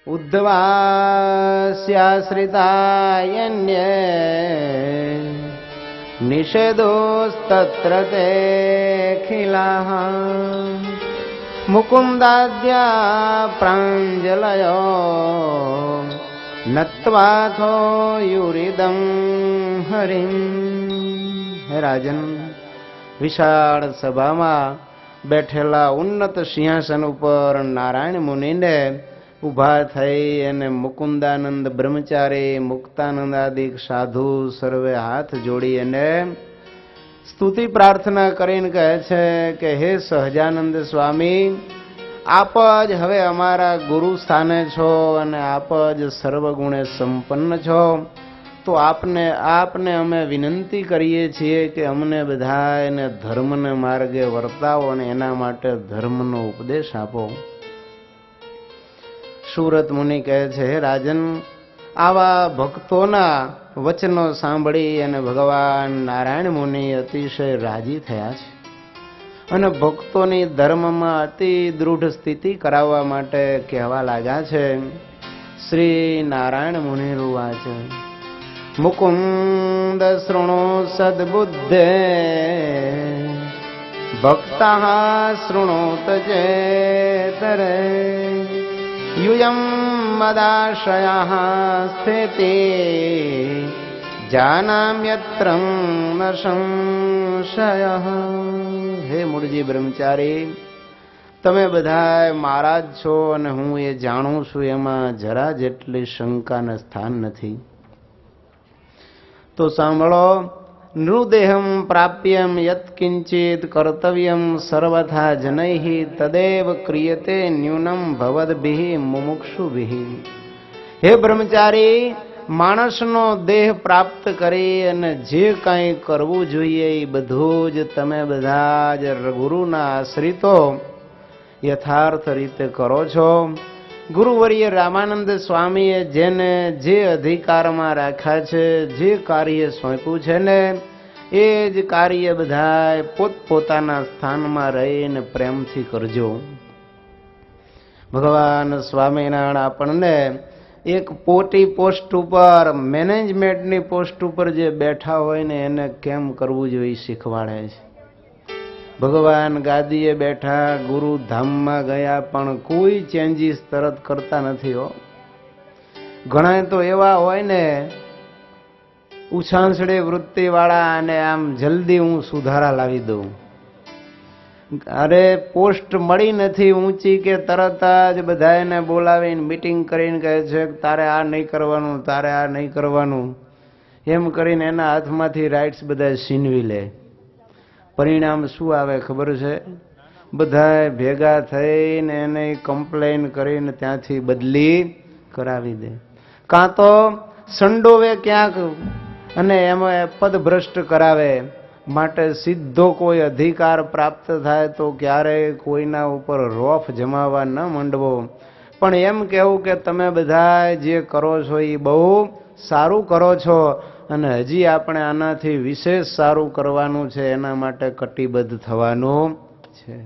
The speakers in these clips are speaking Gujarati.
ઉદ્ધવાસ્યાશ્રિતાયન્ય નિષેધોસ્તત્ર તે ખિલાઃ મુકુંદાદ્યા પ્રાંજલયો નત્વાથો યુરિદં હરિમ. હે રાજન, વિશાળ સભામાં બેઠેલા ઉન્નત સિંહાસન ઉપર નારાયણ મુનિને ઊભા થઈ અને મુકુંદાનંદ બ્રહ્મચારી, મુક્તાનંદ આદિક સાધુ સર્વે હાથ જોડી અને સ્તુતિ પ્રાર્થના કરીને કહે છે કે હે સહજાનંદ સ્વામી, આપ જ હવે અમારા ગુરુ સ્થાને છો અને આપ જ સર્વગુણે સંપન્ન છો. તો આપને અમે વિનંતી કરીએ છીએ કે અમને બધાને ધર્મને માર્ગે વર્તાવો અને એના માટે ધર્મનો ઉપદેશ આપો. સુરત મુનિ કહે છે, હે રાજન, આવા ભક્તોના વચનો સાંભળી અને ભગવાન નારાયણ મુનિ અતિશય રાજી થયા છે અને ભક્તોની ધર્મમાં અતિ દૃઢ સ્થિતિ કરાવવા માટે કહેવા લાગ્યા છે. શ્રી નારાયણ મુનિ રૂવાચ મુકુંદ શૃણુ સદબુદ્ધે ભક્તા શૃણોત ચેતરે યુયમ મદાશ્રયઃ સ્થિતિ જાનામ્યત્ર ન સંશયઃ. હે મૂળજી બ્રહ્મચારી, તમે બધા મારા જ છો અને હું એ જાણું છું, એમાં જરા જેટલી શંકાને સ્થાન નથી. તો સાંભળો, નૃદેહમ પ્રાપ્યમ યત્કિંચિત કર્તવ્યમ સર્વથા જનૈઃ તદેવ ક્રિયતે ન્યૂનમ ભવદ્ભિઃ મુમુક્ષુભિઃ. હે બ્રહ્મચારી, માણસનો દેહ પ્રાપ્ત કરી અને જે કાંઈ કરવું જોઈએ એ બધું જ તમે બધા જ ગુરુના આશ્રિતો યથાર્થ રીતે કરો છો. ગુરુવર્ય રામાનંદ સ્વામીએ જેને જે અધિકારમાં રાખ્યા છે, જે કાર્ય સોંપ્યું છે ને, એ જ કાર્ય બધા પોતપોતાના સ્થાનમાં રહીને પ્રેમથી કરજો. ભગવાન સ્વામિનારાયણ આપણને એક પોટી પોસ્ટ ઉપર, મેનેજમેન્ટની પોસ્ટ ઉપર જે બેઠા હોય ને એને કેમ કરવું જોઈએ શીખવાડે છે. ભગવાન ગાદીએ બેઠા, ગુરુ ધામમાં ગયા, પણ કોઈ ચેન્જીસ તરત કરતા નથી હો. ઘણા તો એવા હોય ને ઉછાંસડી વૃત્તિવાળા, અને આમ જલ્દી હું સુધારા લાવી દઉં. અરે પોસ્ટ મળી નથી ઊંચી કે તરત જ બધાને બોલાવીને મીટિંગ કરીને કહે છે કે તારે આ નહીં કરવાનું, તારે આ નહીં કરવાનું, એમ કરીને એના હાથમાંથી રાઇટ્સ બધા છીનવી લે. પરિણામ શું આવે ખબર છે? બધા ભેગા થઈને એને કમ્પ્લેન કરીને ત્યાંથી બદલી કરાવી દે, કાં તો સંડોવે ક્યાંક અને એમાં પદભ્રષ્ટ કરાવે. માટે સીધો કોઈ અધિકાર પ્રાપ્ત થાય તો ક્યારેય કોઈના ઉપર રોફ જમાવવા ન માંડવો, પણ એમ કહેવું કે તમે બધા જે કરો છો એ બહુ સારું કરો છો અને હજી આપણે આનાથી વિશેષ સારું કરવાનું છે, એના માટે કટિબદ્ધ થવાનું છે.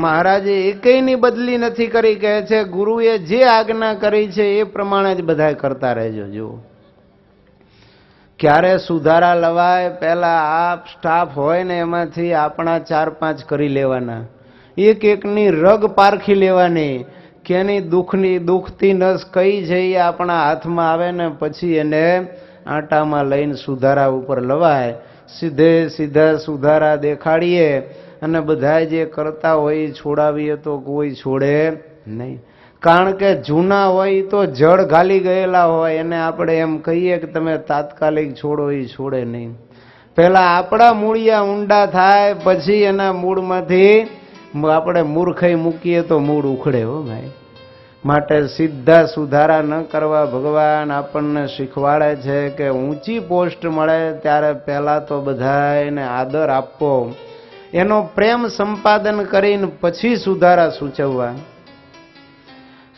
મહારાજે એકેયની બદલી નથી કરી, કહે છે ગુરુએ જે આજ્ઞા કરી છે એ પ્રમાણે જ બધા કરતા રહેજો. જુઓ, ક્યારે સુધારા લવાય, પહેલા આ સ્ટાફ હોય ને એમાંથી આપણા 4-5 કરી લેવાના, એક એકની રગ પારખી લેવાની કે એની દુખતી નસ કઈ છે એ આપણા હાથમાં આવે ને પછી એને આટામાં લઈને સુધારા ઉપર લવાય. સીધા સુધારા દેખાડીએ અને બધા જે કરતા હોય છોડાવીએ તો કોઈ છોડે નહીં. કારણ કે જૂના હોય તો જળ ઘાલી ગયેલા હોય, એને આપણે એમ કહીએ કે તમે તાત્કાલિક છોડો, એ છોડે નહીં. પહેલા આપણા મૂળિયા ઊંડા થાય પછી એના મૂળમાંથી આપણે મૂર્ખાઈ મૂકીએ તો મૂળ ઉખડે હો ભાઈ. માટે સીધા સુધારા ન કરવા ભગવાન આપણને શીખવાડે છે કે ઊંચી પોસ્ટ મળે ત્યારે પહેલા તો બધાને આદર આપવો, એનો પ્રેમ સંપાદન કરીને પછી સુધારા સૂચવવા.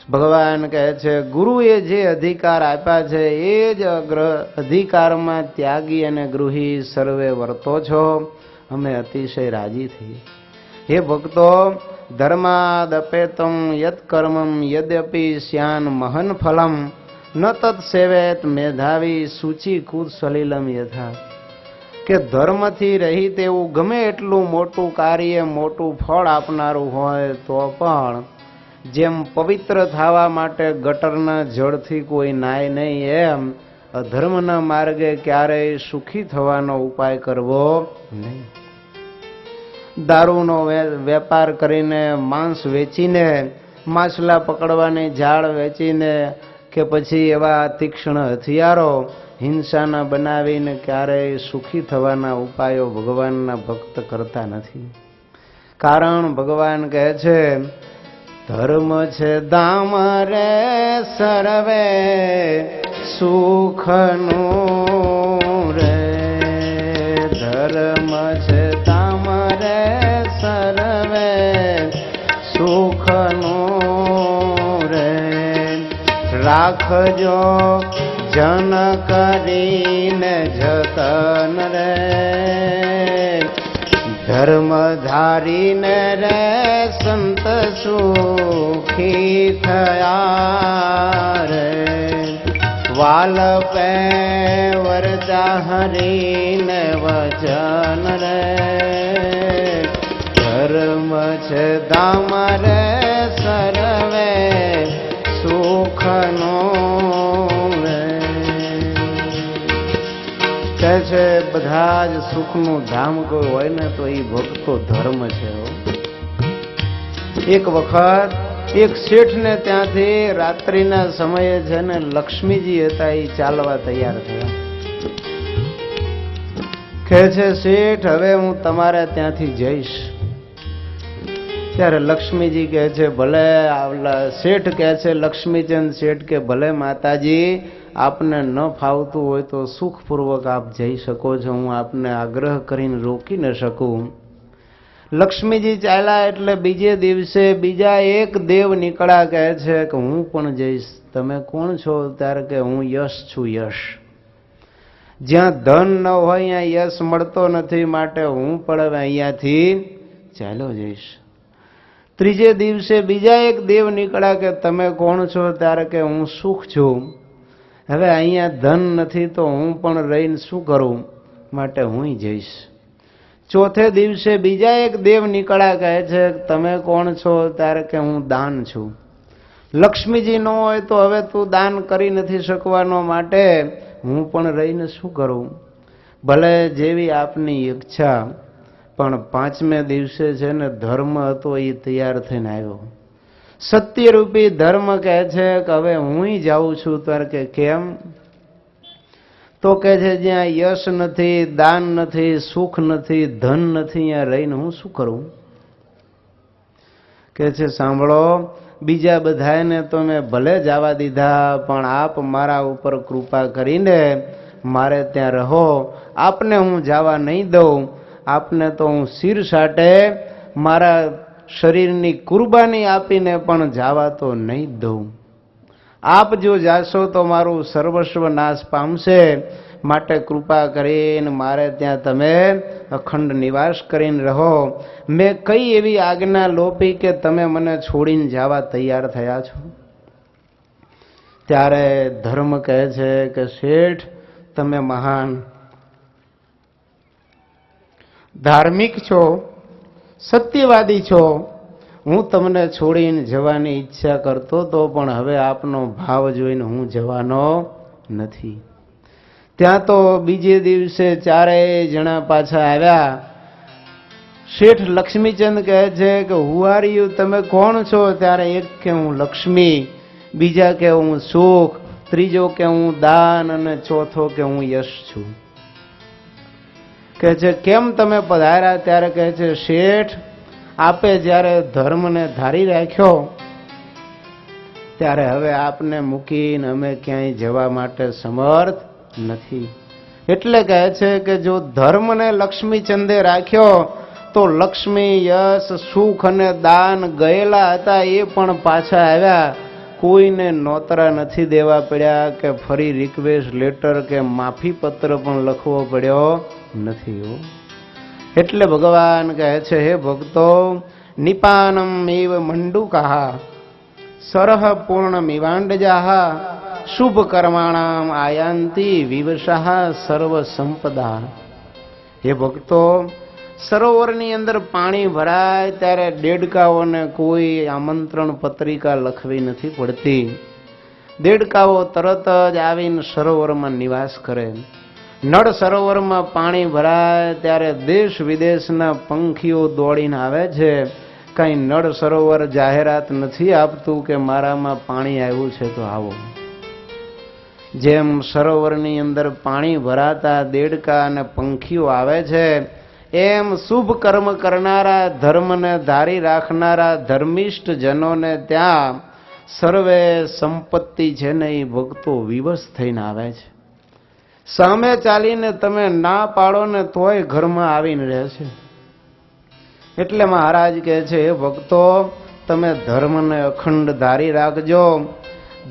ભગવાન કહે છે ગુરુએ જે અધિકાર આપ્યા છે એ જ અધિકારમાં ત્યાગી અને ગૃહી સર્વે વર્તો છો. અમે અતિશય રાજી થઈએ. હે ભક્તો, ધર્માદપેતમ યત કર્મમ યદ્યપી સ્યાન મહન ફલમ ન તત્ સેવેત મેધાવી સૂચિ કુદ સલિલમ યથા. કે ધર્મથી રહિત એવું ગમે એટલું મોટું કાર્ય મોટું ફળ આપનારું હોય તો પણ જેમ પવિત્ર થવા માટે ગટરના જળથી કોઈ નાય નહીં, એમ અધર્મના માર્ગે ક્યારેય સુખી થવાનો ઉપાય કરવો નહીં. દારૂનો વેપાર કરીને, માંસ વેચીને, માછલા પકડવાની જાળ વેચીને કે પછી એવા તીક્ષ્ણ હથિયારો હિંસાના બનાવીને ક્યારેય સુખી થવાના ઉપાયો ભગવાનના ભક્ત કરતા નથી. કારણ ભગવાન કહે છે, ધર્મ છે દામ રે સર્વે સુખનું રે, ધર્મ છે દામ રે સર્વે સુખનું રે, રાખજો જન કરીને જતન રે, ધર્મ ધારીને રે સંત સુખી થયા રે, વાલ પે વરદા હરીને વચન રે, ધર્મ છે દામ રે સર્વે સુખનો રે. કહે છે બધા જ સુખનું ધામ કોઈ હોય ને તો એ ભક્તો ધર્મ છે. એક વખત એક શેઠને ત્યાંથી રાત્રિના સમયે છે ને લક્ષ્મીજી હતા, એ ચાલવા તૈયાર થયા. કહે છે, શેઠ હવે હું તમારે ત્યાંથી જઈશ. ત્યારે લક્ષ્મીજી કહે છે, ભલે. શેઠ કહે છે, લક્ષ્મીચંદ શેઠ કે ભલે માતાજી, આપને ન ફાવતું હોય તો સુખપૂર્વક આપ જઈ શકો છો, હું આપને આગ્રહ કરીને રોકી ન શકું. લક્ષ્મીજી ચાલ્યા એટલે બીજે દિવસે બીજા એક દેવ નીકળ્યા. કહે છે કે હું પણ જઈશ. તમે કોણ છો? ત્યારે કે હું યશ છું. યશ જ્યાં ધન ન હોય ત્યાં યશ મળતો નથી, માટે હું પણ અહીંયાથી ચાલ્યો જઈશ. ત્રીજે દિવસે બીજા એક દેવ નીકળ્યા. કે તમે કોણ છો? ત્યારે કે હું સુખ છું. હવે અહીંયા ધન નથી તો હું પણ રહીને શું કરું, માટે હું જઈશ. ચોથે દિવસે બીજા એક દેવ નીકળ્યા. કહે છે તમે કોણ છો? ત્યારે કે હું દાન છું. લક્ષ્મીજી ન હોય તો હવે તું દાન કરી નથી શકવાનો, માટે હું પણ રહીને શું કરું? ભલે જેવી આપની ઈચ્છા. પણ પાંચમે દિવસે છે ને ધર્મ હતો એ તૈયાર થઈને આવ્યો. સત્યરૂપી ધર્મ કહે છે કે હવે હું જાઉં છું. ત્યારે કે કેમ? તો કહે છે જ્યાં યશ નથી, દાન નથી, સુખ નથી, ધન નથી, ત્યાં રહીને હું શું કરું? કહે છે સાંભળો, બીજા બધાને તો મેં ભલે જવા દીધા, પણ આપ મારા ઉપર કૃપા કરીને મારે ત્યાં રહો. આપને હું જવા નહીં દઉં. આપને તો હું શિર સાટે મારા શરીરની કુરબાની આપીને પણ જવા તો નહીં દઉં. આપ જો જાશો તો મારું સર્વસ્વ નાશ પામશે, માટે કૃપા કરીને મારે ત્યાં તમે અખંડ નિવાસ કરીને રહો. મેં કઈ એવી આજ્ઞા લોપી કે તમે મને છોડીને જવા તૈયાર થયા છો? ત્યારે ધર્મ કહે છે કે શેઠ, તમે મહાન ધાર્મિક છો, સત્યવાદી છો. હું તમને છોડીને જવાની ઈચ્છા કરતો તો, પણ હવે આપનો ભાવ જોઈને હું જવાનો નથી. ત્યાં તો બીજે દિવસે ચારેય જણા પાછા આવ્યા. શેઠ લક્ષ્મીચંદ કહે છે કે હુ આર યુ? તમે કોણ છો? ત્યારે એક કે હું લક્ષ્મી, બીજા કે હું સુખ, ત્રીજો કે હું દાન, અને ચોથો કે હું યશ છું. કહે છે કેમ તમે પધાર્યા? ત્યારે કહે છે શેઠ, આપે જ્યારે ધર્મને ધારી રાખ્યો ત્યારે હવે આપને મૂકીને અમે ક્યાંય જવા માટે સમર્થ નથી. એટલે કહે છે કે જો ધર્મને લક્ષ્મીચંદે રાખ્યો તો લક્ષ્મી, યશ, સુખ અને દાન ગયેલા હતા એ પણ પાછા આવ્યા. કોઈને નોતરા નથી દેવા પડ્યા કે ફરી રિક્વેસ્ટ લેટર કે માફી પત્ર પણ લખવો પડ્યો નથી. એટલે ભગવાન કહે છે હે ભક્તો, નિપાનમ એવ મંડુકા સરહ પૂર્ણમિવાંડજાહ શુભ કર્માણામ આયાંતિ વિવશઃ સર્વ સંપદા. હે ભક્તો, સરોવરની અંદર પાણી ભરાય ત્યારે દેડકાઓને કોઈ આમંત્રણ પત્રિકા લખવી નથી પડતી. દેડકાઓ તરત જ આવીને સરોવરમાં નિવાસ કરે. નળ સરોવરમાં પાણી ભરાય ત્યારે દેશ વિદેશના પંખીઓ દોડીને આવે છે. કઈ નળ સરોવર જાહેરાત નથી આપતું કે મારામાં પાણી આવ્યું છે તો આવો. જેમ સરોવરની અંદર પાણી ભરાતા દેડકા અને પંખીઓ આવે છે, એમ શુભ કર્મ કરનારા, ધર્મને ધારી રાખનારા ધર્મિષ્ઠ જનોને ત્યાં સર્વે સંપત્તિ છે ને એ ભક્તો વિવશ થઈને આવે છે. સામે ચાલીને તમે ના પાડો ને તોય ઘરમાં આવીને રહે છે. એટલે મહારાજ કહે છે, હે ભક્તો, તમે ધર્મને અખંડ ધારી રાખજો.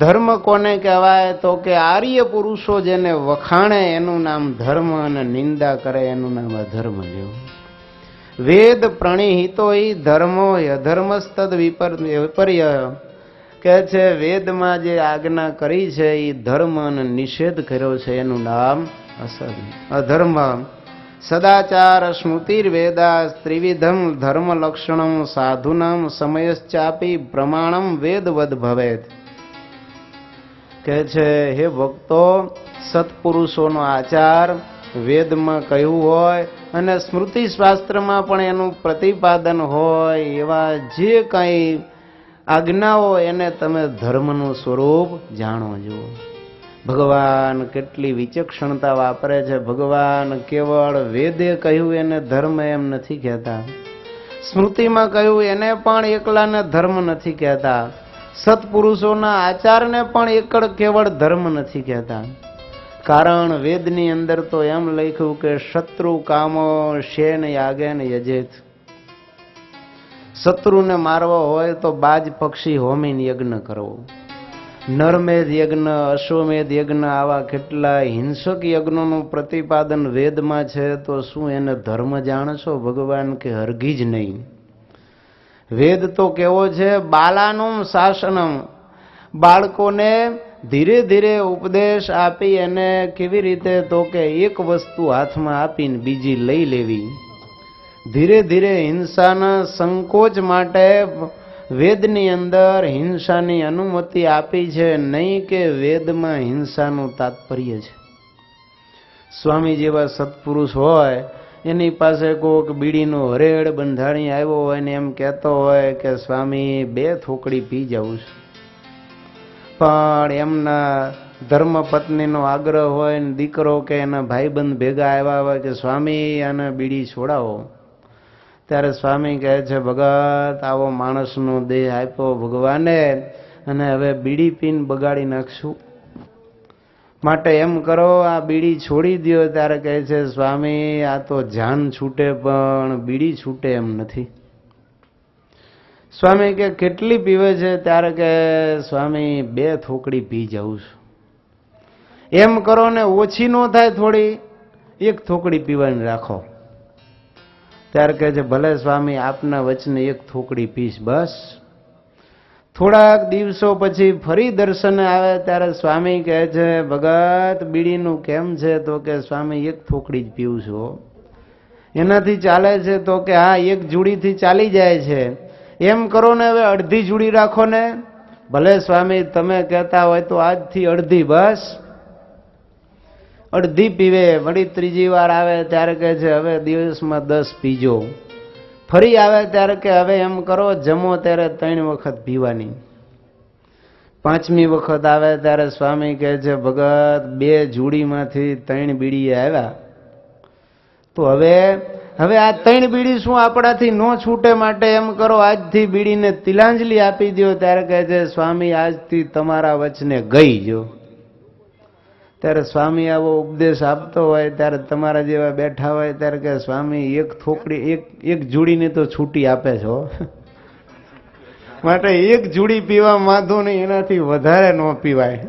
ધર્મ કોને કહેવાય તો કે આર્ય પુરુષો જેને વખાણે એનું નામ ધર્મ અને નિંદા કરે એનું નામ અધર્મ લ્યો. વેદ પ્રણિહિતો ધર્મો અધર્મસ્તદ વિપર્ય કહે છે, વેદમાં જે આજ્ઞા કરી છે એ ધર્મ અને નિષેધ કર્યો છે એનું નામ અધર્મ. સદાચાર સ્મૃતિર્વેદા ત્રિવિધમ ધર્મ લક્ષણમ સાધુનામ સમયશ્ચાપી પ્રમાણમ વેદવદ ભવેત. કહે છે, હે ભક્તો, સત્પુરુષોનો આચાર વેદમાં કહ્યું હોય અને સ્મૃતિ શાસ્ત્રમાં પણ એનું પ્રતિપાદન હોય એવા જે કંઈ આજ્ઞાઓ એને તમે ધર્મનું સ્વરૂપ જાણો છો. ભગવાન કેટલી વિચક્ષણતા વાપરે છે. ભગવાન કેવળ વેદે કહ્યું એને ધર્મ એમ નથી કહેતા, સ્મૃતિમાં કહ્યું એને પણ એકલાને ધર્મ નથી કહેતા, સત્પુરુષોના આચારને પણ એકડ કેવળ ધર્મ નથી કહેતા. કારણ વેદની અંદર તો એમ લખ્યું કે શત્રુ કામો શેન યાગેન યજેત. શત્રુને મારવો હોય તો બાજ પક્ષી હોમીને યજ્ઞ કરવો. નરમેધ યજ્ઞ, અશ્વમેધ યજ્ઞ, આવા કેટલા હિંસક યજ્ઞોનું પ્રતિપાદન વેદમાં છે. તો શું એને ધર્મ જાણશો? ભગવાન કે હરગી જ નહીં. વેદ તો કેવો છે, બાલાનું શાસનમ, બાળકોને ધીરે ધીરે ઉપદેશ આપી એને કેવી રીતે તો કે એક વસ્તુ હાથમાં આપીને બીજી લઈ લેવી. ધીરે ધીરે હિંસાના સંકોચ માટે વેદની અંદર હિંસાની અનુમતિ આપી છે, નહીં કે વેદમાં હિંસાનું તાત્પર્ય છે. સ્વામી જેવા સત્પુરુષ હોય એની પાસે કોઈક બીડીનો હરેડ બંધાણી આવ્યો હોય ને એમ કહેતો હોય કે સ્વામી 2 થોકડી પી જાઉં છું, પણ એમના ધર્મપત્નીનો આગ્રહ હોય ને દીકરો કે એના ભાઈબંધ ભેગા આવ્યા હોય કે સ્વામી આને બીડી છોડાવો, ત્યારે સ્વામી કહે છે, ભગત, આવો માણસનો દેહ આપ્યો ભગવાને અને હવે બીડી પીને બગાડી નાખશું, માટે એમ કરો આ બીડી છોડી દો. ત્યારે કહે છે, સ્વામી આ તો જાન છૂટે પણ બીડી છૂટે એમ નથી. સ્વામી કે કેટલી પીવે છે? ત્યારે કે સ્વામી 2 થોકડી પી જાઉં છું. એમ કરો ને ઓછી ન થાય, થોડી 1 થોકડી પીવાની રાખો. ત્યારે કહે છે, ભલે સ્વામી, આપના વચને 1 થોકડી પીશ બસ. થોડાક દિવસો પછી ફરી દર્શને આવે ત્યારે સ્વામી કહે છે, ભગત, બીડીનું કેમ છે? તો કે સ્વામી 1 થોકડી જ પીવું છું. એનાથી ચાલે છે? તો કે હા, 1 જુડીથી ચાલી જાય છે. એમ કરો ને હવે અડધી જુડી રાખો ને. ભલે સ્વામી, તમે કહેતા હોય તો આજથી અડધી, બસ અડધી પીવે. વળી ત્રીજી વાર આવે ત્યારે કહે છે, હવે દિવસમાં 10 પીજો. ફરી આવે ત્યારે કે હવે એમ કરો, જમો ત્યારે 3 વખત પીવાની. 5મી વખત આવે ત્યારે સ્વામી કહે છે, ભગત, 2 જુડીમાંથી 3 બીડી આવ્યા, તો હવે આ 3 બીડી શું આપણાથી ન છૂટે, માટે એમ કરો આજથી બીડીને તિલાંજલિ આપી દો. ત્યારે કહે છે, સ્વામી, આજથી તમારા વચને ગઈ જો. ત્યારે સ્વામી આવો ઉપદેશ આપતો હોય ત્યારે તમારા જેવા બેઠા હોય ત્યારે કે સ્વામી 1 થોકડી 1 જુડીને તો છૂટી આપે છો, માટે 1 જુડી પીવા માંધો નહીં, એનાથી વધારે ન પીવાય.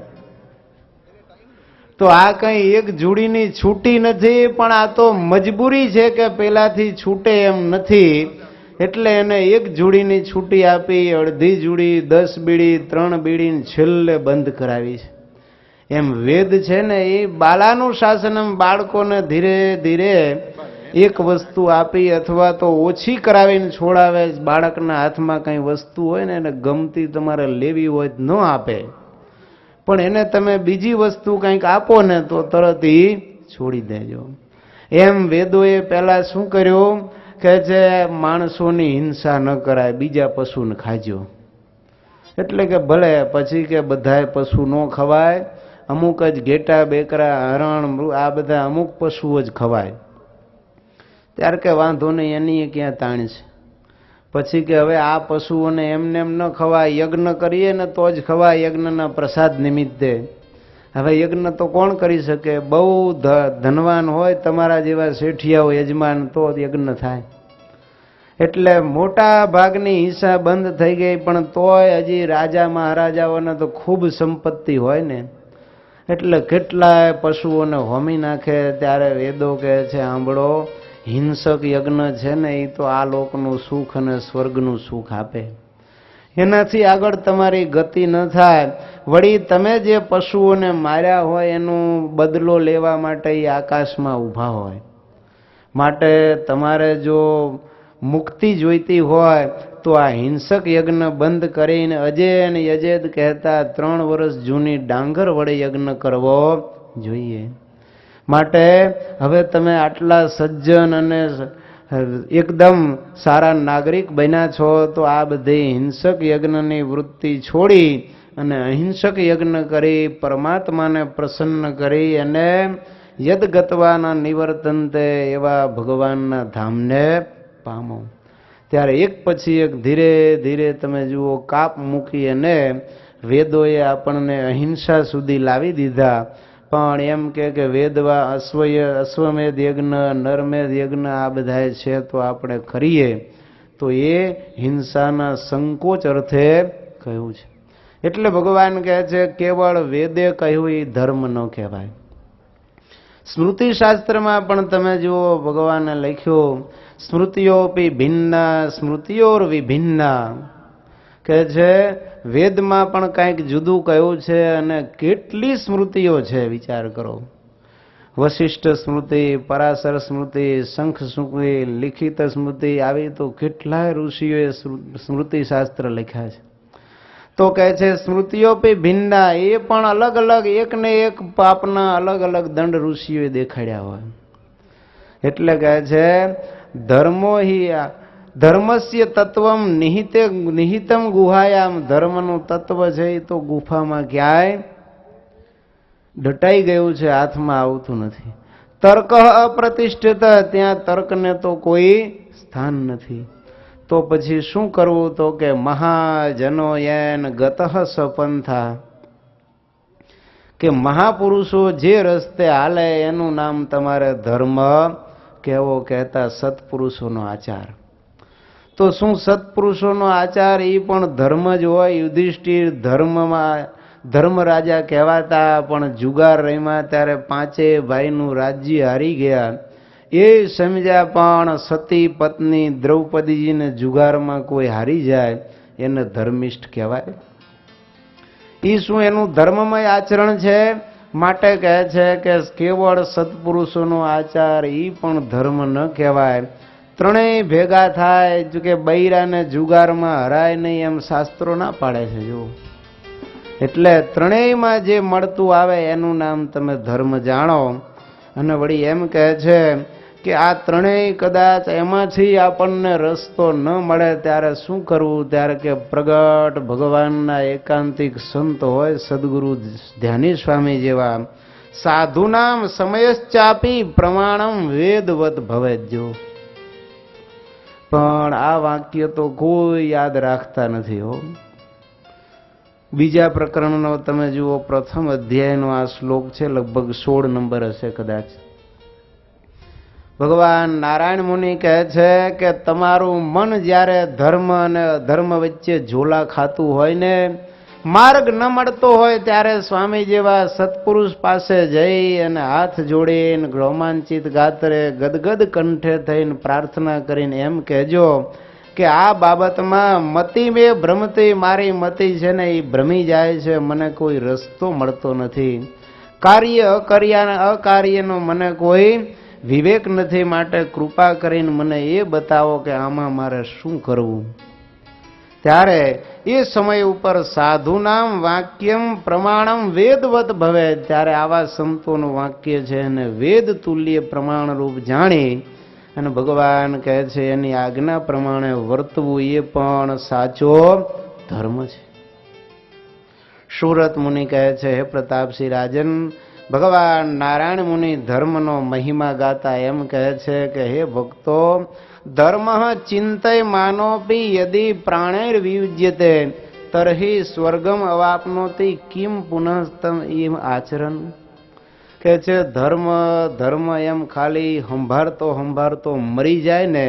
તો આ કઈ 1 જુડીની છૂટી નથી, પણ આ તો મજબૂરી છે કે પેલાથી છૂટે એમ નથી. એટલે એને એક જોડીની છૂટી આપી, અડધી જોડી, 10 બીડી, 3 બીડીને છેલ્લે બંધ કરાવી છે. એમ વેદ છે ને એ બાલાનું શાસનમ, બાળકોને ધીરે ધીરે એક વસ્તુ આપી અથવા તો ઓછી કરાવીને છોડાવે. બાળકના હાથમાં કઈ વસ્તુ હોય ને એને ગમતી તમારે લેવી હોય ન આપે, પણ એને તમે બીજી વસ્તુ કંઈક આપો ને તો તરત ઈ છોડી દેજો. એમ વેદોએ પહેલા શું કર્યું કે જે માણસોની હિંસા ન કરાય, બીજા પશુને ખાજો. એટલે કે ભલે પછી કે બધાય પશુ ન ખવાય, અમુક જ ઘેટા, બેકરા, હરણ, આ બધા અમુક પશુઓ જ ખવાય. ત્યારે કે વાંધો નહીં, એની ક્યાં તાણ છે. પછી કે હવે આ પશુઓને એમને એમ ન ખવાય, યજ્ઞ કરીએ ને તો જ ખવાય, યજ્ઞના પ્રસાદ નિમિત્તે. હવે યજ્ઞ તો કોણ કરી શકે? બહુ ધનવાન હોય, તમારા જેવા શેઠિયાઓ યજમાન, તો યજ્ઞ થાય. એટલે મોટા ભાગની હિંસા બંધ થઈ ગઈ, પણ તોય હજી રાજા મહારાજાઓને તો ખૂબ સંપત્તિ હોય ને, એટલે કેટલાય પશુઓને હોમી નાખે. ત્યારે વેદો કહે છે, સાંભળો, હિંસક યજ્ઞ છે ને એ તો આ લોકનું સુખ અને સ્વર્ગનું સુખ આપે, એનાથી આગળ તમારી ગતિ ન થાય. વળી તમે જે પશુઓને માર્યા હોય એનો બદલો લેવા માટે એ આકાશમાં ઊભા હોય. માટે તમારે જો મુક્તિ જોઈતી હોય તો આ હિંસક યજ્ઞ બંધ કરીને અજેન યજેદ કહેતા 3 વર્ષ જૂની ડાંગર વડે યજ્ઞ કરવો જોઈએ. માટે હવે તમે આટલા સજ્જન અને એકદમ સારા નાગરિક બન્યા છો, તો આ બધી હિંસક યજ્ઞની વૃત્તિ છોડી અને અહિંસક યજ્ઞ કરી પરમાત્માને પ્રસન્ન કરી અને યદગત્વાના નિવર્તનતે એવા ભગવાનના ધામને પામો. ત્યારે એક પછી એક ધીરે ધીરે તમે જુઓ કાપ મૂકી અને વેદોએ આપણને અહિંસા સુધી લાવી દીધા. પણ એમ કે વેદવા અશ્વમેધ યજ્ઞ, નરમેધ યજ્ઞ આ બધા છે તો આપણે કરીએ, તો એ હિંસાના સંકોચ અર્થે કહ્યું છે. એટલે ભગવાન કહે છે કેવળ વેદે કહ્યું એ ધર્મ ન કહેવાય. સ્મૃતિ શાસ્ત્રમાં પણ તમે જુઓ ભગવાને લખ્યું, સ્મૃતિઓપી ભિન્ના સ્મૃતિઓર વિભિન્ના. કહે છે વેદમાં પણ કંઈક જુદું કહ્યું છે અને કેટલી સ્મૃતિઓ છે વિચાર કરો. વશિષ્ઠ સ્મૃતિ, પરાશર સ્મૃતિ, શંખ સ્મૃતિ, લિખિત સ્મૃતિ, આવી તો કેટલાય ઋષિઓએ સ્મૃતિ શાસ્ત્ર લખ્યા છે. તો કહે છે સ્મૃતિઓ પી ભિન્ના, એ પણ અલગ અલગ, એક ને એક પાપના અલગ અલગ દંડ ઋષિઓએ દેખાડ્યા હોય. એટલે કહે છે ધર્મો હિ ધર્મસ્ય તત્વમ નિહિતમ ગુહાયામ. ધર્મનું તત્વ છે એ તો ગુફામાં ક્યાંય દટાઈ ગયું છે, હાથમાં આવતું નથી. તર્ક અપ્રતિષ્ઠિત, ત્યાં તર્કને તો કોઈ સ્થાન નથી. તો પછી શું કરવું? તો કે મહાજનો યેન ગતઃ સપંથા, કે મહાપુરુષો જે રસ્તે હાલે એનું નામ તમારે ધર્મ કહેવો. કહેતા સત્પુરુષોનો આચાર. તો શું સત્પુરુષોનો આચાર એ પણ ધર્મ જ હોય? યુધિષ્ઠિર ધર્મ રાજા કહેવાતા, પણ જુગાર રમ્યા ત્યારે 5 ભાઈનું રાજ્ય હારી ગયા. એ સમજ્યા પણ સતી પત્ની દ્રૌપદીજીને જુગારમાં કોઈ હારી જાય એને ધર્મિષ્ઠ કહેવાય? એ શું એનું ધર્મમય આચરણ છે? માટે કહે છે કે કેવળ સત્પુરુષોનો આચાર એ પણ ધર્મ ન કહેવાય. ત્રણેય ભેગા થાય કે બૈરાને જુગારમાં હરાય નહીં, એમ શાસ્ત્રો ના પાડે છે. જો એટલે ત્રણેયમાં જે મળતું આવે એનું નામ તમે ધર્મ જાણો. અને વળી એમ કહે છે કે આ ત્રણેય કદાચ એમાંથી આપણને રસ્તો ન મળે ત્યારે શું કરવું? ત્યારે કે પ્રગટ ભગવાનના એકાંતિક સંત હોય, સદગુરુ ધ્યાની સ્વામી જેવા, સાધુનામ સમયશ્ચાપી પ્રમાણમ વેદવત ભવેજો. પણ આ વાક્ય તો કોઈ યાદ રાખતા નથી હો. બીજા પ્રકરણનો તમે જુઓ, પ્રથમ અધ્યાયનો આ શ્લોક છે, લગભગ 16 નંબર હશે કદાચ. ભગવાન નારાયણ મુનિ કહે છે કે તમારું મન જ્યારે ધર્મ અને અધર્મ વચ્ચે ઝોલા ખાતું હોય ને, માર્ગ ન મળતો હોય, ત્યારે સ્વામી જેવા સત્પુરુષ પાસે જઈ અને હાથ જોડીને રોમાંચિત ગાત્રે ગદગદ કંઠે થઈને પ્રાર્થના કરીને એમ કહેજો કે આ બાબતમાં મતિ બે ભ્રમતી, મારી મતિ છે ને એ ભ્રમી જાય છે, મને કોઈ રસ્તો મળતો નથી, કાર્ય અકાર્યનો મને કોઈ વિવેક નથી, માટે કૃપા કરીને મને એ બતાવો કે આમાં મારે શું કરવું. ત્યારે એ સમય ઉપર સાધુનામ વાક્યમ પ્રમાણમ વેદવત ભવે, ત્યારે આવા સંતોનું વાક્ય છે અને વેદ તુલ્ય પ્રમાણરૂપ જાણી અને ભગવાન કહે છે એની આજ્ઞા પ્રમાણે વર્તવું એ પણ સાચો ધર્મ છે. સુરત મુનિ કહે છે, હે પ્રતાપસિંહ રાજન, ભગવાન નારાયણ મુનિ ધર્મનો મહિમા ગાતા એમ કહે છે કે હે ભક્તો, ધર્મ ચિંતય માનોપી યદિ પ્રાણૈર વિયુજ્યતે તર્હિ સ્વર્ગમ અવાપ્નોતિ કિમ પુનઃ ઇમ આચરણ. કે છે ધર્મ એમ ખાલી સંભાળતો મરી જાય ને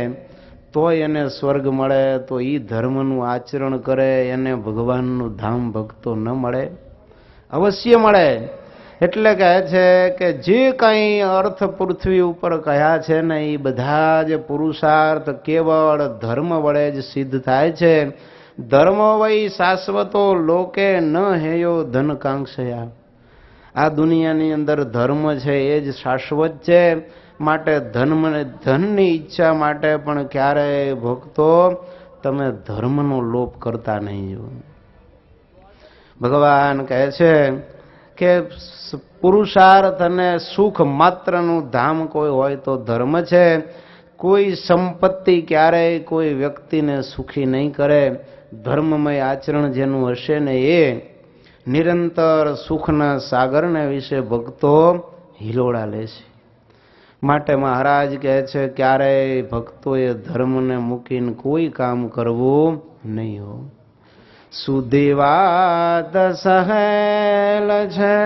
તોય એને સ્વર્ગ મળે, તો એ ધર્મનું આચરણ કરે એને ભગવાનનું ધામ ભક્તો ન મળે? અવશ્ય મળે. એટલે કહે છે કે જે કંઈ અર્થ પૃથ્વી ઉપર કહ્યા છે ને એ બધા જ પુરુષાર્થ કેવળ ધર્મ વડે જ સિદ્ધ થાય છે. ધર્મ વૈ શાશ્વતો લોકે ન હેયો ધન કાંક્ષયા. આ દુનિયાની અંદર ધર્મ છે એ જ શાશ્વત છે, માટે ધનની ઈચ્છા માટે પણ ક્યારેય ભક્તો તમે ધર્મનો લોપ કરતા નહીં. ભગવાન કહે છે કે પુરુષાર્થ અને સુખ માત્રનું ધામ કોઈ હોય તો ધર્મ છે. કોઈ સંપત્તિ ક્યારેય કોઈ વ્યક્તિને સુખી નહીં કરે. ધર્મમય આચરણ જેનું હશે ને એ નિરંતર સુખના સાગરને વિશે ભક્તો હિલોડા લેશે. માટે મહારાજ કહે છે ક્યારેય ભક્તોએ ધર્મને મૂકીને કોઈ કામ કરવું નહીં હો. સુધી વાત સહેલ છે,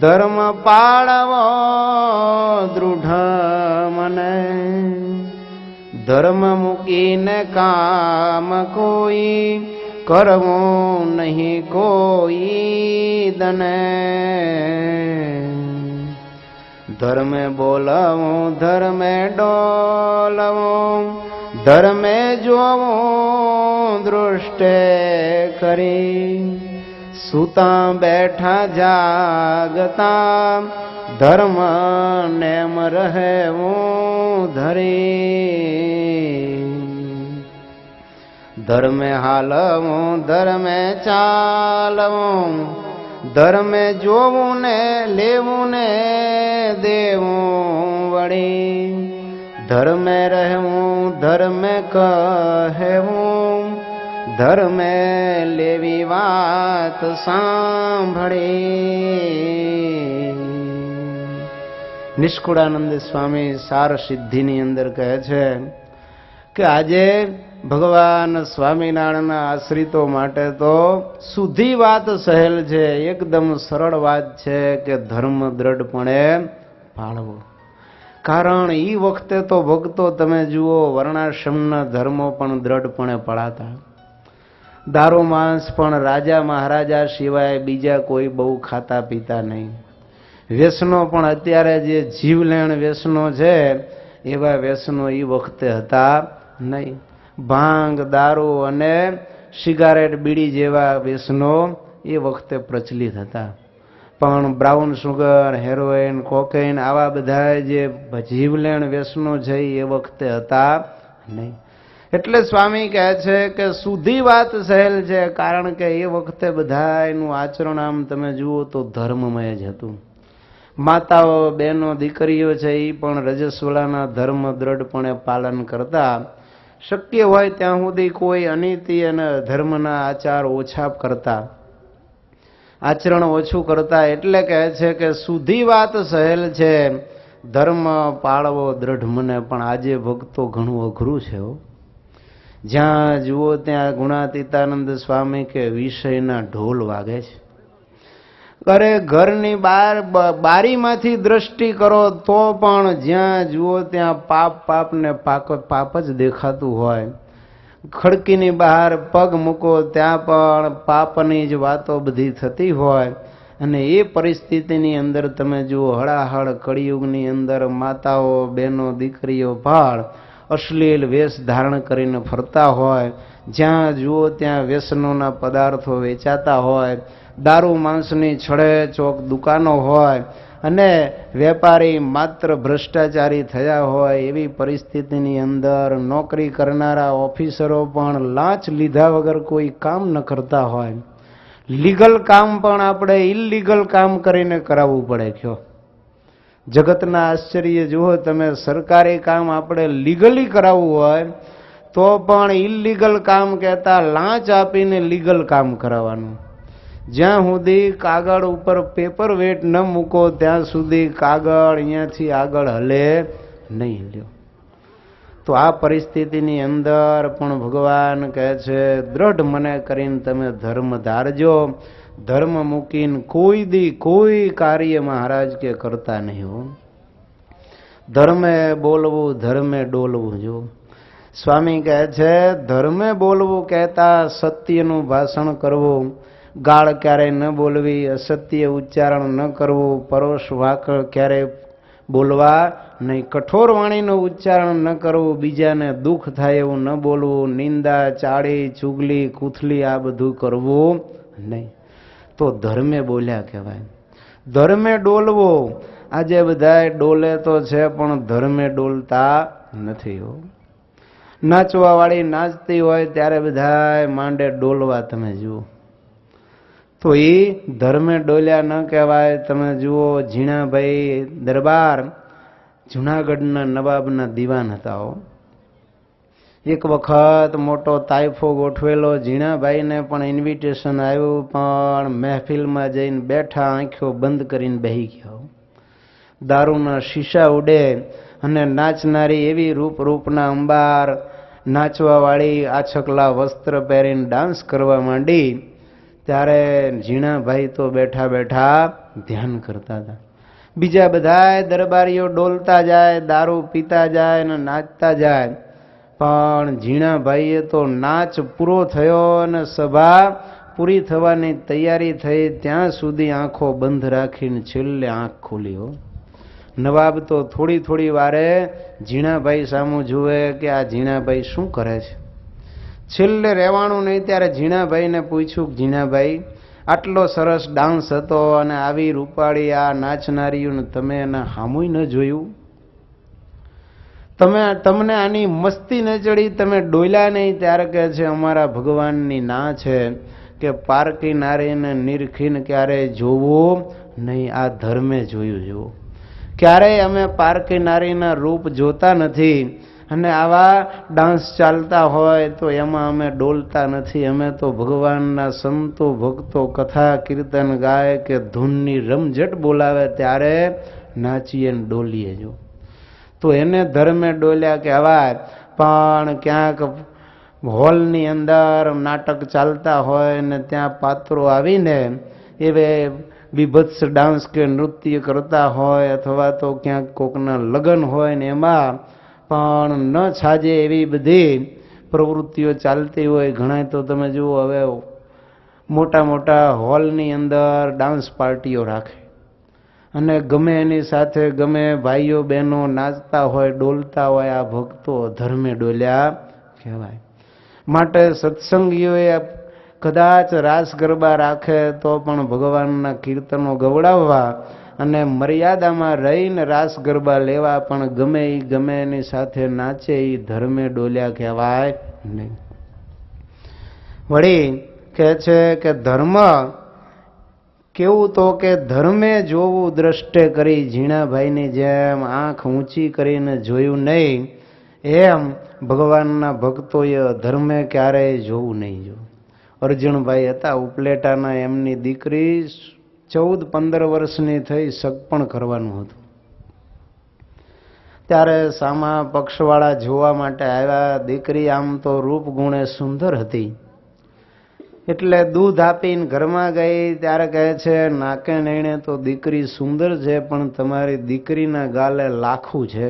ધર્મ પાળવો દૃઢ મને, ધર્મ મૂકીને કામ કોઈ કરવું નહીં કોઈ દને. ધર્મે બોલવું ધર્મે ડોલવું, ધર્મે જોવું દૃષ્ટે કરી, સૂતા બેઠા જાગતા ધર્મ નેમ રહેવું ધરી. ધર્મે હાલવું ધર્મે ચાલવું, ધર્મે જોવું ને લેવું ને દેવું વળી, ધર્મે રહેવું ધર્મે કહેવું, ધર્મે લેવી વાત સાંભળી. નિષ્કુળાનંદ સ્વામી સાર સિદ્ધિની અંદર કહે છે કે આજે ભગવાન સ્વામિનારાયણના આશ્રિતો માટે તો સુધી વાત સહેલ છે, એકદમ સરળ વાત છે કે ધર્મ દ્રઢપણે પાળવો. કારણ એ વખતે તો ભક્તો તમે જુઓ વર્ણાશ્રમના ધર્મો પણ દ્રઢપણે પળાતા. દારૂ માંસ પણ રાજા મહારાજા સિવાય બીજા કોઈ બહુ ખાતા પીતા નહીં. વ્યસનો પણ અત્યારે જે જીવલેણ વ્યસનો છે એવા વ્યસનો એ વખતે હતા નહીં. ભાંગ, દારૂ અને સિગારેટ, બીડી જેવા વ્યસનો એ વખતે પ્રચલિત હતા. પણ બ્રાઉન સુગર, હેરોઇન, કોકેઇન આવા બધા જે જીવલેણ વ્યસનો છે એ વખતે હતા નહીં. એટલે સ્વામી કહે છે કે સુધી વાત સહેલ છે, કારણ કે એ વખતે બધા એનું આચરણ આમ તમે જુઓ તો ધર્મમય જ હતું. માતાઓ, બહેનો, દીકરીઓ છે એ પણ રજસ્વલાના ધર્મ દ્રઢપણે પાલન કરતા. શક્ય હોય ત્યાં સુધી કોઈ અનીતિ અને ધર્મના આચાર ઓછા કરતા, આચરણ ઓછું કરતા. એટલે કહે છે કે સુધી વાત સહેલ છે, ધર્મ પાળવો દ્રઢ મને. પણ આજે ભક્તો ઘણું અઘરું છે. જ્યાં જુઓ ત્યાં ગુણાતીતાનંદ સ્વામી કે વિષયના ઢોલ વાગે છે. અરે ઘરની બહાર બારીમાંથી દ્રષ્ટિ કરો તો પણ જ્યાં જુઓ ત્યાં પાપ ને પાપ જ દેખાતું હોય. ખડકીની બહાર પગ મૂકો ત્યાં પણ પાપની જ વાતો બધી થતી હોય. અને એ પરિસ્થિતિની અંદર તમે જુઓ હળાહળ કળિયુગની અંદર માતાઓ, બહેનો, દીકરીઓ ભાળ અશ્લીલ વેશ ધારણ કરીને ફરતા હોય, જ્યાં જુઓ ત્યાં વ્યસનોના પદાર્થો વેચાતા હોય, દારૂ માંસની છડે ચોક દુકાનો હોય અને વેપારી માત્ર ભ્રષ્ટાચારી થયા હોય, એવી પરિસ્થિતિની અંદર નોકરી કરનારા ઓફિસરો પણ લાંચ લીધા વગર કોઈ કામ ન કરતા હોય, લીગલ કામ પણ આપણે ઇલીગલ કામ કરીને કરાવવું પડે. કયો જગતના આશ્ચર્ય જુઓ તમે, સરકારી કામ આપણે લીગલી કરાવવું હોય તો પણ ઇલીગલ કામ કહેતા લાંચ આપીને લીગલ કામ કરાવવાનું. જ્યાં સુધી કાગળ ઉપર પેપર વેટ ન મૂકો ત્યાં સુધી કાગળ અહીંયાથી આગળ હલે નહીં. લ્યો તો આ પરિસ્થિતિની અંદર પણ ભગવાન કહે છે દ્રઢ મને કરીને તમે ધર્મ ધારજો. ધર્મ મૂકીને કોઈ કાર્ય મહારાજ કે કરતા નહીં હો. ધર્મે બોલવું, ધર્મે ડોલવું. જો સ્વામી કહે છે ધર્મે બોલવું કહેતા સત્યનું ભાષણ કરવું, ગાળ ક્યારેય ન બોલવી, અસત્ય ઉચ્ચારણ ન કરવું, પરોશ વાકળ ક્યારેય બોલવા નહીં, કઠોર વાણીનું ઉચ્ચારણ ન કરવું, બીજાને દુઃખ થાય એવું ન બોલવું, નિંદા ચાળી ચુગલી કૂથલી આ બધું કરવું નહીં. તો ધર્મે બોલ્યા કહેવાય. ધર્મે ડોલવો, આજે બધાય ડોલે તો છે પણ ધર્મે ડોલતા નથી હો. નાચવા વાળી નાચતી હોય ત્યારે બધાય માંડે ડોલવા, તમે જુઓ તો એ ધર્મે ડોલ્યા ન કહેવાય. તમે જુઓ ઝીણાભાઈ દરબાર જુનાગઢના નવાબના દીવાન હતા હો. એક વખત મોટો તાઇફો ગોઠવેલો, ઝીણાભાઈને પણ ઇન્વિટેશન આવ્યું, પણ મહેફિલમાં જઈને બેઠા, આંખો બંધ કરીને બેહી ગયા. દારૂના શીશા ઉડે અને નાચનારી એવી રૂપના અંબાર, નાચવાવાળી આછકલા વસ્ત્ર પહેરીને ડાન્સ કરવા માંડી. ત્યારે ઝીણાભાઈ તો બેઠા બેઠા ધ્યાન કરતા હતા. બીજા બધા દરબારીઓ ડોલતા જાય, દારૂ પીતા જાય અને નાચતા જાય, પણ ઝીણાભાઈએ તો નાચ પૂરો થયો અને સભા પૂરી થવાની તૈયારી થઈ ત્યાં સુધી આંખો બંધ રાખીને છેલ્લે આંખ ખોલી હો. નવાબ તો થોડી વારે ઝીણાભાઈ સામું જુએ કે આ ઝીણાભાઈ શું કરે છે. છેલ્લે રહેવાનું નહીં ત્યારે ઝીણાભાઈને પૂછ્યું, ઝીણાભાઈ આટલો સરસ ડાન્સ હતો અને આવી રૂપાળી આ નાચનારીઓને તમે એના હામુય ન જોયું? તમને આની મસ્તી ન ચડી? તમે ડોલ્યા નહીં? ત્યારે કહે છે અમારા ભગવાનની ના છે કે પારકી નારીને નિરખીને ક્યારેય જોવું નહીં, આ ધર્મે જોયું. જુઓ ક્યારેય અમે પારકી નારીના રૂપ જોતા નથી અને આવા ડાન્સ ચાલતા હોય તો એમાં અમે ડોલતા નથી. અમે તો ભગવાનના સંતો ભક્તો કથા કીર્તન ગાય કે ધૂનની રમઝટ બોલાવે ત્યારે નાચીએ ને ડોલીએ. જો તો એને ધર્મે ડોલ્યા કહેવાય. પણ ક્યાંક હોલની અંદર નાટક ચાલતા હોય ને ત્યાં પાત્રો આવીને એવે બીભત્સ ડાન્સ કે નૃત્ય કરતા હોય, અથવા તો ક્યાંક કોકના લગ્ન હોય ને એમાં પણ ન છાજે એવી બધી પ્રવૃત્તિઓ ચાલતી હોય. ઘણા તો તમે જુઓ હવે મોટા હોલની અંદર ડાન્સ પાર્ટીઓ રાખે અને ગમે એની સાથે ગમે ભાઈઓ બહેનો નાચતા હોય, ડોલતા હોય. આ ભક્તો ધર્મે ડોલ્યા કહેવાય. માટે સત્સંગીઓએ કદાચ રાસ ગરબા રાખે તો પણ ભગવાનના કીર્તનો ગવડાવવા અને મર્યાદામાં રહીને રાસ ગરબા લેવા, પણ ગમે એની સાથે નાચે એ ધર્મે ડોલ્યા કહેવાય નહીં. વળી કહે છે કે ધર્મ કેવું તો કે ધર્મે જોવું દ્રષ્ટે કરી. ઝીણાભાઈની જેમ આંખ ઊંચી કરીને જોયું નહીં, એમ ભગવાનના ભક્તોએ ધર્મે ક્યારેય જોવું નહીં. જો અર્જુનભાઈ હતા ઉપલેટાના, એમની દીકરી 14-15 વર્ષની થઈ, સગપણ કરવાનું હતું. ત્યારે સામા પક્ષવાળા જોવા માટે આવ્યા. દીકરી આમ તો રૂપ ગુણે સુંદર હતી એટલે દૂધ આપીને ઘરમાં ગઈ. ત્યારે કહે છે નાકે નૈણે તો દીકરી સુંદર છે, પણ તમારી દીકરીના ગાલે લાખું છે.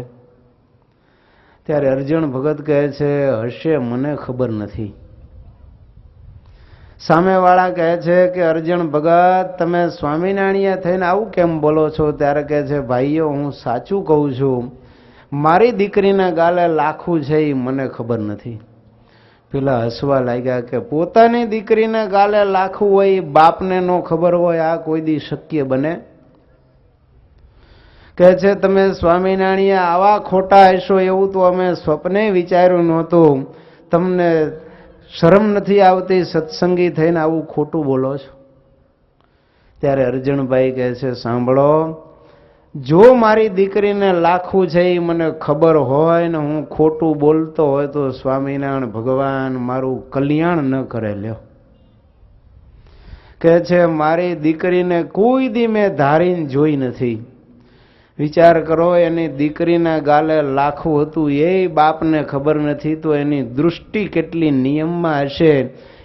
ત્યારે અર્જુન ભગત કહે છે હશે, મને ખબર નથી. સામેવાળા કહે છે કે અર્જુન ભગત તમે સ્વામિનારાયણ થઈને આવું કેમ બોલો છો? ત્યારે કહે છે ભાઈઓ હું સાચું કહું છું, મારી દીકરીના ગાલે લાખું છે એ મને ખબર નથી. પેલા હસવા લાગ્યા કે પોતાની દીકરીના ગાલે લાખું હોય એ બાપને ન ખબર હોય, આ કોઈ દી શક્ય બને? કહે છે તમે સ્વામિનારાયણ આવા ખોટા હશો એવું તો અમે સ્વપ્ને વિચાર્યું નહોતું. તમને શરમ નથી આવતી? સત્સંગી થઈને આવું ખોટું બોલો છો? ત્યારે અર્જણભાઈ કહે છે સાંભળો, જો મારી દીકરીને લાખું છે એ મને ખબર હોય ને હું ખોટું બોલતો હોય તો સ્વામિનારાયણ ભગવાન મારું કલ્યાણ ન કરે. લ્યો, કહે છે મારી દીકરીને કોઈ દી મેં ધારીને જોઈ નથી. વિચાર કરો, એની દીકરીના ગાલે લાખું હતું એ બાપને ખબર નથી તો એની દૃષ્ટિ કેટલી નિયમમાં હશે?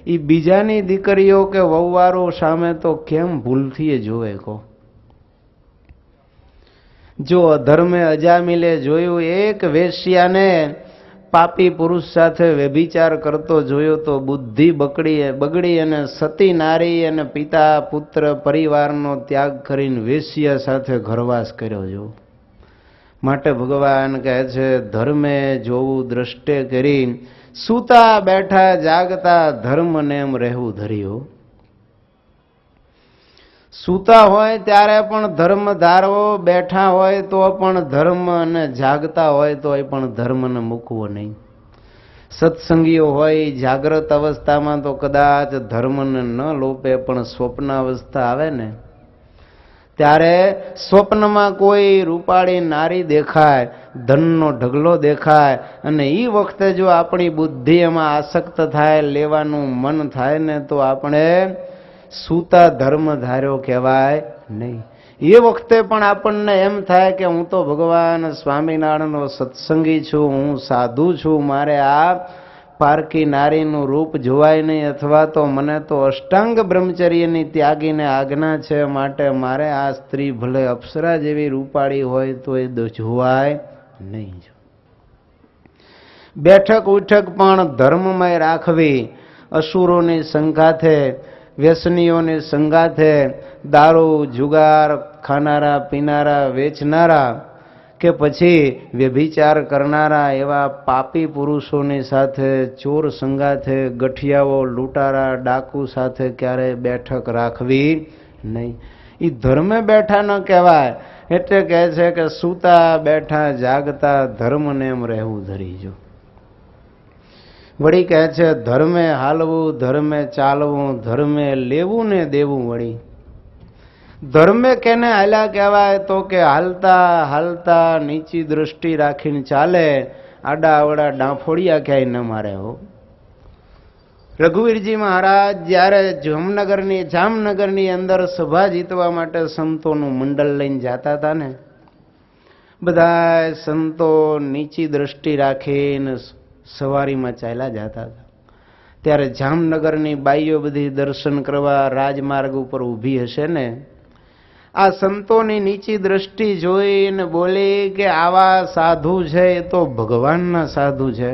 એ બીજાની દીકરીઓ કે વહુવારો સામે તો કેમ ભૂલથી જોવે? કહો, જો અધર્મે અજામિલે જોયું એક વેશ્યાને પાપી પુરુષ સાથે વ્યભિચાર કરતો જોયો તો બુદ્ધિ બગડી અને સતી નારી અને પિતા પુત્ર પરિવારનો ત્યાગ કરીને વેશ્યા સાથે ઘરવાસ કર્યો. જો માટે ભગવાન કહે છે ધર્મે જોવું દ્રષ્ટે કરી, સૂતા બેઠા જાગતા ધર્મને એમ રહેવું ધર્યું. સૂતા હોય ત્યારે પણ ધર્મ ધારવો, બેઠા હોય તો પણ ધર્મ, અને જાગતા હોય તો પણ ધર્મને મૂકવો નહીં. સત્સંગીઓ હોય જાગ્રત અવસ્થામાં તો કદાચ ધર્મને ન લોપે, પણ સ્વપ્ન અવસ્થા આવે ને ત્યારે સ્વપ્નમાં કોઈ રૂપાળી નારી દેખાય, ધનનો ઢગલો દેખાય, અને એ વખતે જો આપણી બુદ્ધિ એમાં આસક્ત થાય, લેવાનું મન થાય ને તો આપણે સૂતા ધર્મ ધાર્યો કહેવાય નહીં. એ વખતે પણ આપણને એમ થાય કે હું તો ભગવાન સ્વામિનારાયણનો સત્સંગી છું, હું સાધુ છું, મારે આ પારકી નારીનું રૂપ જોવાય નહીં, અથવા તો મને તો અષ્ટાંગ બ્રહ્મચર્યની ત્યાગીને આજ્ઞા છે, માટે મારે આ સ્ત્રી ભલે અપ્સરા જેવી રૂપાળી હોય તો એ જોવાય નહીં. બેઠક ઉઠક પણ ધર્મમય રાખવી. અસુરોની સંગાથે, વ્યસનીઓની સંગાથે, દારૂ જુગાર ખાનારા પીનારા વેચનારા કે પછી વ્યભિચાર કરનારા એવા પાપી પુરુષોની સાથે, ચોર સંગાથે, ગઠિયાઓ લૂંટારા ડાકુ સાથે ક્યારેય બેઠક રાખવી નહીં. એ ધર્મે બેઠા ન કહેવાય. એટલે કહે છે કે સૂતા બેઠા જાગતા ધર્મને એમ રહેવું ધરીજો. વળી કહે છે ધર્મે હાલવું, ધર્મે ચાલવું, ધર્મે લેવું ને દેવું. વળી ધર્મે કેને હાલ્યા કહેવાય? તો કે હાલતા હાલતા નીચી દ્રષ્ટિ રાખીને ચાલે, આડા અવડા ડાંફોડિયા ક્યાંય ન મારે. હો, રઘુવીરજી મહારાજ જ્યારે જામનગરની અંદર સભા જીતવા માટે સંતોનું મંડળ લઈને જતા હતા ને, બધા સંતો નીચી દ્રષ્ટિ રાખીને સવારીમાં ચાલ્યા જતા હતા. ત્યારે જામનગરની બાઈઓ બધી દર્શન કરવા રાજમાર્ગ ઉપર ઊભી હશે ને, આ સંતોની નીચી દ્રષ્ટિ જોઈને બોલી કે આવા સાધુ છે એ તો ભગવાનના સાધુ છે.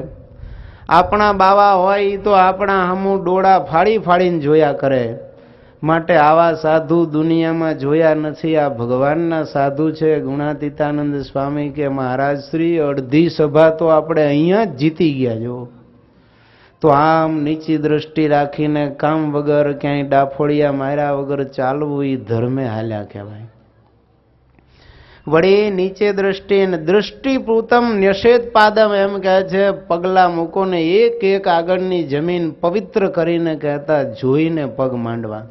આપણા બાવા હોય એ તો આપણા હમું ડોળા ફાડી ફાડીને જોયા કરે, માટે આવા સાધુ દુનિયામાં જોયા નથી. આ ભગવાનના સાધુ છે. ગુણાતીતાનંદ સ્વામી કે મહારાજ શ્રી અડધી સભા તો આપણે અહીંયા જ જીતી ગયા. જો તો આમ નીચી દ્રષ્ટિ રાખીને કામ વગર ક્યાંય ડાફોડિયા માર્યા વગર ચાલવું એ ધર્મે હાલ્યા કહેવાય. વળી નીચે દ્રષ્ટિ, દ્રષ્ટિ પૂતમ ન્યષેદ પાદમ એમ કહે છે, પગલા મૂકો ને એક એક આગળની જમીન પવિત્ર કરીને કહેતા જોઈને પગ માંડવા.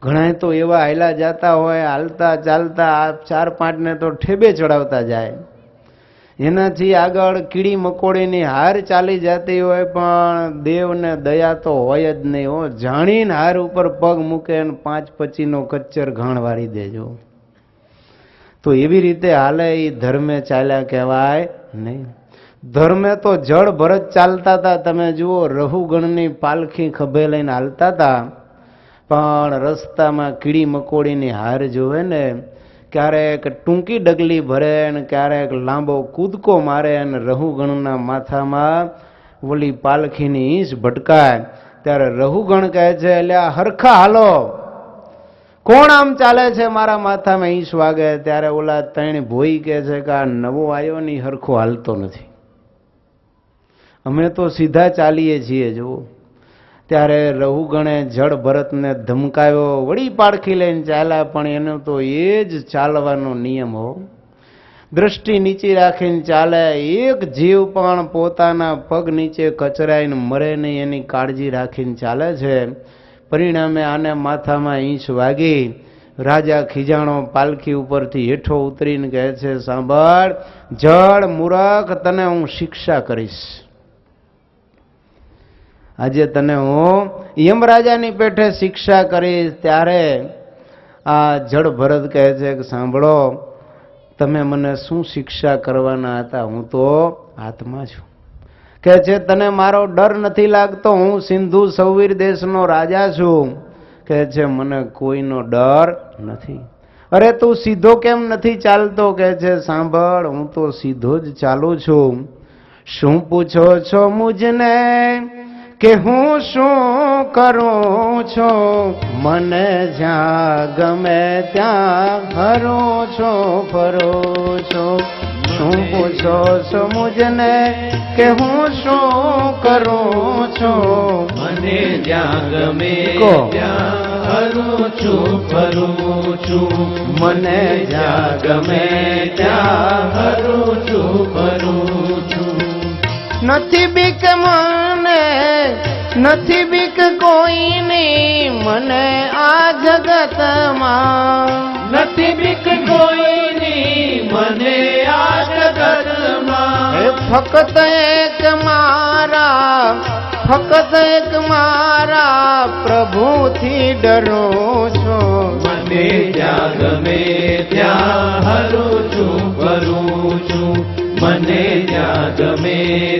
ઘણા તો એવા હાલ્યા જતા હોય, હાલતા ચાલતા આ 4-5 ને તો ઠેબે ચડાવતા જાય. એનાથી આગળ કીડી મકોડીની હાર ચાલી જતી હોય, પણ દેવને દયા તો હોય જ નહીં. હો, જાણીને હાર ઉપર પગ મૂકે અને 5-25નો કચ્ચર ઘાણ વાળી દેજો. તો એવી રીતે હાલે એ ધર્મે ચાલ્યા કહેવાય નહીં. ધર્મે તો જળ ભરત ચાલતા હતા. તમે જુઓ, રહુગણની પાલખી ખભે લઈને હાલતા હતા, પણ રસ્તામાં કીડી મકોડીની હાર જોવે ને, ક્યારેક ટૂંકી ડગલી ભરે ને ક્યારેક લાંબો કૂદકો મારે, અને રહુગણના માથામાં ઓલી પાલખીની ઈંચ ભટકાય. ત્યારે રહુગણ કહે છે એટલે આ હરખા હાલો, કોણ આમ ચાલે છે મારા માથામાં ઈંચ વાગે? ત્યારે ઓલા ત્રણ ભોઈ કહે છે કે આ નવો આવ્યો ને હરખો હાલતો નથી, અમે તો સીધા ચાલીએ છીએ. જુઓ, ત્યારે રહુગણે જળ ભરતને ધમકાવ્યો, વળી પાડખી લઈને ચાલ્યા, પણ એનો તો એ જ ચાલવાનો નિયમ હો. દ્રષ્ટિ નીચી રાખીને ચાલે. એક જીવ પણ પોતાના પગ નીચે કચરાઈને મરે નહીં એની કાળજી રાખીને ચાલે છે. પરિણામે આને માથામાં ઈંચ વાગી. રાજા ખીજાણો પાલખી ઉપરથી હેઠો ઉતરીને કહે છે, સાંભળ જળ મૂરખ, તને હું શિક્ષા કરીશ. આજે તને હું યમરાજાની પેઠે શિક્ષા કરીશ. ત્યારે આ જળ ભરત કહે છે કે સાંભળો, તમે મને શું શિક્ષા કરવાના હતા? હું તો આત્મા છું. કહે છે તને મારો ડર નથી લાગતો? હું સિંધુ સૌવીર દેશનો રાજા છું. કહે છે મને કોઈનો ડર નથી. અરે તું સીધો કેમ નથી ચાલતો? કહે છે સાંભળ, હું તો સીધો જ ચાલું છું. શું પૂછો છો મુજને કે હું શું કરું છું? મને જ્યાં ગમે ત્યાં હરું છું, ફરું છું. શું પૂછો છો મુજને કે હું શું કરું છું? મને જ્યાં ગમે ત્યાં હરું છું, ફરું છું. મને જ્યાં ગમે ત્યાં હરું છું, ફરું છું. નથી બીક મને, નથી બીક કોઈની, મને આ જગતમાં નથી બીક કોઈની, મને આ જગતમાં. ફક્ત એક મારા, ફક્ત એક મારા પ્રભુથી ડરું છું. મને જ્યાં ગમે ત્યાં હરું છું, ફરું છું. મને જ્યાં ગમે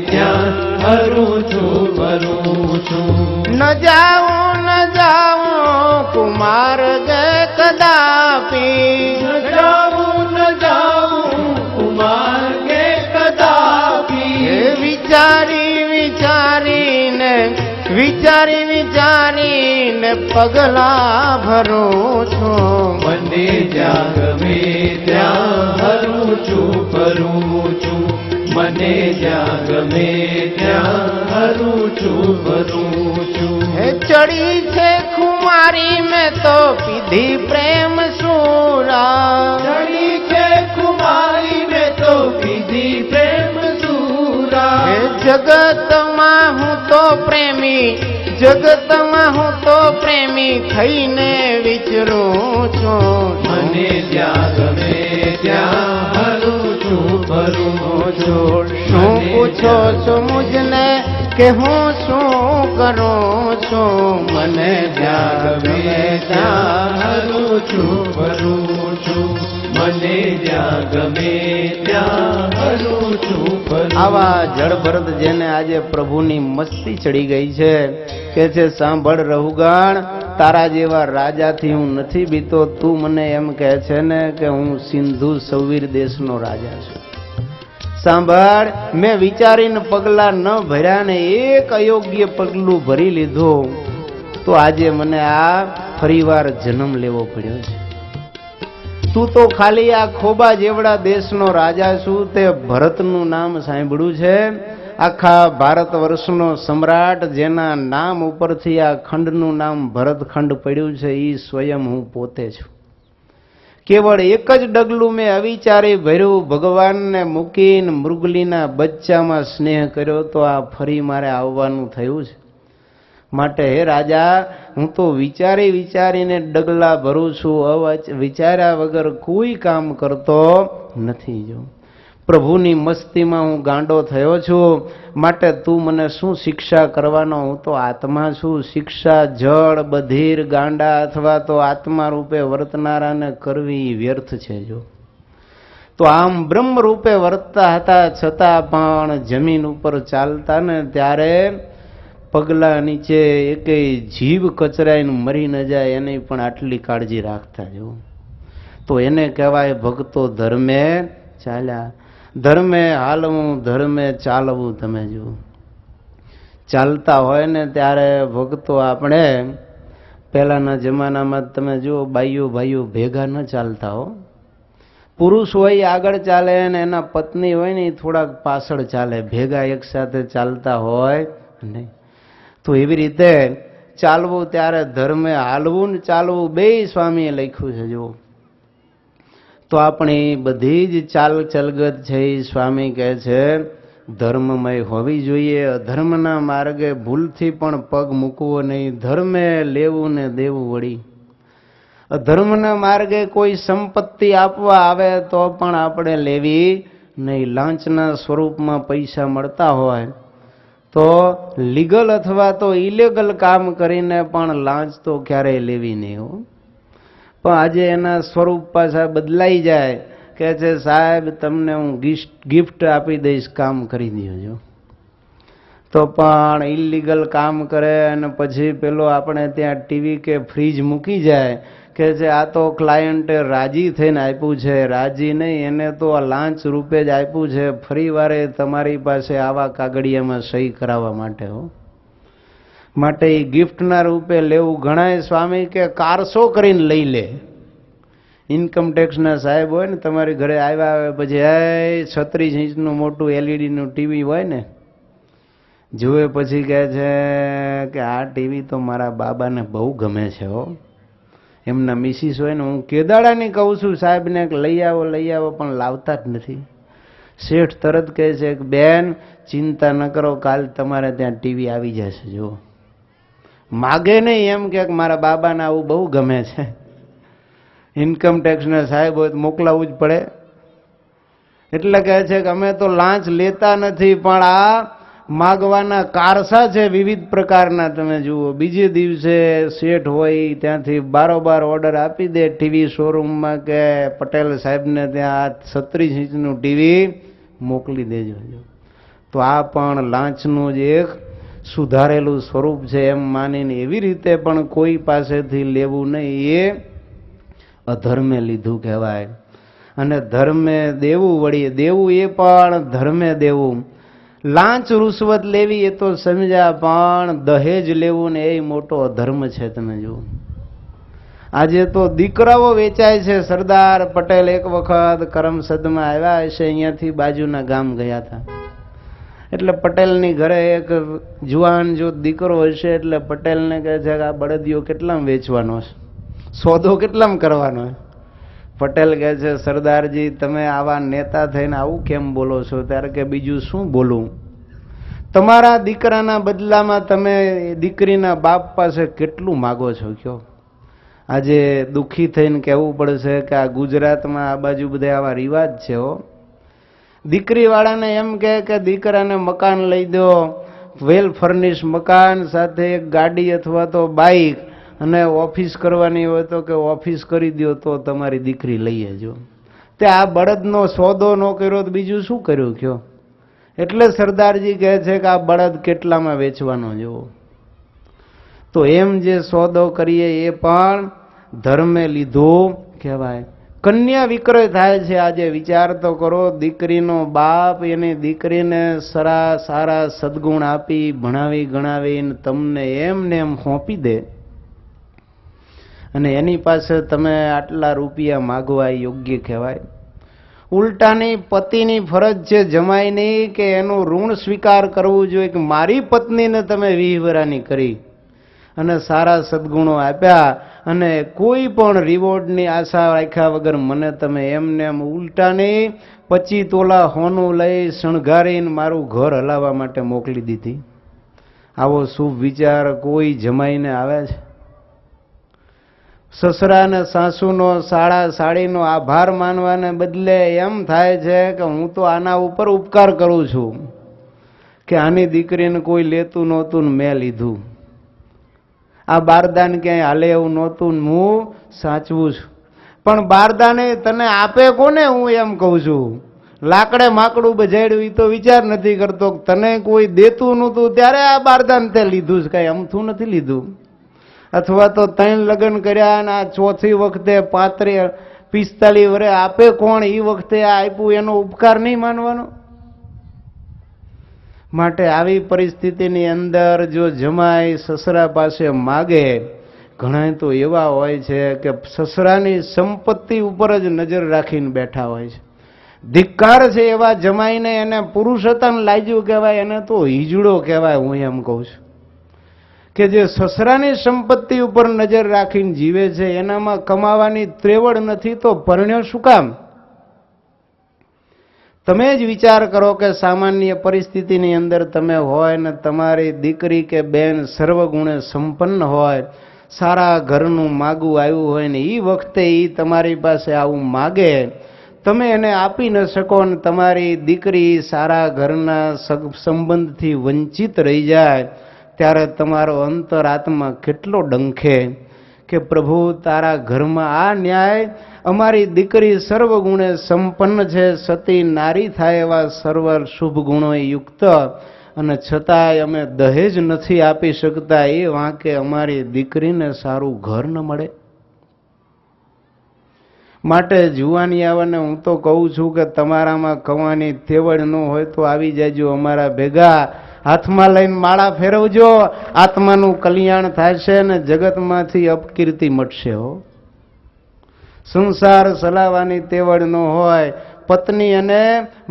ત્યાં હરું છું, ફરું છું. ન જાઉં ન જાઉં કુમાર ગે કદાપી, ન જાઉં ન જાઉં કુમાર કે કદાપી. વિચારી વિચારીને, વિચારી વિચારીને પગલા ભરું છું. મને જ્યાં ગમે ત્યાં હરું છું, ફરું છું. મને જ્યાં ગમે ત્યાં હરું છું, ફરું છું. હે ચડી છે ખુમારી મેં તો પીધી પ્રેમ સુરા. ચડી છે કુમારી મેં તો પીધી પ્રેમ સુરા. હે જગતમાં હું તો પ્રેમી, જગતમાં હું તો પ્રેમી થઈને વિચરું છું. મને જ્યાં ગમે ત્યાં હરું છું, ફરું છું. શું પૂછો છો મુજને કે હું શું કરું છું? મને જ્યાં ગમે ત્યાં હરું છું, ફરું છું. મને જ્યાં ગમે ત્યાં હરું છું, ફરું. આવા જળભરત જેને આજે પ્રભુની મસ્તી ચડી ગઈ છે, કે છે સાંભળ રહુગણ, તારા જેવા રાજાથી હું નથી બીતો. તું મને એમ કહે છે ને કે હું સિંધુ સૌવીર દેશનો રાજા છું. સાંભળ, મેં વિચારીને પગલા ન ભર્યા ને એક અયોગ્ય પગલું ભરી લીધું, તો આજે મને આ ફરીવાર જન્મ લેવો પડ્યો છે. તું તો ખાલી આ ખોબા જેવડા દેશનો રાજા છું. તે ભરતનું નામ સાંભળ્યું છે? આખા ભારત વર્ષનો સમ્રાટ, જેના નામ ઉપરથી આ ખંડનું નામ ભરતખંડ પડ્યું છે, એ સ્વયં હું પોતે છું. કેવળ એક જ ડગલું મેં અવિચારે ભર્યું, ભગવાનને મૂકીને મૃગલીના બચ્ચામાં સ્નેહ કર્યો, તો આ ફરી મારે આવવાનું થયું છે. માટે હે રાજા, હું તો વિચારી વિચારીને ડગલા ભરું છું, વિચાર્યા વગર કોઈ કામ કરતો નથી. જો પ્રભુની મસ્તીમાં હું ગાંડો થયો છું. માટે તું મને શું શિક્ષા કરવાનો? હું તો આત્મા છું. શિક્ષા જળ બધીર ગાંડા અથવા તો આત્મા રૂપે વર્તનારાને કરવી વ્યર્થ છે. જો તો આમ બ્રહ્મ રૂપે વર્તતા હતા છતાં પણ જમીન ઉપર ચાલતા ને ત્યારે પગલા નીચે એકેય જીવ કચરાઈને મરી ન જાય એની પણ આટલી કાળજી રાખતા. જો તો એને કહેવાય ભક્તો ધર્મે ચાલ્યા. ધર્મે હાલવું, ધર્મે ચાલવું. તમે જુઓ, ચાલતા હોય ને ત્યારે ભક્તો આપણે પહેલાના જમાનામાં તમે જુઓ, બાઈઓ ભાઈઓ ભેગા ન ચાલતા હો. પુરુષ હોય આગળ ચાલે અને એના પત્ની હોય ને એ થોડાક પાછળ ચાલે, ભેગા એક સાથે ચાલતા હોય નહીં. તો એવી રીતે ચાલવું ત્યારે ધર્મે હાલવું ને ચાલવું બેય સ્વામીએ લખ્યું છે. જુઓ તો આપણી બધી જ ચાલ ચલગત છે એ સ્વામી કહે છે ધર્મમય હોવી જોઈએ. અધર્મના માર્ગે ભૂલથી પણ પગ મૂકવો નહીં. ધર્મે લેવું ને દેવું વળી. અધર્મના માર્ગે કોઈ સંપત્તિ આપવા આવે તો પણ આપણે લેવી નહીં. લાંચના સ્વરૂપમાં પૈસા મળતા હોય તો લીગલ અથવા તો ઇલીગલ કામ કરીને પણ લાંચ તો ક્યારેય લેવી નહીં હો. પણ આજે એના સ્વરૂપ પાછા બદલાઈ જાય, કે છે સાહેબ તમને હું ગિફ્ટ આપી દઈશ, કામ કરી દેજો. તો પણ ઇલીગલ કામ કરે અને પછી પેલો આપણે ત્યાં ટીવી કે ફ્રીજ મૂકી જાય, કે છે આ તો ક્લાયન્ટે રાજી થઈને આપ્યું છે. રાજી નહીં, એને તો આ લાંચ રૂપે જ આપ્યું છે, ફરી વારે તમારી પાસે આવા કાગળિયામાં સહી કરાવવા માટે હો. માટે એ ગિફ્ટના રૂપે લેવું. ઘણાય સ્વામી કે કારસો કરીને લઈ લે. ઇન્કમ ટેક્સના સાહેબ હોય ને તમારી ઘરે આવ્યા આવે પછી 36 ઇંચનું મોટું એલઈડીનું ટીવી હોય ને, જુએ પછી કહે છે કે આ ટીવી તો મારા બાબાને બહુ ગમે છે હો. એમના મિસિસ હોય ને, હું કેદાડાની કહું છું સાહેબને લઈ આવો પણ લાવતા જ નથી. શેઠ તરત કહે છે કે બેન ચિંતા ન કરો, કાલ તમારે ત્યાં ટીવી આવી જશે. જુઓ માગે નહીં, એમ કે મારા બાબાને આવું બહુ ગમે છે. ઇન્કમ ટેક્સના સાહેબ હોય તો મોકલાવવું જ પડે. એટલે કહે છે કે અમે તો લાંચ લેતા નથી, પણ આ માગવાના કારસા છે વિવિધ પ્રકારના. તમે જુઓ બીજે દિવસે શેઠ હોય ત્યાંથી બારોબાર ઓર્ડર આપી દે ટીવી શોરૂમમાં કે પટેલ સાહેબને ત્યાં 36 ઇંચનું ટીવી મોકલી દેજો. તો આ પણ લાંચનું જ એક સુધારેલું સ્વરૂપ છે એમ માનીને એવી રીતે પણ કોઈ પાસેથી લેવું નહીં. એ અધર્મે લીધું કહેવાય. અને ધર્મે દેવું વળી. દેવું એ પણ ધર્મે દેવું. લાંચ રૂશ્વત લેવી એ તો સમજ્યા, પણ દહેજ લેવું ને એ મોટો અધર્મ છે. તમે જુઓ આજે તો દીકરાઓ વેચાય છે. સરદાર પટેલ એક વખત કરમસદમાં આવ્યા હશે, અહીંયાથી બાજુના ગામ ગયા હતા. એટલે પટેલની ઘરે એક જુવાન જો દીકરો હશે એટલે પટેલને કહે છે કે આ બળદિયો કેટલામાં વેચવાનો છે, સોદો કેટલામાં કરવાનો છે. પટેલ કહે છે સરદારજી તમે આવા નેતા થઈને આવું કેમ બોલો છો? ત્યારે કે બીજું શું બોલું, તમારા દીકરાના બદલામાં તમે દીકરીના બાપ પાસે કેટલું માગો છો કયો? આજે દુઃખી થઈને કહેવું પડશે કે આ ગુજરાતમાં આ બાજુ બધા આવા રિવાજ છે હો. દીકરીવાળાને એમ કહે કે દીકરાને મકાન લઈ દો, વેલ ફર્નિશ મકાન સાથે એક ગાડી અથવા તો બાઇક, અને ઓફિસ કરવાની હોય તો કે ઓફિસ કરી દો તો તમારી દીકરી લઈ આવજો. તે આ બળદનો સોદો ન કર્યો તો બીજું શું કર્યું કયો? એટલે સરદારજી કહે છે કે આ બળદ કેટલામાં વેચવાનો જોવો. તો એમ જે સોદો કરીએ એ પણ ધર્મે લીધું કહેવાય. કન્યા વિક્રય થાય છે આજે. વિચાર તો કરો, દીકરીનો બાપ એની દીકરીને સારા સદગુણ આપી ભણાવી ગણાવીને તમને એમને એમ સોંપી દે, અને એની પાસે તમે આટલા રૂપિયા માગવા યોગ્ય કહેવાય? ઉલટાની પતિની ફરજ છે જમાઈની કે એનું ઋણ સ્વીકાર કરવું જોઈએ કે મારી પત્નીને તમે વિહવરાની કરી અને સારા સદગુણો આપ્યા અને કોઈ પણ રિવોર્ડની આશા રાખ્યા વગર મને તમે એમને એમ ઉલટાની 25 તોલા હોનું લઈ શણગારીને મારું ઘર હલાવવા માટે મોકલી દીધી. આવો શુભ વિચાર કોઈ જમાઈને આવે છે? સસરા અને સાસુનો સાડીનો આભાર માનવાને બદલે એમ થાય છે કે હું તો આના ઉપર ઉપકાર કરું છું કે આની દીકરીને કોઈ લેતું નહોતું ને મેં લીધું. આ બારદાન ક્યાંય હાલે એવું નહોતું ને હું સાચવું છું. પણ બારદાને તને આપે કોને? હું એમ કહું છું. લાકડે માકડું બજાડ્યું એ તો વિચાર નથી કરતો. તને કોઈ દેતું નહોતું ત્યારે આ બારદાન તે લીધું છે, કઈ અમથું નથી લીધું. અથવા તો 3 લગ્ન કર્યા અને આ ચોથી વખતે 45 વર્ષે આપે કોણ? એ વખતે આ આપ્યું એનો ઉપકાર નહીં માનવાનો? માટે આવી પરિસ્થિતિની અંદર જો જમાઈ સસરા પાસે માગે, ઘણા તો એવા હોય છે કે સસરાની સંપત્તિ ઉપર જ નજર રાખીને બેઠા હોય છે. ધિક્કાર છે એવા જમાઈને, એને પુરુષોત્તમ લાગ્યું કહેવાય, એને તો હિજડો કહેવાય. હું એમ કહું છું કે જે સસરાની સંપત્તિ ઉપર નજર રાખીને જીવે છે એનામાં કમાવાની ત્રેવડ નથી તો પરણ્યો શું કામ? તમે જ વિચાર કરો કે સામાન્ય પરિસ્થિતિની અંદર તમે હોય ને તમારી દીકરી કે બેન સર્વગુણે સંપન્ન હોય, સારા ઘરનું માગું આવ્યું હોય ને એ વખતે એ તમારી પાસે આવું માગે, તમે એને આપી ન શકો ને તમારી દીકરી સારા ઘરના સંબંધથી વંચિત રહી જાય, ત્યારે તમારો અંતરાત્મા કેટલો ડંખે કે પ્રભુ તારા ઘરમાં આ ન્યાય, અમારી દીકરી સર્વગુણે સંપન્ન છે, સતી નારી થાય એવા સર્વ શુભ ગુણો યુક્ત, અને છતાંય અમે દહેજ નથી આપી શકતા, એ વાંકે અમારી દીકરીને સારું ઘર ન મળે. માટે જુવાની આવવાને હું તો કહું છું કે તમારામાં કવાની તેવડ ન હોય તો આવી જાયજો અમારા ભેગા, હાથમાં લઈને માળા ફેરવજો, આત્માનું કલ્યાણ થશે ને જગતમાંથી અપકીર્તિ મટશે. હો, સંસાર ચલાવવાની તેવડ ન હોય, પત્ની અને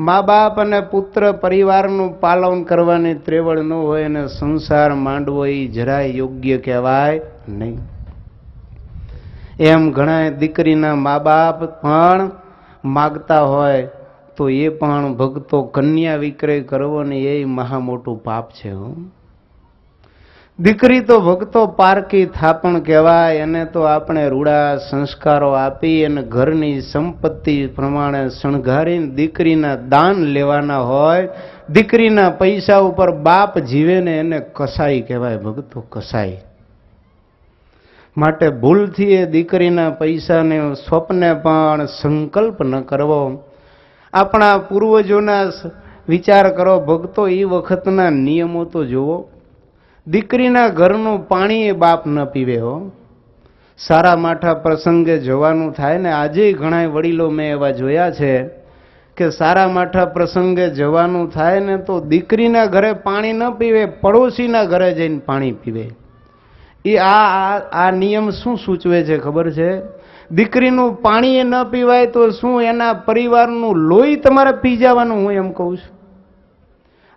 મા બાપ અને પુત્ર પરિવારનું પાલન કરવાની ત્રેવડ ન હોય અને સંસાર માંડવો એ જરાય યોગ્ય કહેવાય નહીં. એમ ઘણા દીકરીના મા બાપ પણ માગતા હોય તો એ પણ ભક્તો કન્યા વિક્રય કરવો ને એ મહા મોટું પાપ છે. દીકરી તો ભક્તો પારકી થાપણ કહેવાય, એને તો આપણે રૂડા સંસ્કારો આપી અને ઘરની સંપત્તિ પ્રમાણે શણગારીને દીકરીના દાન લેવાના હોય. દીકરીના પૈસા ઉપર બાપ જીવે ને એને કસાઈ કહેવાય ભક્તો, કસાઈ. માટે ભૂલથી એ દીકરીના પૈસાને સ્વપ્ને પણ સંકલ્પ ન કરવો. આપણા પૂર્વજોના વિચાર કરો ભક્તો, એ વખતના નિયમો તો જુઓ. દીકરીના ઘરનું પાણી એ બાપ ન પીવે. હો, સારા માઠા પ્રસંગે જવાનું થાય ને, આજે ઘણા વડીલો મેં એવા જોયા છે કે સારા માઠા પ્રસંગે જવાનું થાય ને તો દીકરીના ઘરે પાણી ન પીવે, પડોશીના ઘરે જઈને પાણી પીવે. એ આ નિયમ શું સૂચવે છે ખબર છે? દીકરીનું પાણી એ ન પીવાય તો શું એના પરિવારનું લોહી તમારે પી જવાનું? હું એમ કહું છું.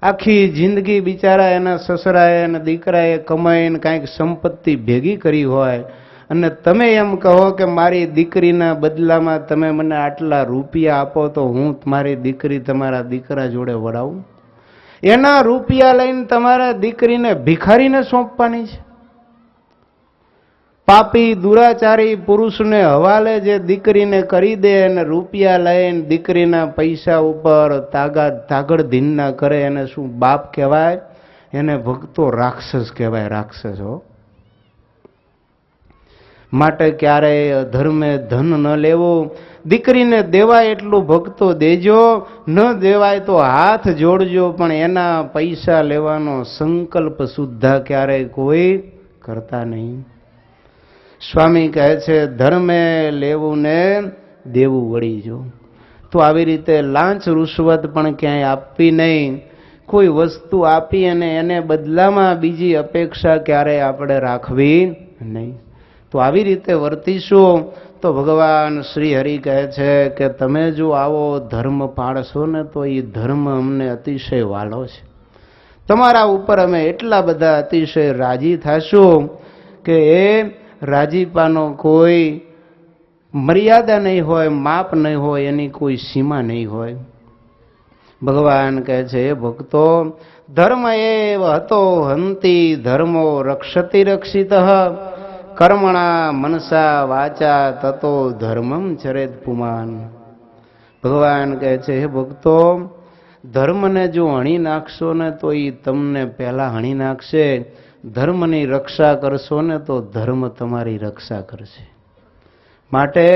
આખી જિંદગી બિચારા એના સસરાએ અને દીકરાએ કમાઈને કાંઈક સંપત્તિ ભેગી કરી હોય અને તમે એમ કહો કે મારી દીકરીના બદલામાં તમે મને આટલા રૂપિયા આપો તો હું મારી દીકરી તમારા દીકરા જોડે વડાવું. એના રૂપિયા લઈને તમારા દીકરીને ભિખારીને સોંપવાની છે? પાપી દુરાચારી પુરુષને હવાલે જે દીકરીને કરી દે અને રૂપિયા લઈને દીકરીના પૈસા ઉપર તાગડ ના કરે, એને શું બાપ કહેવાય? એને ભક્તો રાક્ષસ કહેવાય, રાક્ષસ. હો, માટે ક્યારેય અધર્મે ધન ન લેવું. દીકરીને દેવાય એટલું ભક્તો દેજો, ન દેવાય તો હાથ જોડજો, પણ એના પૈસા લેવાનો સંકલ્પ સુદ્ધા ક્યારેય કોઈ કરતા નહીં. સ્વામી કહે છે ધર્મે લેવું ને દેવું વળી જો. તો આવી રીતે લાંચ રૂશ્વત પણ ક્યાંય આપવી નહીં. કોઈ વસ્તુ આપી અને એને બદલામાં બીજી અપેક્ષા ક્યારેય આપણે રાખવી નહીં. તો આવી રીતે વર્તીશું તો ભગવાન શ્રી હરિ કહે છે કે તમે જો આવો ધર્મ પાળશો ને તો એ ધર્મ અમને અતિશય વાલો છે. તમારા ઉપર અમે એટલા બધા અતિશય રાજી થશું કે એ રાજીપાનો કોઈ મર્યાદા નહીં હોય, માપ નહીં હોય, એની કોઈ સીમા નહીં હોય. ભગવાન કહે છે એ ભક્તો, ધર્મ એવ હતો હંતિ ધર્મો રક્ષતિ રક્ષિત કર્મણા મનસા વાચા તતો ધર્મમ ચરેત પુમાન. ભગવાન કહે છે હે ભક્તો, ધર્મને જો હણી નાખશો ને તો એ તમને પહેલા હણી નાખશે. ધર્મની રક્ષા કરશો ને તો ધર્મ તમારી રક્ષા કરશે. માટે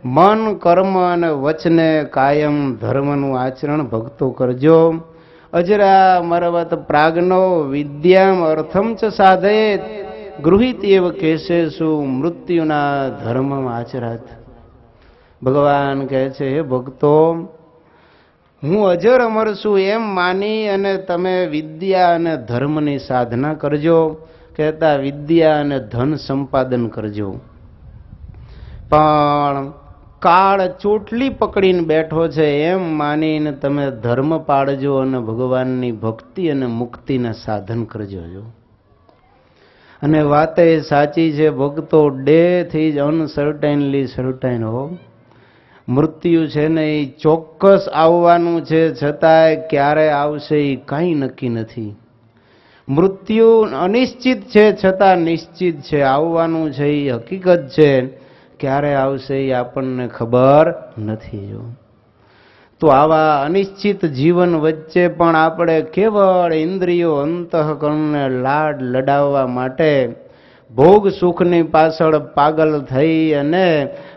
મન કર્મ અને વચને કાયમ ધર્મનું આચરણ ભક્તો કરજો. અજરા મરવત પ્રાજ્ઞો વિદ્યામ અર્થમ ચ સાધયેત ગૃહિત એવ કેશેષુ મૃત્યુના ધર્મમ આચરાત. ભગવાન કહે છે હે ભક્તો, હું અજર અમર છું એમ માની અને તમે વિદ્યા અને ધર્મની સાધના કરજો. કહેતા વિદ્યા અને ધન સંપાદન કરજો. પણ કાળ ચોટલી પકડીને બેઠો છે એમ માનીને તમે ધર્મ પાળજો અને ભગવાનની ભક્તિ અને મુક્તિના સાધન કરજો. અને વાત એ સાચી છે, ભક્તો ડેથી જ અનસર્ટાઇનલી સર્ટાઇન હો. મૃત્યુ છે ને એ ચોક્કસ આવવાનું છે, છતાંય ક્યારે આવશે એ કાંઈ નક્કી નથી. મૃત્યુ અનિશ્ચિત છે છતાં નિશ્ચિત છે, આવવાનું છે એ હકીકત છે. ક્યારે આવશે એ આપણને ખબર નથી. જો તો આવા અનિશ્ચિત જીવન વચ્ચે પણ આપણે કેવળ ઇન્દ્રિયો અંતઃકરણને લાડ લડાવવા માટે ભોગ સુખની પાછળ પાગલ થઈ અને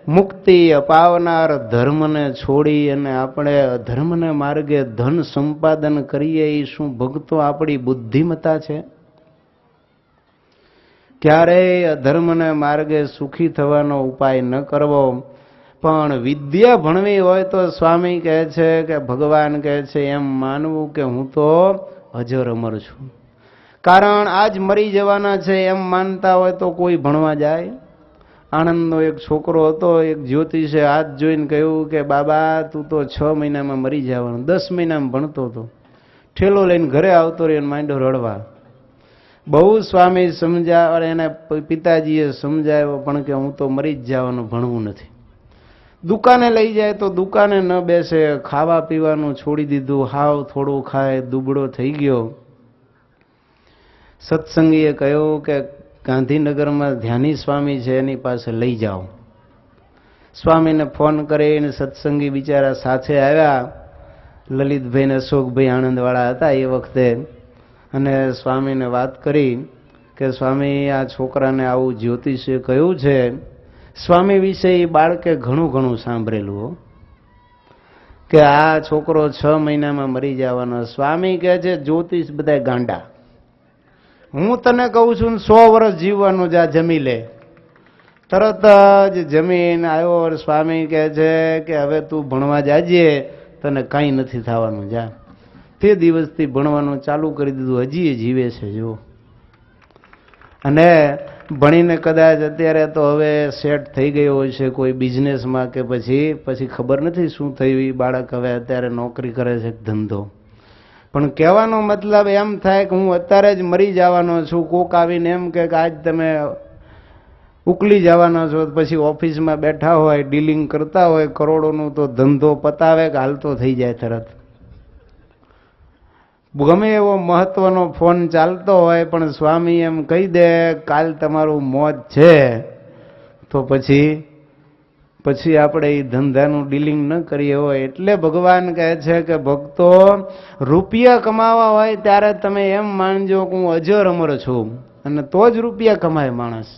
મુક્તિ અપાવનાર ધર્મને છોડી અને આપણે અધર્મને માર્ગે ધન સંપાદન કરીએ, એ શું ભક્તો આપણી બુદ્ધિમત્તા છે? ક્યારેય અધર્મને માર્ગે સુખી થવાનો ઉપાય ન કરવો. પણ વિદ્યા ભણવી હોય તો સ્વામી કહે છે કે ભગવાન કહે છે એમ માનવું કે હું તો અજર અમર છું. કારણ આજ મરી જવાના છે એમ માનતા હોય તો કોઈ ભણવા જાય? આણંદનો એક છોકરો હતો, એક જ્યોતિષે હાથ જોઈને કહ્યું કે બાબા તું તો 6 મહિનામાં મરી જવાનું. 10 મહિનામાં ભણતો હતો, ઠેલો લઈને ઘરે આવતો રહ્યો અને માંડ્યો રડવા. બહુ સ્વામી સમજાવ, એને પિતાજીએ સમજાવ્યો પણ કે હું તો મરી જ જવાનું, ભણવું નથી. દુકાને લઈ જાય તો દુકાને ન બેસે, ખાવા પીવાનું છોડી દીધું, હાવ થોડું ખાય, દુબળો થઈ ગયો. સત્સંગીએ કહ્યું કે ગાંધીનગરમાં ધ્યાની સ્વામી છે એની પાસે લઈ જાઓ. સ્વામીને ફોન કરીને સત્સંગી બિચારા સાથે આવ્યા. લલિતભાઈ ને અશોકભાઈ આણંદવાળા હતા એ વખતે. અને સ્વામીને વાત કરી કે સ્વામી આ છોકરાને આવું જ્યોતિષે કહ્યું છે. સ્વામી વિશે એ બાળકે ઘણું સાંભળેલું કે આ છોકરો 6 મહિનામાં મરી જવાનો. સ્વામી કહે છે જ્યોતિષ બધા ગાંડા, હું તને કહું છું 100 વર્ષ જીવવાનું, જા જમી લે. તરત જ જમીન આવ્યો. સ્વામી કહે છે કે હવે તું ભણવા જાજે, તને કાંઈ નથી થવાનું, જા. તે દિવસથી ભણવાનું ચાલુ કરી દીધું, હજી જીવે છે જો. અને ભણીને કદાચ અત્યારે તો હવે સેટ થઈ ગયો હોય છે કોઈ બિઝનેસમાં કે પછી ખબર નથી શું થયું. એ બાળક હવે અત્યારે નોકરી કરે છે, ધંધો. પણ કહેવાનો મતલબ એમ થાય કે હું અત્યારે જ મરી જવાનો છું. કોક આવીને એમ કે આજ તમે ઉકલી જવાના છો, પછી ઓફિસમાં બેઠા હોય, ડીલિંગ કરતા હોય કરોડોનું, તો ધંધો પતાવે કે હાલતો થઈ જાય તરત. ગમે એવો મહત્વનો ફોન ચાલતો હોય પણ સ્વામી એમ કહી દે કાલ તમારું મોત છે, તો પછી આપણે એ ધંધાનું ડીલિંગ ન કરીએ હોય. એટલે ભગવાન કહે છે કે ભક્તો રૂપિયા કમાવા હોય ત્યારે તમે એમ માનજો કે હું અજર અમર છું, અને તો જ રૂપિયા કમાય માણસ.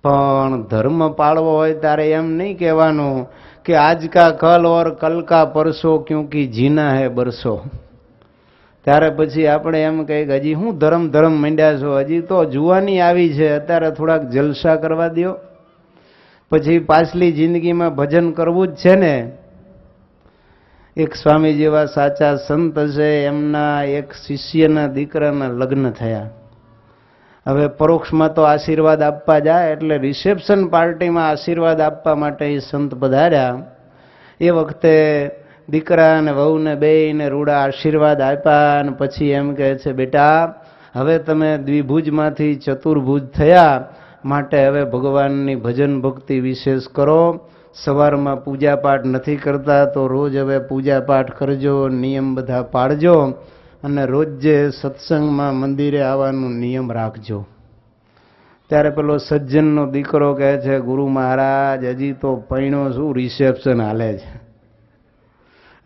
પણ ધર્મ પાળવો હોય ત્યારે એમ નહીં કહેવાનું કે આજ કા કલ ઓર કલ કા પરસો ક્યોંકि જીના હે બરસો. ત્યારે પછી આપણે એમ કહીએ કે હજી હું ધર્મ માંડ્યા છો, હજી તો જુવાની આવી છે, અત્યારે થોડાક જલસા કરવા દો, પછી પાછલી જિંદગીમાં ભજન કરવું જ છે ને. એક સ્વામી જેવા સાચા સંત છે, એમના એક શિષ્યના દીકરાના લગ્ન થયા. હવે પરોક્ષમાં તો આશીર્વાદ આપવા જાય, એટલે રિસેપ્શન પાર્ટીમાં આશીર્વાદ આપવા માટે એ સંત પધાર્યા. એ વખતે દીકરા અને વહુને બેયને રૂડા આશીર્વાદ આપ્યા. અને પછી એમ કહે છે બેટા હવે તમે દ્વિભુજમાંથી ચતુર્ભુજ થયા, માટે હવે ભગવાનની ભજન ભક્તિ વિશેષ કરો. સવારમાં પૂજાપાઠ નથી કરતા તો રોજ હવે પૂજાપાઠ કરજો, નિયમ બધા પાળજો, અને રોજ જે સત્સંગમાં મંદિરે આવવાનું નિયમ રાખજો. ત્યારે પેલો સજ્જનનો દીકરો કહે છે ગુરુ મહારાજ હજી તો પૈણો શું, રિસેપ્શન હાલે છે,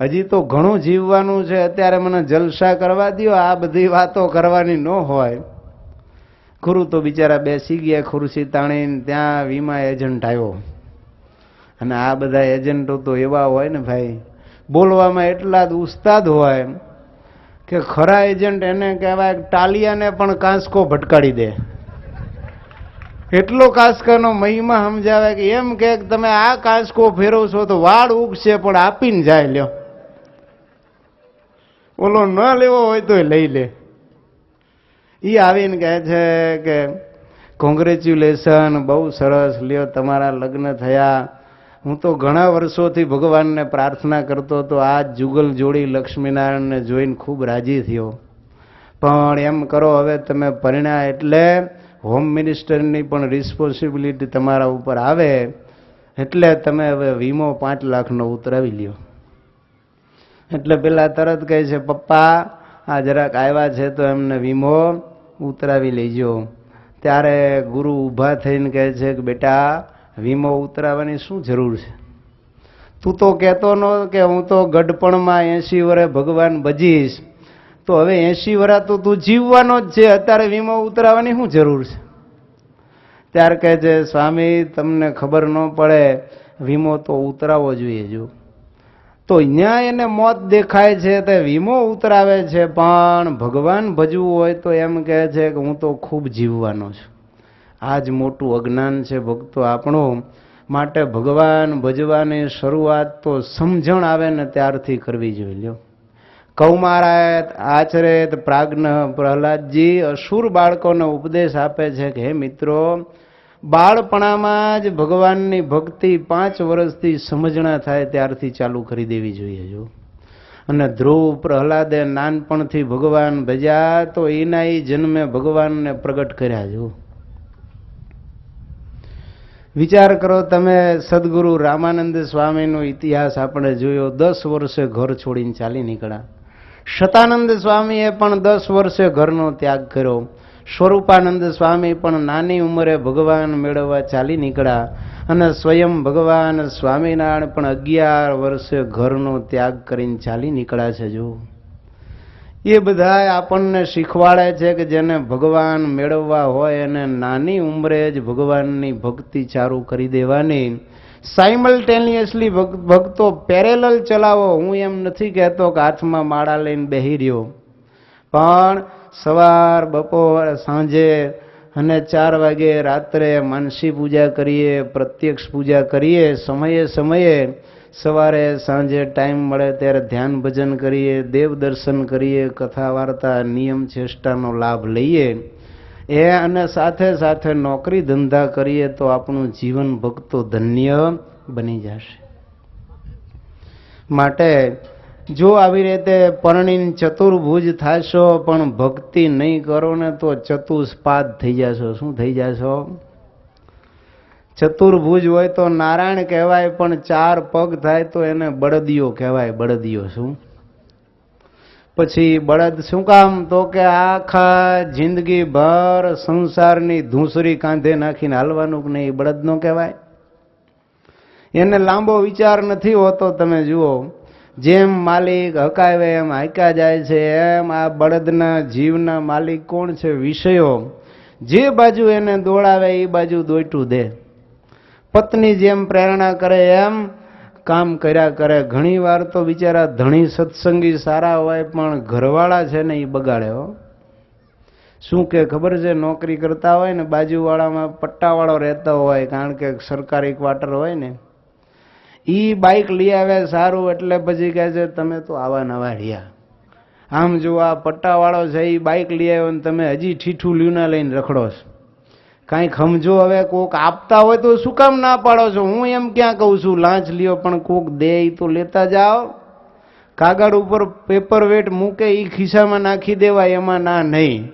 હજી તો ઘણું જીવવાનું છે, અત્યારે મને જલસા કરવા દો, આ બધી વાતો કરવાની ન હોય. ગુરુ તો બિચારા બેસી ગયા ખુરશી તાણીને. ત્યાં વીમા એજન્ટ આવ્યો. અને આ બધા એજન્ટો તો એવા હોય ને ભાઈ, બોલવામાં એટલા જ ઉસ્તાદ હોય કે ખરા એજન્ટ એને કહેવાય ટાલિયાને પણ કાંસકો ભટકાડી દે. એટલો કાંસકાનો મહિમા સમજાવે કે એમ કે તમે આ કાંસકો ફેરવશો તો વાળ ઉગશે, પણ આપીને જાય લ્યો. ઓલો ન લેવો હોય તો લઈ લે. એ આવીને કહે છે કે કોંગ્રેચ્યુલેશન, બહુ સરસ, લ્યો તમારા લગ્ન થયા. હું તો ઘણા વર્ષોથી ભગવાનને પ્રાર્થના કરતો હતો, આ જુગલ જોડી લક્ષ્મીનારાયણને જોઈને ખૂબ રાજી થયો. પણ એમ કરો, હવે તમે પરિણ્યા એટલે હોમ મિનિસ્ટરની પણ રિસ્પોન્સિબિલિટી તમારા ઉપર આવે, એટલે તમે હવે વીમો 5 લાખનો ઉતરાવી લ્યો. એટલે પેલા તરત કહે છે, પપ્પા આ જરાક આવ્યા છે તો એમને વીમો ઉતરાવી લેજો. ત્યારે ગુરુ ઊભા થઈને કહે છે કે બેટા, વીમો ઉતરાવવાની શું જરૂર છે? તું તો કહેતો ન કે હું તો ગઢપણમાં 80 વર્ષ ભગવાન ભજીશ, તો હવે 80 વર્ષ તો તું જીવવાનો જ છે, અત્યારે વીમો ઉતરાવવાની શું જરૂર છે? ત્યારે કહે છે, સ્વામી તમને ખબર ન પડે, વીમો તો ઉતરાવવો જોઈએ. જો તો અહીંયા એને મોત દેખાય છે તે વીમો ઉતરાવે છે, પણ ભગવાન ભજવું હોય તો એમ કહે છે કે હું તો ખૂબ જીવવાનો છું. આ જ મોટું અજ્ઞાન છે ભક્તો આપણું. માટે ભગવાન ભજવાની શરૂઆત તો સમજણ આવે ને ત્યારથી કરવી જોઈએ. લ્યો, કૌમારાયત આચરેત પ્રાજ્ઞ પ્રહલાદજી અસુર બાળકોને ઉપદેશ આપે છે કે હે મિત્રો, બાળપણામાં જ ભગવાનની ભક્તિ 5 વર્ષથી સમજણા થાય ત્યારથી ચાલુ કરી દેવી જોઈએ. જો અને ધ્રુવ પ્રહલાદે નાનપણથી ભગવાન ભજ્યા તો એના એ જન્મે ભગવાનને પ્રગટ કર્યા. જો વિચાર કરો તમે, સદગુરુ રામાનંદ સ્વામીનો ઇતિહાસ આપણે જોયો. 10 વર્ષે ઘર છોડીને ચાલી નીકળ્યા. શતાનંદ સ્વામીએ પણ 10 વર્ષે ઘરનો ત્યાગ કર્યો. સ્વરૂપાનંદ સ્વામી પણ નાની ઉંમરે ભગવાન મેળવવા ચાલી નીકળ્યા. અને સ્વયં ભગવાન સ્વામિનારાયણ પણ 11 વર્ષે ઘરનો ત્યાગ કરીને ચાલી નીકળ્યા છે. જો એ બધા આપણને શીખવાડે છે કે જેને ભગવાન મેળવવા હોય એને નાની ઉંમરે જ ભગવાનની ભક્તિ ચાલુ કરી દેવાની. સાયમલ્ટેનિયસલી ભક્તો પેરેલલ ચલાવો. હું એમ નથી કહેતો કે હાથમાં માળા લઈને બેહી રહ્યો, પણ સવાર, બપોર, સાંજે અને 4 વાગે રાત્રે માનસી પૂજા કરીએ, પ્રત્યક્ષ પૂજા કરીએ. સમયે સમયે સવારે સાંજે ટાઈમ મળે ત્યારે ધ્યાન ભજન કરીએ, દેવ દર્શન કરીએ, કથા વાર્તા, નિયમ ચેષ્ટાનો લાભ લઈએ. અને સાથે સાથે નોકરી ધંધા કરીએ તો આપણું જીવન ભક્તો ધન્ય બની જશે. માટે જો આવી રીતે પરણીને ચતુર્ભુજ થાશો પણ ભક્તિ નહીં કરો ને તો ચતુષ્પાદ થઈ જશો. શું થઈ જશો? ચતુર્ભુજ હોય તો નારાયણ કહેવાય, પણ 4 પગ થાય તો એને બળદિયો કહેવાય. બળદિયો શું? પછી બળદ શું કામ? તો કે આખા જિંદગી ભર સંસારની ધૂસરી કાંધે નાખીને હાલવાનું કે નહીં, બળદ નો કહેવાય. એને લાંબો વિચાર નથી હોતો. તમે જુઓ, જેમ માલિક હકાવે એમ હાંક્યા જાય છે, એમ આ બળદના જીવના માલિક કોણ છે? વિષયો. જે બાજુ એને દોડાવે એ બાજુ દોયટું દે. પત્ની જેમ પ્રેરણા કરે એમ કામ કર્યા કરે. ઘણી વાર તો બિચારા ધણી સત્સંગી સારા હોય પણ ઘરવાળા છે ને એ બગાડે. હો, શું કે ખબર છે? નોકરી કરતા હોય ને બાજુવાળામાં પટ્ટાવાળો રહેતો હોય, કારણ કે સરકારી ક્વાર્ટર હોય ને, ઈ બાઇક લઈ આવે સારું, એટલે પછી કહે છે તમે તો આવા નવા રહ્યા. આમ જો આ પટ્ટાવાળો છે એ બાઇક લઈ આવ્યો ને તમે હજી ઠીઠું લ્યુના લઈને રખડો છો. કાંઈક સમજો. હવે કોક આપતા હોય તો શું કામ ના પાડો છો? હું એમ ક્યાં કહું છું લાંચ લ્યો, પણ કોક દે એ તો લેતા જાઓ. કાગળ ઉપર પેપર વેટ મૂકે એ ખિસ્સામાં નાખી દેવાય, એમાં ના નહીં.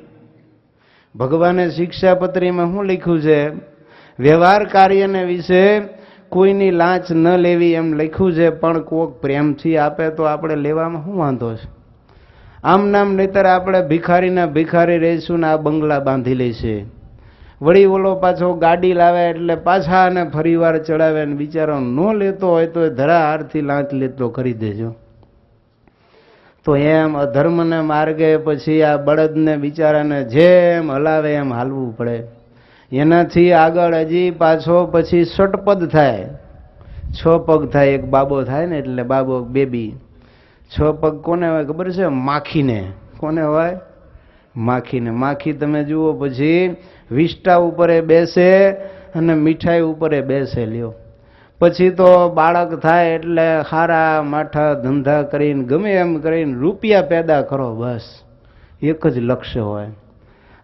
ભગવાને શિક્ષાપત્રીમાં શું લખ્યું છે? વ્યવહાર કાર્યને વિશે કોઈની લાંચ ન લેવી એમ લખ્યું છે, પણ કોક પ્રેમથી આપે તો આપણે લેવામાં શું વાંધો છે? આમ નામ નહીતર આપણે ભિખારીના ભિખારી રહીશું ને આ બંગલા બાંધી લેશે. વળી ઓલો પાછો ગાડી લાવે એટલે પાછા અને ફરી વાર ચડાવે ને બિચારો ન લેતો હોય તો ધરાહારથી લાંચ લેતો કરી દેજો. તો એમ અધર્મને માર્ગે પછી આ બળદને બિચારાને જેમ હલાવે એમ હાલવું પડે. એનાથી આગળ હજી પાછો પછી ષટપદ થાય. 6 પગ થાય. એક બાબો થાય ને એટલે બાબો, બેબી. 6 પગ કોને હોય ખબર છે? માખીને. કોને હોય? માખીને. માખી તમે જુઓ પછી વિષ્ટા ઉપરે બેસે અને મીઠાઈ ઉપરે બેસે. લ્યો, પછી તો બાળક થાય એટલે હારા માઠા ધંધા કરીને ગમે એમ કરીને રૂપિયા પેદા કરો, બસ એક જ લક્ષ્ય હોય.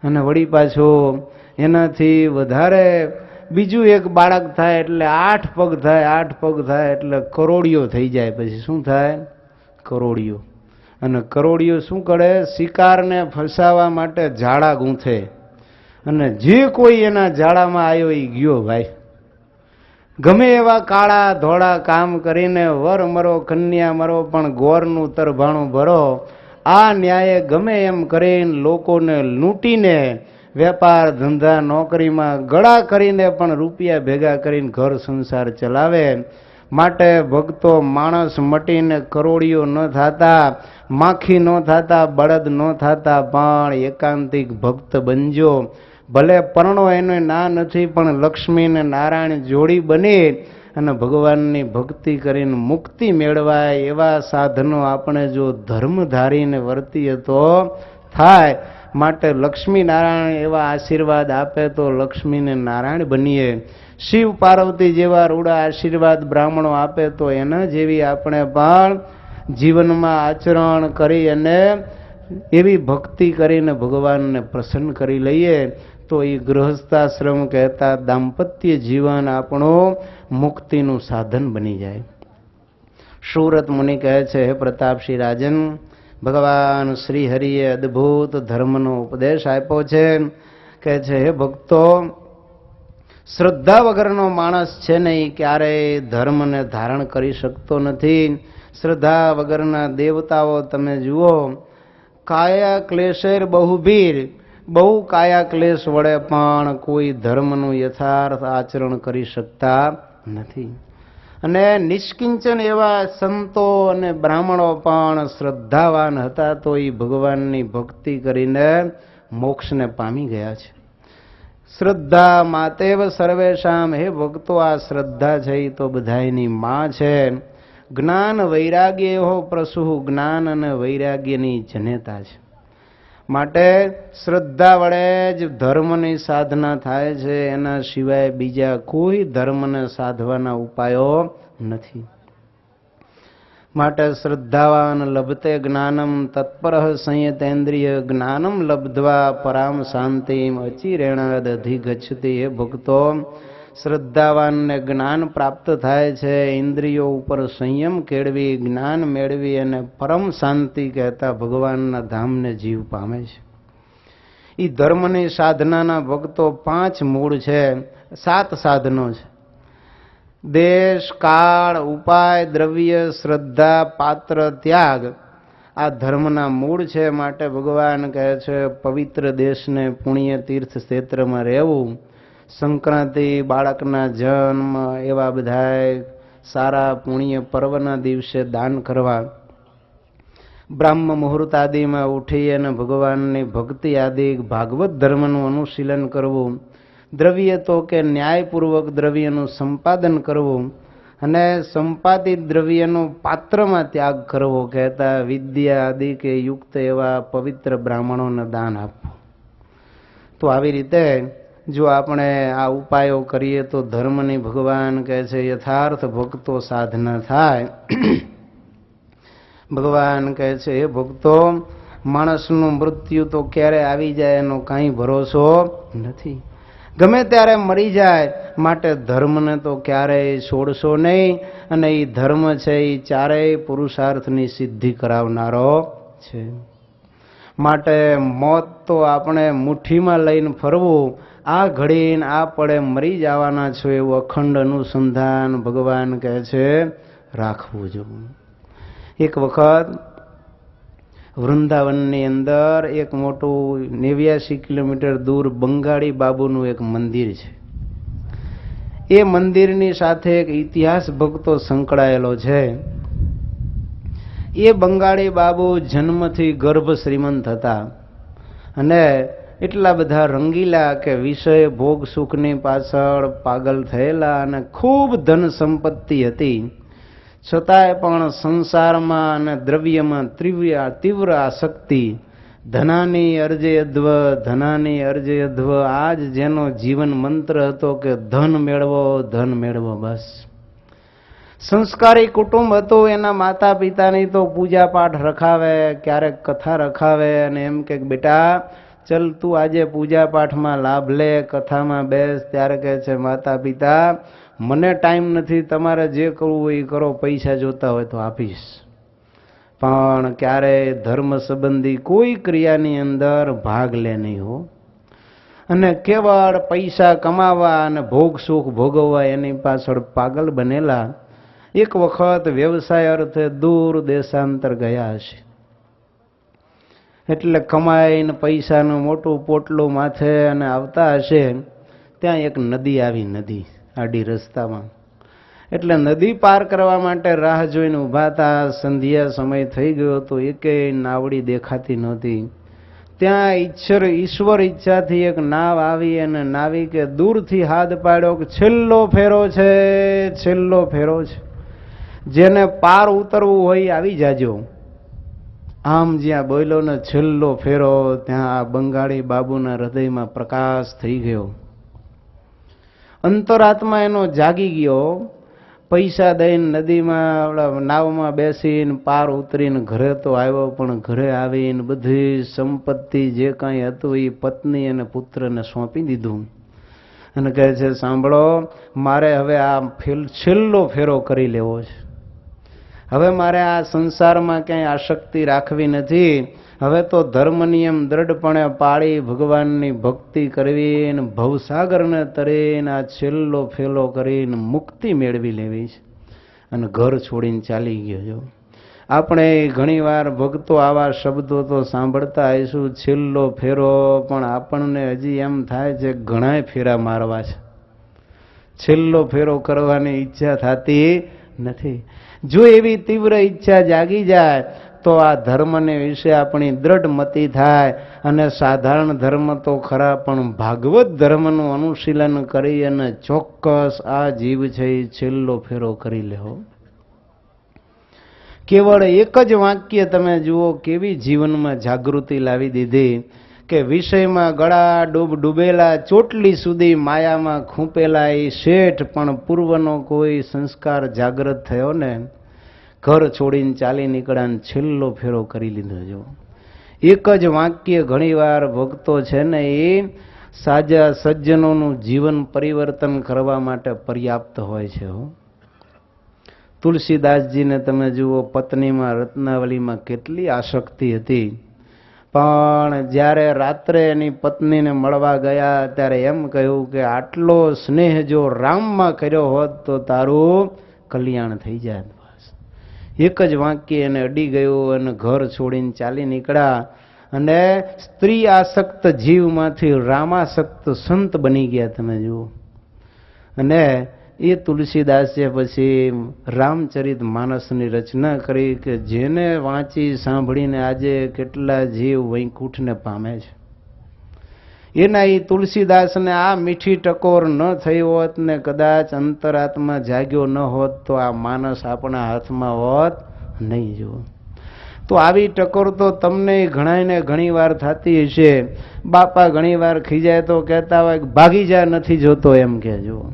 અને વળી પાછો એનાથી વધારે બીજું એક બાળક થાય એટલે 8 પગ થાય, 8 પગ થાય એટલે કરોડિયો થઈ જાય. પછી શું થાય? કરોડિયો. અને કરોડિયો શું કરે? શિકારને ફસાવવા માટે જાળા ગૂંથે, અને જે કોઈ એના જાળામાં આવ્યો એ ગયો ભાઈ. ગમે એવા કાળા ધોળા કામ કરીને વર મરો કન્યા મરો પણ ગોરનું તરભાણું ભરો. આ ન્યાયે ગમે એમ કરીને લોકોને લૂંટીને વેપાર ધંધા નોકરીમાં ગળા કરીને પણ રૂપિયા ભેગા કરીને ઘર સંસાર ચલાવે. માટે ભક્તો માણસ મટીને કરોડિયો ન થતા, માખી ન થતા, બળદ ન થતા, પણ એકાંતિક ભક્ત બનજો. ભલે પરણો એને ના નથી, પણ લક્ષ્મી ને નારાયણ જોડી બની અને ભગવાનની ભક્તિ કરીને મુક્તિ મેળવાય એવા સાધનો આપણે જો ધર્મ ધારીને વર્તીએ તો થાય. માટે લક્ષ્મી નારાયણ એવા આશીર્વાદ આપે તો લક્ષ્મીને નારાયણ બનીએ. શિવ પાર્વતી જેવા રૂડા આશીર્વાદ બ્રાહ્મણો આપે તો એના જેવી આપણે પણ જીવનમાં આચરણ કરી અને એવી ભક્તિ કરીને ભગવાનને પ્રસન્ન કરી લઈએ તો એ ગૃહસ્થાશ્રમ કહેતા દાંપત્ય જીવન આપણું મુક્તિનું સાધન બની જાય. સુરત મુનિ કહે છે, હે પ્રતાપસિંહ રાજન, ભગવાન શ્રી હરિએ અદ્ભુત ધર્મનો ઉપદેશ આપ્યો છે. કહે છે, હે ભક્તો, શ્રદ્ધા વગરનો માણસ છે ને એ ક્યારેય ધર્મને ધારણ કરી શકતો નથી. શ્રદ્ધા વગરના દેવતાઓ તમે જુઓ, કાયા ક્લેશેર બહુભીર, બહુ કાયા ક્લેશ વડે પણ કોઈ ધર્મનું યથાર્થ આચરણ કરી શકતા નથી. અને નિષ્કિંચન એવા સંતો અને બ્રાહ્મણો પણ શ્રદ્ધાવાન હતા તો એ ભગવાનની ભક્તિ કરીને મોક્ષને પામી ગયા છે. શ્રદ્ધા માતેવ સર્વેશામ, હે ભક્તો, આ શ્રદ્ધા છે એ તો બધાયની માં છે. જ્ઞાન વૈરાગ્ય એવો પ્રસુ, જ્ઞાન અને વૈરાગ્યની જનેતા છે. માટે શ્રદ્ધા વડે જ ધર્મની સાધના થાય છે, એના સિવાય બીજા કોઈ ધર્મને સાધવાના ઉપાયો નથી. માટે શ્રદ્ધાવાન લભતે જ્ઞાનમ તત્પરઃ સંયતેન્દ્રિય જ્ઞાનમ લબ્ધ્વા પરામ શાંતિમ અચિરેણાદ અધિગચ્છતિ. હે ભક્તો, શ્રદ્ધાવાનને જ્ઞાન પ્રાપ્ત થાય છે, ઇન્દ્રિયો ઉપર સંયમ કેળવી જ્ઞાન મેળવી અને પરમ શાંતિ કહેતા ભગવાનના ધામને જીવ પામે છે. એ ધર્મની સાધનાના ભક્તો 5 મૂળ છે, 7 સાધનો છે. દેશ, કાળ, ઉપાય, દ્રવ્ય, શ્રદ્ધા, પાત્ર, ત્યાગ આ ધર્મના મૂળ છે. માટે ભગવાન કહે છે, પવિત્ર દેશને પુણ્ય તીર્થ ક્ષેત્રમાં રહેવું, સંક્રાંતિ, બાળકના જન્મ, એવા બધાય સારા પુણ્ય પર્વના દિવસે દાન કરવા, બ્રાહ્મ મુહૂર્ત આદિમાં ઉઠી અને ભગવાનની ભક્તિ આદિ ભાગવત ધર્મનું અનુશીલન કરવું, દ્રવ્ય તો કે ન્યાયપૂર્વક દ્રવ્યનું સંપાદન કરવું અને સંપાદિત દ્રવ્યનો પાત્રમાં ત્યાગ કરવો, કહેતા વિદ્યા આદિ કે યુક્ત એવા પવિત્ર બ્રાહ્મણોને દાન આપવું. તો આવી રીતે જો આપણે આ ઉપાયો કરીએ તો ધર્મની ભગવાન કહે છે યથાર્થ ભક્તો સાધના થાય. ભગવાન કહે છે, હે ભક્તો, માણસનું મૃત્યુ તો ક્યારે આવી જાય એનો કાંઈ ભરોસો નથી. ગમે ત્યારે મરી જાય. માટે ધર્મને તો ક્યારેય છોડશો નહીં. અને એ ધર્મ છે એ ચારેય પુરુષાર્થની સિદ્ધિ કરાવનારો છે. માટે મોત તો આપણે મુઠ્ઠીમાં લઈને ફરવું, આ ઘડીને આ પડે મરી જવાના છો એવું અખંડ અનુસંધાન ભગવાન કહે છે રાખવું જોઈએ. એક વખત વૃંદાવનની અંદર એક મોટું 89 કિલોમીટર દૂર બંગાળી બાબુનું એક મંદિર છે. એ મંદિરની સાથે એક ઇતિહાસ ભક્તો સંકળાયેલો છે. એ બંગાળી બાબુ જન્મથી ગર્ભ શ્રીમંત હતા અને એટલા બધા રંગીલા કે વિષય ભોગ સુખની પાછળ પાગલ થયેલા અને ખૂબ ધન સંપત્તિ હતી. છતાંય પણ સંસારમાં અને દ્રવ્યમાં તીવ્ર આસક્તિ, ધનાની અર્જે અધ્વ, ધનાની અર્જે અધ્વ, આ જ જેનો જીવન મંત્ર હતો કે ધન મેળવો, ધન મેળવો, બસ. સંસ્કારી કુટુંબ હતું. એના માતા પિતાની તો પૂજા પાઠ રખાવે, ક્યારેક કથા રખાવે અને એમ કે બેટા ચલ તું આજે પૂજા પાઠમાં લાભ લે, કથામાં બેસ, ત્યારે કહે છે માતા પિતા મને ટાઈમ નથી, તમારે જે કરવું હોય એ કરો, પૈસા જોતા હોય તો આપીશ. પણ ક્યારેય ધર્મ સંબંધી કોઈ ક્રિયાની અંદર ભાગ લે નહીં હો. અને કેવળ પૈસા કમાવા અને ભોગ સુખ ભોગવવા એની પાછળ પાગલ બનેલા એક વખત વ્યવસાય અર્થે દૂર દેશાંતર ગયા હશે. એટલે કમાઈને પૈસાનું મોટું પોટલું માથે અને આવતા હશે, ત્યાં એક નદી આવી, નદી આડી રસ્તામાં. એટલે નદી પાર કરવા માટે રાહ જોઈને ઊભા હતા. સંધ્યા સમય થઈ ગયો તો એકેય નાવડી દેખાતી નહોતી. ત્યાં ઈશ્વર ઈચ્છાથી એક નાવ આવી અને નાવિકે દૂરથી હાથ પાડ્યો કે છેલ્લો ફેરો છે, છેલ્લો ફેરો છે, જેને પાર ઉતરવું હોય આવી જાજો. આમ જ્યાં બોલ્યો ને છેલ્લો ફેરો, ત્યાં આ બંગાળી બાબુના હૃદયમાં પ્રકાશ થઈ ગયો. અંતરાત્મા એનો જાગી ગયો. પૈસા દઈને નદીમાં નાવમાં બેસીને પાર ઉતરીને ઘરે તો આવ્યો, પણ ઘરે આવીને બધી સંપત્તિ જે કાંઈ હતું એ પત્ની અને પુત્રને સોંપી દીધું. અને કહે છે સાંભળો, મારે હવે આ છેલ્લો ફેરો કરી લેવો છે. હવે મારે આ સંસારમાં ક્યાંય આસક્તિ રાખવી નથી. હવે તો ધર્મ નિયમ દ્રઢપણે પાળી ભગવાનની ભક્તિ કરવી અને ભવસાગરને તરીને આ છેલ્લો ફેલો કરીને મુક્તિ મેળવી લેવી છે. અને ઘર છોડીને ચાલી ગયો. જો આપણે ઘણીવાર ભક્તો આવા શબ્દો તો સાંભળતા આવીશું, છેલ્લો ફેરો, પણ આપણને હજી એમ થાય છે ઘણાય ફેરા મારવા છે, છેલ્લો ફેરો કરવાની ઈચ્છા થતી નથી. જો એવી તીવ્ર ઈચ્છા જાગી જાય તો આ ધર્મને વિશે આપણી દ્રઢ મતિ થાય. અને સાધારણ ધર્મ તો ખરા, પણ ભાગવત ધર્મનું અનુશીલન કરી અને ચોક્કસ આ જીવ છે એ છેલ્લો ફેરો કરી લેવો. કેવળ એક જ વાક્ય તમે જુઓ કેવી જીવનમાં જાગૃતિ લાવી દીધી કે વિષયમાં ગળા ડૂબેલા ચોટલી સુધી માયામાં ખૂંપેલા એ શેઠ પણ પૂર્વનો કોઈ સંસ્કાર જાગૃત થયો ને ઘર છોડીને ચાલી નીકળ્યા, છેલ્લો ફેરો કરી લીધો. જો એક જ વાક્ય ઘણીવાર ભક્તો છે ને એ સાજા સજ્જનોનું જીવન પરિવર્તન કરવા માટે પર્યાપ્ત હોય છે. તુલસીદાસજીને તમે જુઓ, પત્નીમાં રત્નાવલીમાં કેટલી આસક્તિ હતી, પણ જ્યારે રાત્રે એની પત્નીને મળવા ગયા ત્યારે એમ કહ્યું કે આટલો સ્નેહ જો રામમાં કર્યો હોત તો તારું કલ્યાણ થઈ જાય. એક જ વાક્ય એને અડી ગયું અને ઘર છોડીને ચાલી નીકળ્યા. અને સ્ત્રી આસક્ત જીવમાંથી રામાસક્ત સંત બની ગયા તમે જુઓ. અને એ તુલસીદાસે પછી રામચરિત માનસની રચના કરી કે જેને વાંચી સાંભળીને આજે કેટલા જીવ વૈકુંઠને પામે છે. એના એ તુલસીદાસને આ મીઠી ટકોર ન થઈ હોત ને કદાચ અંતરાત્મા જાગ્યો ન હોત તો આ માનસ આપણા હાથમાં હોત નહીં. જુઓ તો આવી ટકોર તો તમને ઘણાને ઘણી વાર થતી હશે. બાપા ઘણી વાર ખીજાય તો કહેતા હોય ભાગી જા, નથી જોતો એમ કે. જુઓ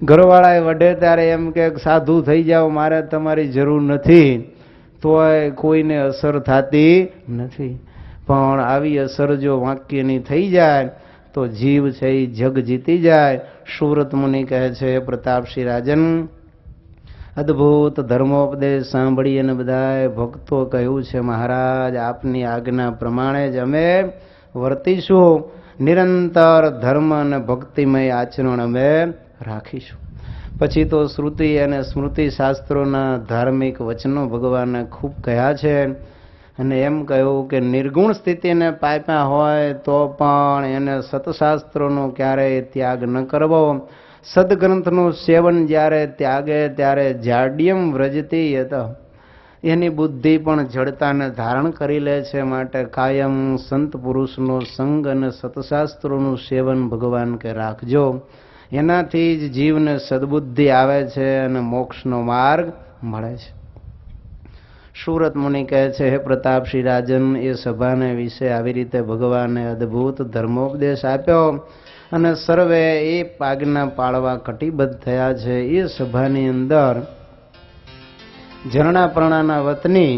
ઘરવાળાએ વઢે ત્યારે એમ કે સાધુ થઈ જાઓ, મારે તમારી જરૂર નથી, તોય કોઈને અસર થતી નથી. પણ આવી અસર જો વાક્યની થઈ જાય તો જીવ છે એ જગ જીતી જાય. સુરત મુનિ કહે છે પ્રતાપસિંહ રાજન, અદ્ભુત ધર્મોપદેશ સાંભળી અને બધાએ ભક્તો કહ્યું છે મહારાજ આપની આજ્ઞા પ્રમાણે જ અમે વર્તીશું, નિરંતર ધર્મ અને ભક્તિમય આચરણ અમે રાખીશું. પછી તો શ્રુતિ અને સ્મૃતિ શાસ્ત્રોના ધાર્મિક વચનો ભગવાને ખૂબ કહ્યા છે. અને એમ કહ્યું કે નિર્ગુણ સ્થિતિને પામ્યા હોય તો પણ એને સતશાસ્ત્રોનો ક્યારેય ત્યાગ ન કરવો. સદગ્રંથનું સેવન જ્યારે ત્યાગે ત્યારે જાડ્યમ વ્રજતી યત, એની બુદ્ધિ પણ જડતાને ધારણ કરી લે છે. માટે કાયમ સંત પુરુષનો સંગ અને સતશાસ્ત્રોનું સેવન ભગવાન કે રાખજો. એનાથી જ જીવને સદબુદ્ધિ આવે છે અને મોક્ષનો માર્ગ મળે છે. સુરત મુનિ કહે છે હે પ્રતાપસિંહ રાજન, એ સભાને વિશે આવી રીતે ભગવાને અદ્ભુત ધર્મોપદેશ આપ્યો અને સર્વે એ આજ્ઞા પાળવા કટિબદ્ધ થયા છે. એ સભાની અંદર ઝરણા પરણાના વતની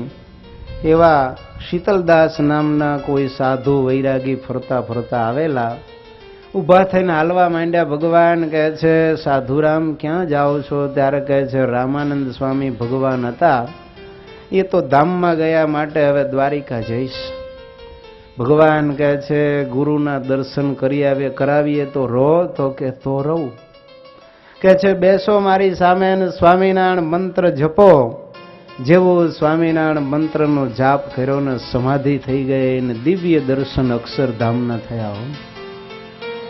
એવા શીતલદાસ નામના કોઈ સાધુ વૈરાગી ફરતા ફરતા આવેલા, ઊભા થઈને હાલવા માંડ્યા. ભગવાન કહે છે, સાધુરામ ક્યાં જાઓ છો? ત્યારે કહે છે, રામાનંદ સ્વામી ભગવાન હતા, એ તો ધામમાં ગયા, માટે હવે દ્વારિકા જઈશ. ભગવાન કહે છે, ગુરુના દર્શન કરાવીએ તો રહો? તો કે તો રહું. કહે છે, બેસો મારી સામે અને સ્વામિનારાયણ મંત્ર જપો. જેવું સ્વામિનારાયણ મંત્રનો જાપ કર્યો ને સમાધિ થઈ ગઈ ને દિવ્ય દર્શન અક્ષરધામના થયા હો.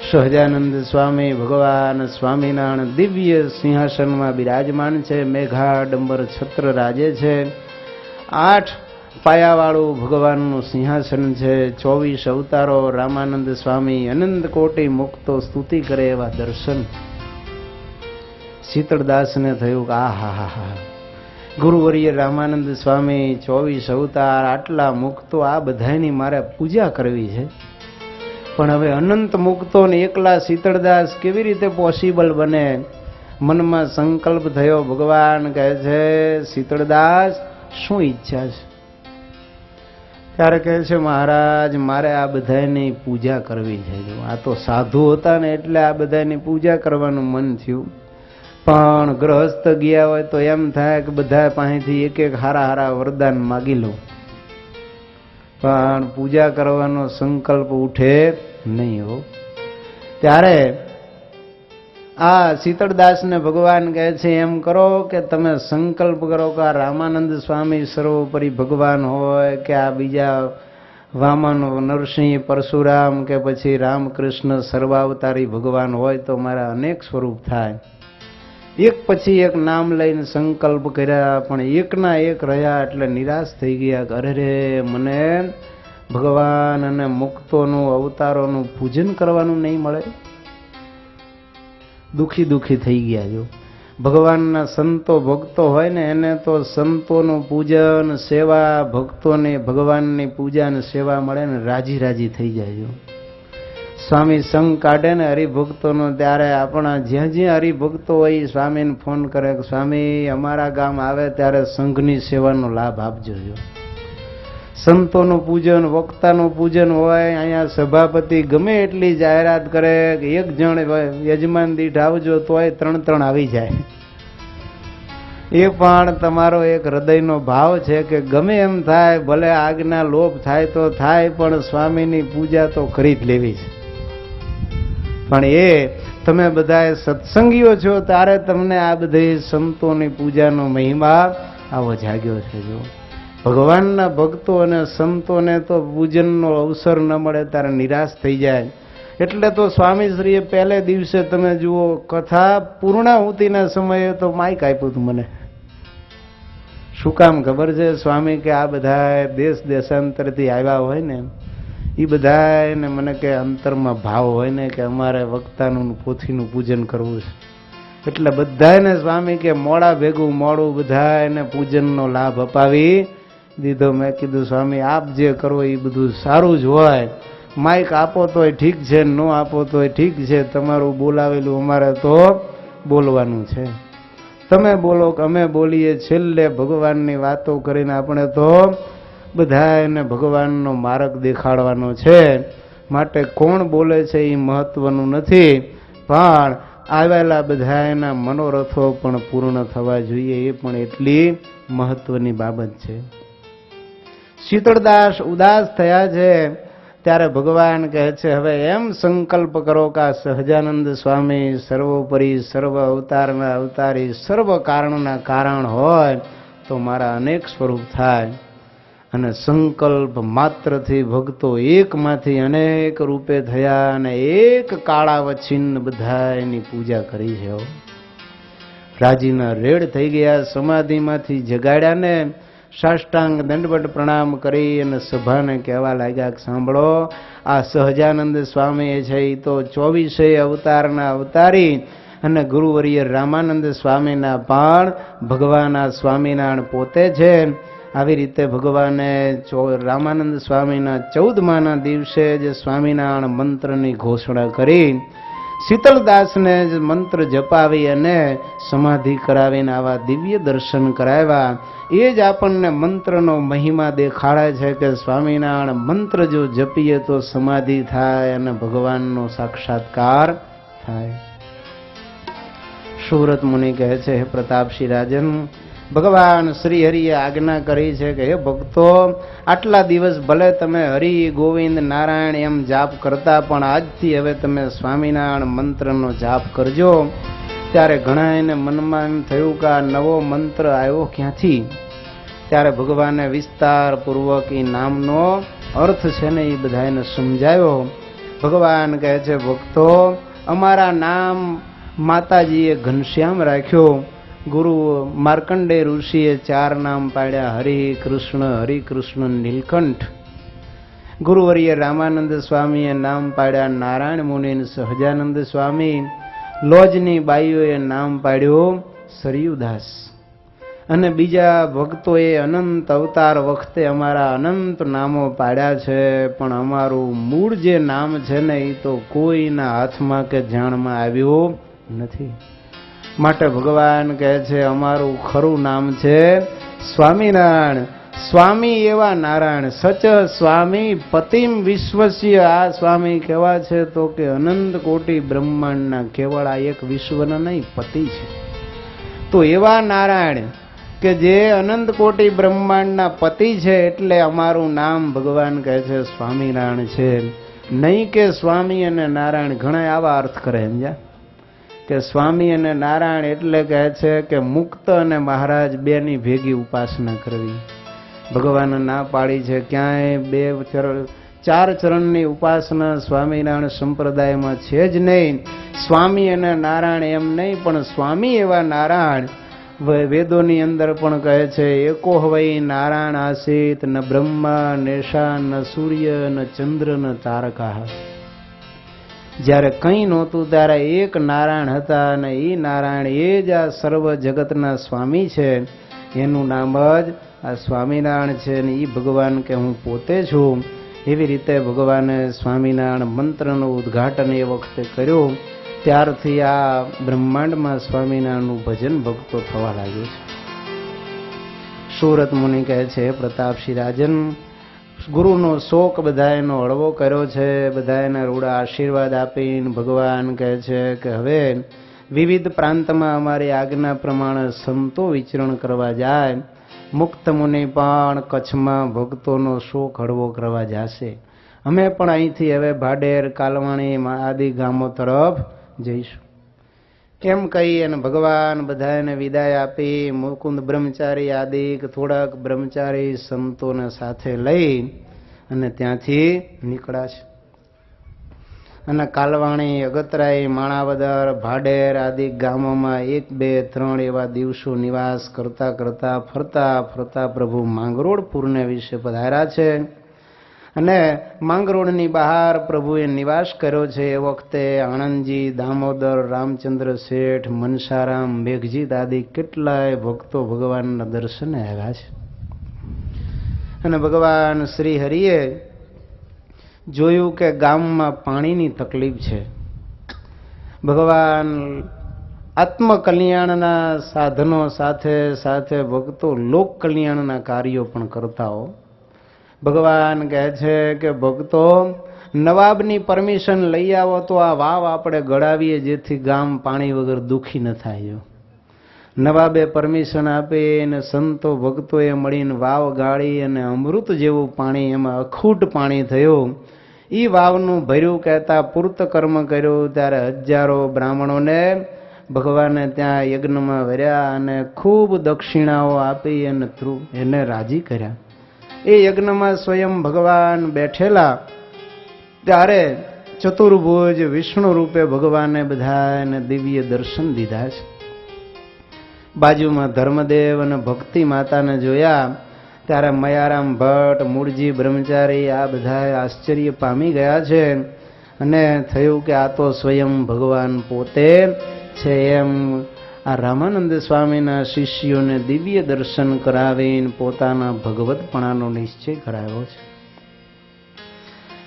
સહજાનંદ સ્વામી ભગવાન સ્વામિનારાયણ દિવ્ય સિંહાસનમાં બિરાજમાન છે, મેઘાડંબર છત્ર રાજે છે. 8 પાયાવાળું ભગવાનનું સિંહાસન છે. 24 અવતારો રામાનંદ સ્વામી અનંત કોટી મુક્તો સ્તુતિ કરે એવા દર્શન. શીતળદાસને થયું કે આ હા હા હા, ગુરુવર્ય રામાનંદ સ્વામી 24 અવતાર, આટલા મુક્તો, આ બધાની મારે પૂજા કરવી છે. પણ હવે અનંત મુક્તોને એકલા શીતળદાસ કેવી રીતે પોસિબલ બને? મનમાં સંકલ્પ થયો. ભગવાન કહે છે, શીતળદાસ શું ઈચ્છા છે? ત્યારે કહે છે, મહારાજ મારે આ બધાની પૂજા કરવી છે. આ તો સાધુ હતા ને એટલે આ બધાની પૂજા કરવાનું મન થયું. પણ ગ્રહસ્થ ગયા હોય તો એમ થાય કે બધા પાસેથી એક એક હારા હારા વરદાન માગી લઉં, પણ પૂજા કરવાનો સંકલ્પ ઉઠે નહીં હો. ત્યારે આ શીતળદાસને ભગવાન કહે છે, એમ કરો કે તમે સંકલ્પ કરો કે આ રામાનંદ સ્વામી સર્વોપરી ભગવાન હોય કે આ બીજા વામન નરસિંહ પરશુરામ કે પછી રામકૃષ્ણ સર્વાવતારી ભગવાન હોય તો મારા અનેક સ્વરૂપ થાય. એક પછી એક નામ લઈને સંકલ્પ કર્યા, પણ એકના એક રહ્યા એટલે નિરાશ થઈ ગયા. અરે રે, મને ભગવાન અને મુક્તોનું અવતારોનું પૂજન કરવાનું નહીં મળે. દુખી થઈ ગયા. જો ભગવાનના સંતો ભક્તો હોય ને એને તો સંતોનું પૂજન સેવા, ભક્તોને ભગવાનની પૂજા અને સેવા મળે ને રાજી થઈ જાય. સ્વામી સંગ કાઢે ને હરિભક્તોનો, ત્યારે આપણા જ્યાં હરિભક્તો હોય સ્વામીને ફોન કરે કે સ્વામી અમારા ગામ આવે ત્યારે સંઘની સેવાનો લાભ આપજો. સંતોનું પૂજન, વક્તાનું પૂજન હોય, અહીંયા સભાપતિ ગમે એટલી જાહેરાત કરે કે 1 જણ યજમાન દીઠ આવજો તોય 3 આવી જાય. એ પણ તમારો એક હૃદયનો ભાવ છે કે ગમે એમ થાય, ભલે આગના લોભ થાય તો થાય, પણ સ્વામીની પૂજા તો કરી જ લેવી છે. પણ એ તમે બધા સત્સંગીઓ છો ત્યારે તમને આ બધી સંતોની પૂજાનો મહિમા આવો જાગ્યો છે. જો ભગવાનના ભક્તો અને સંતોને તો પૂજનનો અવસર ન મળે ત્યારે નિરાશ થઈ જાય. એટલે તો સ્વામીશ્રીએ પહેલે દિવસે તમે જુઓ કથા પૂર્ણાહુતિના સમયે તો માઇક આપ્યું હતું મને. શું કામ ખબર છે? સ્વામી કે આ બધા દેશ દેશાંતરથી આવ્યા હોય ને એ બધા ને મને કે અંતરમાં ભાવ હોય ને કે અમારે વક્તાનું પોથીનું પૂજન કરવું છે, એટલે બધાને સ્વામી કે મોડા ભેગું મોડું બધાને પૂજનનો લાભ અપાવી દીધો. મેં કીધું સ્વામી આપ જે કરો એ બધું સારું જ હોય, માઇક આપો તોય ઠીક છે, ન આપો તોય ઠીક છે, તમારું બોલાવેલું અમારે તો બોલવાનું છે. તમે બોલો કે અમે બોલીએ, છેલ્લે ભગવાનની વાતો કરીને આપણે તો બધાને ભગવાનનો માર્ગ દેખાડવાનો છે. માટે કોણ બોલે છે એ મહત્વનું નથી, પણ આવેલા બધાના મનોરથો પણ પૂર્ણ થવા જોઈએ, એ પણ એટલી મહત્વની બાબત છે. શીતળદાસ ઉદાસ થયા છે ત્યારે ભગવાન કહે છે, હવે એમ સંકલ્પ કરો કે આ સહજાનંદ સ્વામી સર્વોપરી સર્વ અવતારના અવતારી, સર્વ કારણના કારણ હોય તો મારા અનેક સ્વરૂપ થાય. અને સંકલ્પ માત્રથી ભક્તો એકમાંથી અનેક રૂપે થયા અને એક કાળાવચ્છિન્ન બધા એની પૂજા કરી છે. રાજીના રેડ થઈ ગયા. સમાધિમાંથી જગાડ્યા ને સાષ્ટાંગ દંડવત પ્રણામ કરી અને સભાને કહેવા લાગ્યા કે સાંભળો, આ સહજાનંદ સ્વામી છે એ તો 24 અવતારના અવતારી અને ગુરુવર્ય રામાનંદ સ્વામીના પણ ભગવાન આ સ્વામિનારાયણ પોતે છે. આવી રીતે ભગવાને રામાનંદ સ્વામીના 14માના દિવસે જે સ્વામિનારાયણ મંત્રની ઘોષણા કરી શીતળદાસને જ મંત્ર જપાવી અને સમાધિ કરાવીને આવા દિવ્ય દર્શન કરાવ્યા. એ જ આપણને મંત્રનો મહિમા દેખાડે છે કે સ્વામિનારાયણ મંત્ર જો જપીએ તો સમાધિ થાય અને ભગવાનનો સાક્ષાત્કાર થાય. સુરત મુનિ કહે છે, હે પ્રતાપસિંહ રાજન, ભગવાન શ્રી હરિએ આજ્ઞા કરી છે કે હે ભક્તો, આટલા દિવસ ભલે તમે હરિ ગોવિંદ નારાયણ એમ જાપ કરતા, પણ આજથી હવે તમે સ્વામિનારાયણ મંત્રનો જાપ કરજો. ત્યારે ઘણા એને મનમાં એમ થયું કે આ નવો મંત્ર આવ્યો ક્યાંથી? ત્યારે ભગવાને વિસ્તારપૂર્વક એ નામનો અર્થ છે ને એ બધાને સમજાવ્યો. ભગવાન કહે છે, ભક્તો, અમારા નામ માતાજીએ ઘનશ્યામ રાખ્યો. ગુરુ માર્કંડેય ઋષિએ 4 નામ પાડ્યા, હરિ કૃષ્ણ નીલકંઠ. ગુરુવર્ય રામાનંદ સ્વામીએ નામ પાડ્યા નારાયણ મુનિ સહજાનંદ સ્વામી. લોજની બાઈઓએ નામ પાડ્યું સરયુદાસ. અને બીજા ભક્તોએ અનંત અવતાર વખતે અમારા અનંત નામો પાડ્યા છે, પણ અમારું મૂળ જે નામ છે ને એ તો કોઈના હાથમાં કે જાણમાં આવ્યું નથી. માટે ભગવાન કહે છે અમારું ખરું નામ છે સ્વામિનારાયણ. સ્વામી એવા નારાયણ, સચ સ્વામી પતિમ વિશ્વસ્ય. આ સ્વામી કેવા છે તો કે અનંત કોટી બ્રહ્માંડના, કેવળ આ એક વિશ્વના નહીં, પતિ છે. તો એવા નારાયણ કે જે અનંત કોટી બ્રહ્માંડના પતિ છે, એટલે અમારું નામ ભગવાન કહે છે સ્વામિનારાયણ છે. નહીં કે સ્વામી અને નારાયણ. ઘણા આવા અર્થ કરે સમજ્યા કે સ્વામી અને નારાયણ એટલે કહે છે કે મુક્ત અને મહારાજ બેની ભેગી ઉપાસના કરવી. ભગવાન ના પાડી છે ક્યાંય 4 ચરણની ઉપાસના સ્વામિનારાયણ સંપ્રદાયમાં છે જ નહીં. સ્વામી અને નારાયણ એમ નહીં, પણ સ્વામી એવા નારાયણ વેદોની અંદર પણ કહે છે એકો હવૈ નારાયણ આસિત, ન બ્રહ્મા નેશા, ન સૂર્ય, ન ચંદ્ર, ન તારકા. જ્યારે કંઈ નહોતું ત્યારે એક નારાયણ હતા, અને એ નારાયણ એ જ આ સર્વ જગતના સ્વામી છે. એનું નામ જ આ સ્વામિનારાયણ છે. અને એ ભગવાન કે હું પોતે છું. એવી રીતે ભગવાને સ્વામિનારાયણ મંત્રનું ઉદ્ઘાટન એ વખતે કર્યું. ત્યારથી આ બ્રહ્માંડમાં સ્વામિનારાયણનું ભજન ભક્તો થવા લાગ્યું છે. સુરત મુનિ કહે છે, પ્રતાપસિંહ રાજન, ગુરુનો શોક બધાયનો હળવો કર્યો છે. બધાયના રૂડા આશીર્વાદ આપીને ભગવાન કહે છે કે હવે વિવિધ પ્રાંતમાં અમારી આજ્ઞા પ્રમાણે સંતો વિચરણ કરવા જાય. મુક્ત મુનિ પણ કચ્છમાં ભક્તોનો શોક હળવો કરવા જશે. અમે પણ અહીંથી હવે ભાડેર, કાલવાણી આદિ ગામો તરફ જઈશું. એમ કહી અને ભગવાન બધાને વિદાય આપી મુકુંદ બ્રહ્મચારી આદિ થોડાક બ્રહ્મચારી સંતોને સાથે લઈ અને ત્યાંથી નીકળ્યા છે. અને કાલવાણી, અગતરાઈ, માણાવદર, ભાડેર આદિ ગામોમાં 1, 2, 3 એવા દિવસો નિવાસ કરતા કરતા ફરતા ફરતા પ્રભુ માંગરોળપુરને વિશે પધાર્યા છે. અને માંગરોળની બહાર પ્રભુએ નિવાસ કર્યો છે. એ વખતે આણંદજી, દામોદર, રામચંદ્ર શેઠ, મનસારામ, મેઘજીત આદિ કેટલાય ભક્તો ભગવાનના દર્શને આવ્યા છે. અને ભગવાન શ્રી હરિએ જોયું કે ગામમાં પાણીની તકલીફ છે. ભગવાન આત્મકલ્યાણના સાધનો સાથે સાથે ભક્તો લોક કલ્યાણના કાર્યો પણ કરતા હો. ભગવાન કહે છે કે ભક્તો, નવાબની પરમિશન લઈ આવો તો આ વાવ આપણે ગળાવીએ, જેથી ગામ પાણી વગર દુઃખી ન થાય. નવાબે પરમિશન આપીને સંતો ભક્તોએ મળીને વાવ ગાળી અને અમૃત જેવું પાણી, એમાં અખૂટ પાણી થયું. એ વાવનું ભર્યું કહેતા પૂર્ત કર્મ કર્યું. ત્યારે હજારો બ્રાહ્મણોને ભગવાને ત્યાં યજ્ઞમાં વર્યા અને ખૂબ દક્ષિણાઓ આપી અને એને રાજી કર્યા. એ યજ્ઞમાં સ્વયં ભગવાન બેઠેલા ત્યારે ચતુર્ભુજ વિષ્ણુ રૂપે ભગવાને બધાને દિવ્ય દર્શન દીધા છે. બાજુમાં ધર્મદેવ અને ભક્તિ માતાને જોયા ત્યારે મયારામ ભટ્ટ, મૂળજી બ્રહ્મચારી આ બધા આશ્ચર્ય પામી ગયા છે. અને થયું કે આ તો સ્વયં ભગવાન પોતે છે. એમ આ રામાનંદ સ્વામીના શિષ્યોને દિવ્ય દર્શન કરાવીને પોતાના ભગવતપણાનો નિશ્ચય કરાવ્યો છે.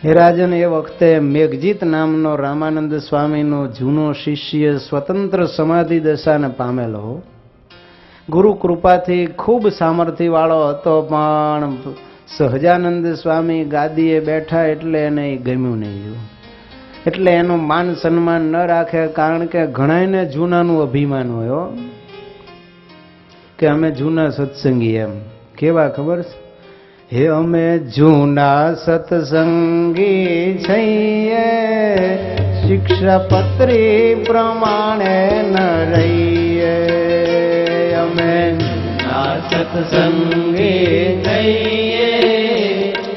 હે રાજન, એ વખતે મેઘજીત નામનો રામાનંદ સ્વામીનો જૂનો શિષ્ય સ્વતંત્ર સમાધિ દશાને પામેલો. ગુરુ કૃપાથી ખૂબ સામર્થ્યવાળો હતો, પણ સહજાનંદ સ્વામી ગાદીએ બેઠા એટલે એને ગમ્યું નહીં. એટલે એનું માન સન્માન ન રાખે, કારણ કે ઘણાને જૂનાનું અભિમાન હોય કે અમે જૂના સત્સંગી. એમ કેવા ખબર છે? હે અમે જૂના સત્સંગી છીએ, શિક્ષાપત્રી પ્રમાણે ન રહીએ. અમે સત્સંગી થઈએ,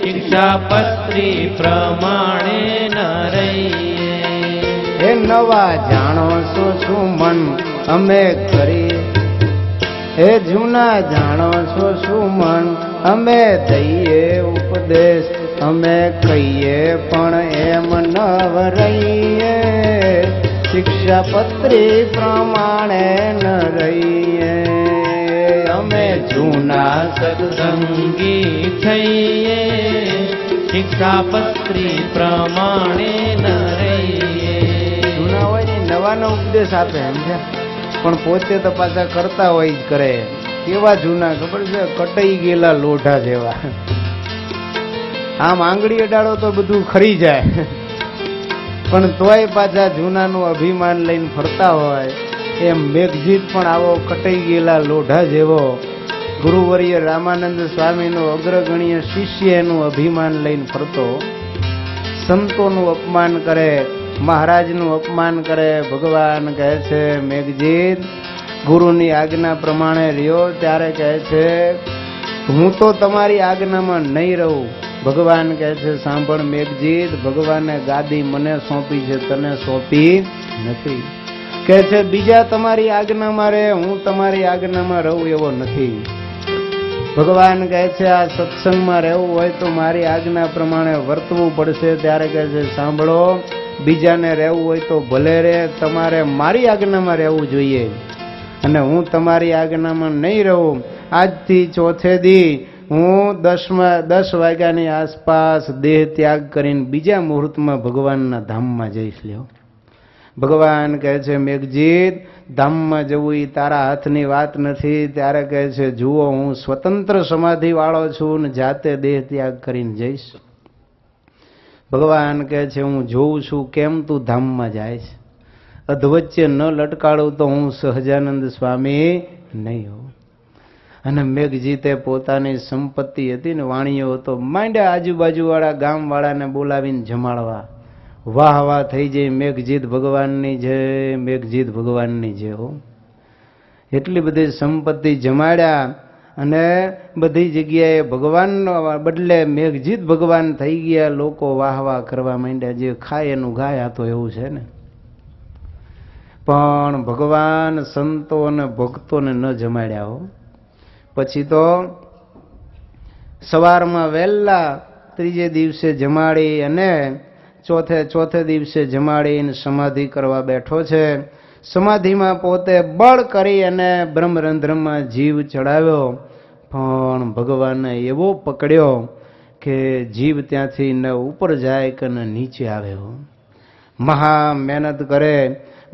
શિક્ષાપત્રી પ્રમાણે ન રહીએ. હે નવા જાણો છો શું મન અમે કરી, હે જૂના જાણો છો શું મન અમે દઈએ ઉપદેશ. અમે કહીએ પણ એમ ન રહીએ, શિક્ષાપત્રી પ્રમાણે ન રહીએ. અમે જૂના સત્સંગી થઈએ, શિક્ષાપત્રી પ્રમાણે ન રહીએ. જૂના હોય ને નવાનો ઉપદેશ આપે એમ છે, પણ પોતે તો પાછા કરતા હોય જ કરે. કેવા જૂના ખબર છે? કટાઈ ગયેલા લોઢા જેવા. આમ આંગળી અડાડો તો બધું ખરી જાય, પણ તોય પાછા જૂનાનું અભિમાન લઈને ફરતા હોય. એમ મેઘજીત પણ આવો કટાઈ ગયેલા લોઢા જેવો ગુરુવર્ય રામાનંદ સ્વામીનો અગ્રગણ્ય શિષ્ય એનું અભિમાન લઈને ફરતો. સંતોનું અપમાન કરે, મહારાજનું અપમાન કરે. ભગવાન કહે છે મેઘજીત ગુરુની આજ્ઞા પ્રમાણે રહ્યો. ત્યારે કહે છે હું તો તમારી આજ્ઞામાં નહીં રહું. ભગવાન કહે છે સાંભળ મેઘજીત, ભગવાને ગાદી મને સોંપી છે, તને સોંપી નથી. કહે છે બીજા તમારી આજ્ઞામાં રહે, હું તમારી આજ્ઞામાં રહું એવો નથી. ભગવાન કહે છે આ સત્સંગમાં રહેવું હોય તો મારી આજ્ઞા પ્રમાણે વર્તવું પડશે. ત્યારે કહે છે સાંભળો, બીજાને રહેવું હોય તો ભલે રહે, તમારે મારી આજ્ઞામાં રહેવું જોઈએ. અને હું તમારી આજ્ઞામાં નહીં રહું. આજથી ચોથે દી હું 10 વાગ્યાની આસપાસ દેહ ત્યાગ કરીને બીજા મુહૂર્તમાં ભગવાનના ધામમાં જઈશ. લ્યો, ભગવાન કહે છે મેઘજીત ધામમાં જવું એ તારા હાથની વાત નથી. ત્યારે કહે છે જુઓ, હું સ્વતંત્ર સમાધિ વાળો છું ને જાતે દેહ ત્યાગ કરીને જઈશ. ભગવાન કહે છે હું જોઉં છું કેમ તું ધામમાં જાય છે. અધવચ્ચે ન લટકાડું તો હું સહજાનંદ સ્વામી નહીં હોઉં. અને મેઘજીતે પોતાની સંપત્તિ હતી ને વાણીઓ હતો, માંડ્યા આજુબાજુવાળા ગામવાળાને બોલાવીને જમાડવા. વાહ વાહ થઈ જાય, મેઘજીત ભગવાનની જય, મેઘજીત ભગવાનની જય. હો, એટલી બધી સંપત્તિ જમાડ્યા અને બધી જગ્યાએ ભગવાનનો બદલે મેઘજીત ભગવાન થઈ ગયા. લોકો વાહ વાહ કરવા માંડ્યા. જે ખાય એનું ગાય, આ તો એવું છે ને. પણ ભગવાન સંતો અને ભક્તોને ન જમાડ્યા. હો, પછી તો સવારમાં વહેલા ત્રીજે દિવસે જમાડી અને ચોથે દિવસે જમાડીને સમાધિ કરવા બેઠો છે. સમાધિમાં પોતે બળ કરી અને બ્રહ્મરંધ્રમાં જીવ ચડાવ્યો, પણ ભગવાને એવો પકડ્યો કે જીવ ત્યાંથી ન ઉપર જાય કે ન નીચે આવ્યો. મહા મહેનત કરે.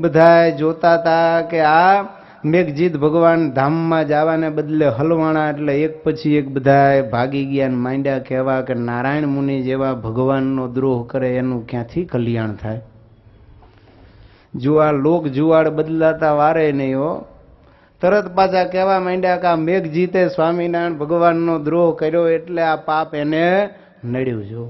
બધા જોતા હતા કે આ મેઘજીત ભગવાન ધામમાં જવાને બદલે હલવાણા, એટલે એક પછી એક બધા ભાગી ગયા ને માંડ્યા કહેવા કે નારાયણ મુનિ જેવા ભગવાનનો દ્રોહ કરે એનું ક્યાંથી કલ્યાણ થાય. જો આ લોક જુવાડ બદલાતા વારે નહીં. હો, તરત પાછા કહેવા માંડ્યા કે આ મેઘજીતે સ્વામિનારાયણ ભગવાનનો દ્રોહ કર્યો એટલે આ પાપ એને નડ્યું. જો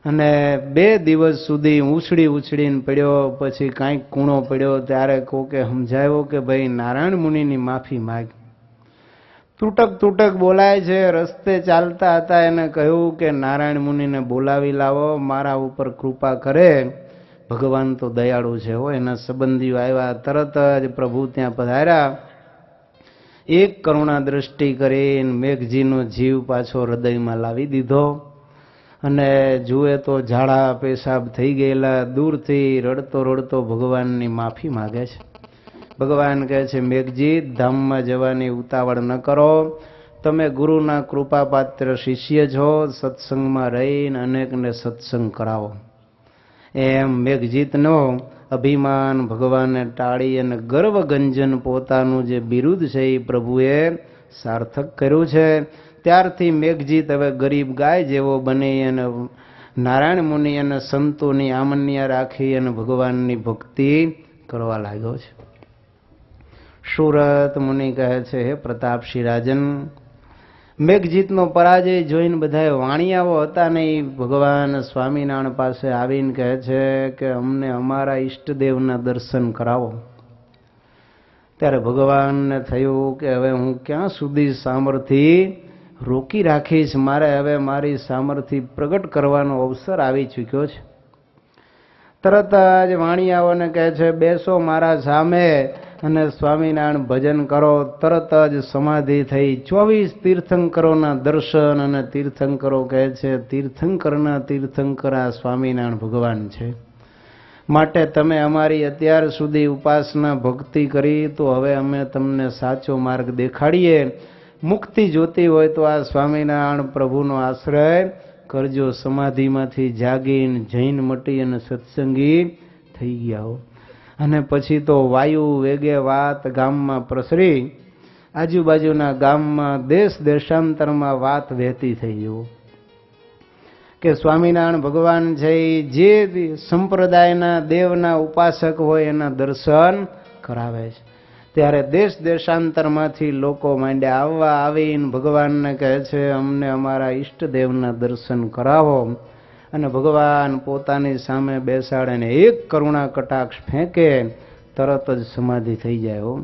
અને 2 દિવસ સુધી ઉછળીને પડ્યો. પછી કાંઈક કૂણો પડ્યો ત્યારે કોકે સમજાવ્યો કે ભાઈ નારાયણ મુનિની માફી માગ. તૂટક બોલાય છે. રસ્તે ચાલતા હતા એને કહ્યું કે નારાયણ મુનિને બોલાવી લાવો, મારા ઉપર કૃપા કરે. ભગવાન તો દયાળુ છે. હો, એના સંબંધીઓ આવ્યા, તરત જ પ્રભુ ત્યાં પધાર્યા. એક કરુણા દ્રષ્ટિ કરીને મેઘજીનો જીવ પાછો હૃદયમાં લાવી દીધો. અને જુએ તો ઝાડા પેશાબ થઈ ગયેલા. દૂરથી રડતો ભગવાનની માફી માગે છે. ભગવાન કહે છે મેઘજીત ધામમાં જવાની ઉતાવળ ન કરો. તમે ગુરુના કૃપાપાત્ર શિષ્ય છો, સત્સંગમાં રહીને અનેકને સત્સંગ કરાવો. એમ મેઘજીતનો અભિમાન ભગવાને ટાળી અને ગર્વગંજન પોતાનું જે બિરુદ છે એ પ્રભુએ સાર્થક કર્યું છે. ત્યારથી મેઘજીત હવે ગરીબ ગાય જેવો બની અને નારાયણ મુનિ અને સંતોની આમન્ય રાખી અને ભગવાનની ભક્તિ કરવા લાગ્યો છે. સુરત મુનિ કહે છે, હે પ્રતાપસિંહ રાજન, મેઘજીતનો પરાજય જોઈને બધા વાણિયાઓ હતા ને એ ભગવાન સ્વામિનારાયણ પાસે આવીને કહે છે કે અમને અમારા ઈષ્ટદેવના દર્શન કરાવો. ત્યારે ભગવાનને થયું કે હવે હું ક્યાં સુધી સામર્થ્ય રોકી રાખીશ, મારે હવે મારી સામર્થ્ય પ્રગટ કરવાનો અવસર આવી ચૂક્યો છે. તરત જ વાણિયાઓને કહે છે, બેસો મારા સામે અને સ્વામિનારાયણ ભજન કરો. તરત જ સમાધિ થઈ. 24 તીર્થંકરોના દર્શન અને તીર્થંકરો કહે છે તીર્થંકરના તીર્થંકર આ સ્વામિનારાયણ ભગવાન છે. માટે તમે અમારી અત્યાર સુધી ઉપાસના ભક્તિ કરી તો હવે અમે તમને સાચો માર્ગ દેખાડીએ. મુક્તિ જોતી હોય તો આ સ્વામિનારાયણ પ્રભુનો આશ્રય કરજો. સમાધિમાંથી જાગીને જૈન મટી અને સત્સંગી થઈ ગયા હો. અને પછી તો વાયુ વેગે વાત ગામમાં પ્રસરી, આજુબાજુના ગામમાં દેશ દેશાંતરમાં વાત વહેતી થઈ જવું કે સ્વામિનારાયણ ભગવાન છે જે સંપ્રદાયના દેવના ઉપાસક હોય એના દર્શન કરાવે છે. ત્યારે દેશ દેશાંતરમાંથી લોકો માંડ્યા આવવા. આવીને ભગવાનને કહે છે અમને અમારા ઈષ્ટદેવના દર્શન કરાવો. અને ભગવાન પોતાની સામે બેસાડે એક કરુણા કટાક્ષ ફેંકે, તરત જ સમાધિ થઈ જાય.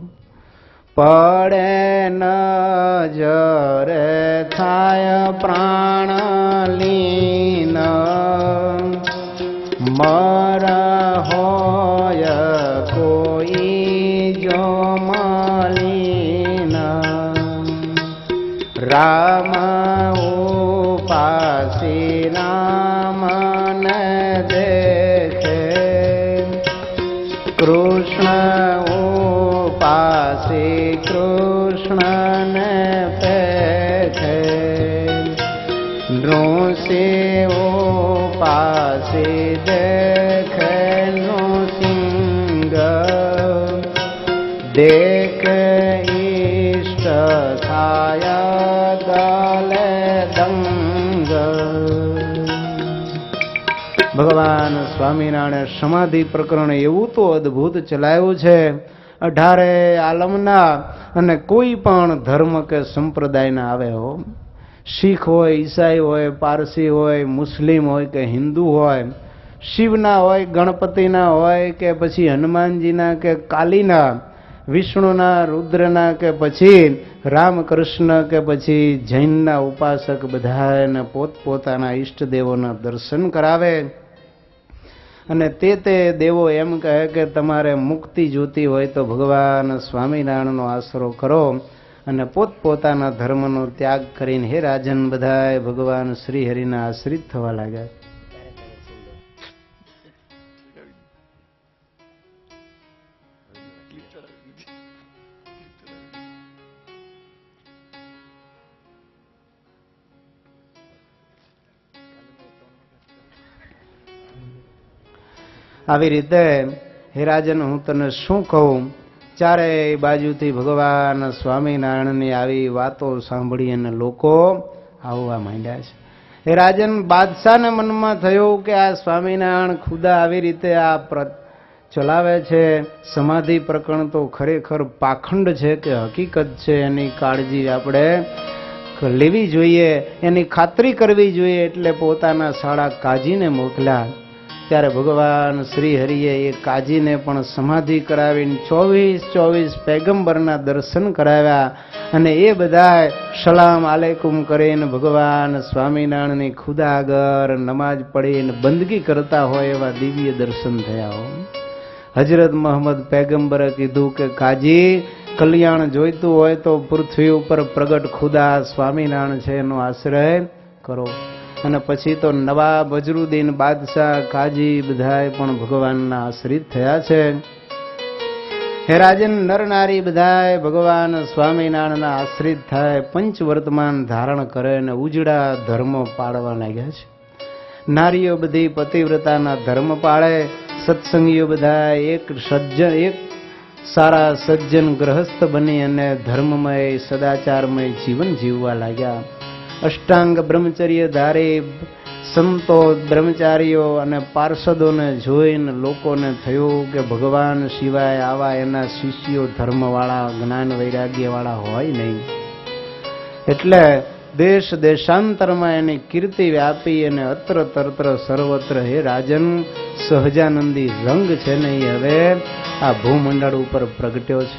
પડે નજરે થાય પ્રાણ લીન, મર હોય કોઈ જો મલીન, રામ ઉપાસી રામને દેખે, કૃષ્ણ ઉપાસી કૃષ્ણને પેખે, નૃસિંહ ઉપાસી દેખે નૃસિંહ, દેખ ઈષ્ટ થાય દલે દંગ. ભગવાન સ્વામિનારાયણ સમાધિ પ્રકરણ એવું તો અદ્ભુત ચલાવ્યું છે. 18 આલમના અને કોઈ પણ ધર્મ કે સંપ્રદાયના આવે હો, શીખ હોય, ઈસાઈ હોય, પારસી હોય, મુસ્લિમ હોય કે હિન્દુ હોય, શિવના હોય, ગણપતિના હોય કે પછી હનુમાનજીના કે કાલીના, વિષ્ણુના, રુદ્રના કે પછી રામકૃષ્ણ કે પછી જૈનના ઉપાસક બધાને પોતપોતાના ઈષ્ટદેવોના દર્શન કરાવે. અને તે દેવો એમ કહે કે તમારે મુક્તિ જોતી હોય તો ભગવાન સ્વામિનારાયણનો આશરો કરો. અને પોતપોતાના ધર્મનો ત્યાગ કરીને હે રાજન બધાય ભગવાન શ્રી હરિના આશ્રિત થવા લાગ્યા. આવી રીતે હે રાજન હું તને શું કહું, ચારેય બાજુથી ભગવાન સ્વામિનારાયણની આવી વાતો સાંભળી અને લોકો આવવા માંડ્યા છે. હે રાજન, બાદશાહના મનમાં થયું કે આ સ્વામિનારાયણ ખુદા આવી રીતે આ ચલાવે છે. સમાધિ પ્રકરણ તો ખરેખર પાખંડ છે કે હકીકત છે, એની કાળજી આપણે લેવી જોઈએ, એની ખાતરી કરવી જોઈએ. એટલે પોતાના શાળા કાજીને મોકલ્યા. ત્યારે ભગવાન શ્રી હરિએ એ કાજીને પણ સમાધિ કરાવીને 24 પૈગંબરના દર્શન કરાવ્યા. અને એ બધા સલામ આલેકુમ કરીને ભગવાન સ્વામિનારાયણની ખુદા આગળ નમાજ પડીને બંદગી કરતા હોય એવા દિવ્ય દર્શન થયા. હજરત મોહમ્મદ પૈગંબરે કીધું કે કાજી, કલ્યાણ જોઈતું હોય તો પૃથ્વી ઉપર પ્રગટ ખુદા સ્વામિનારાયણ છે એનો આશ્રય કરો. અને પછી તો નવાબ અઝરુદ્દીન બાદશાહ, કાજી બધાય પણ ભગવાનના આશ્રિત થયા છે. હે રાજન, નર નારી બધાય ભગવાન સ્વામિનારાયણના આશ્રિત થાય, પંચવર્તમાન ધારણ કરે અને ઉજળા ધર્મો પાળવા લાગ્યા છે. નારીઓ બધી પતિવ્રતાના ધર્મ પાળે, સત્સંગીઓ બધા એક સારા સજ્જન ગ્રહસ્થ બની અને ધર્મમય સદાચારમય જીવન જીવવા લાગ્યા. અષ્ટાંગ બ્રહ્મચર્ય ધારી સંતો બ્રહ્મચારીઓ અને પાર્ષદોને જોઈને લોકોને થયું કે ભગવાન સિવાય આવા એના શિષ્યો ધર્મવાળા જ્ઞાન વૈરાગ્યવાળા હોય નહીં. એટલે દેશ દેશાંતરમાં એની કીર્તિ વ્યાપી અને અત્ર તરત્ર સર્વત્ર હે રાજન સહજાનંદી રંગ છે ને એ હવે આ ભૂમંડળ ઉપર પ્રગટ્યો છે.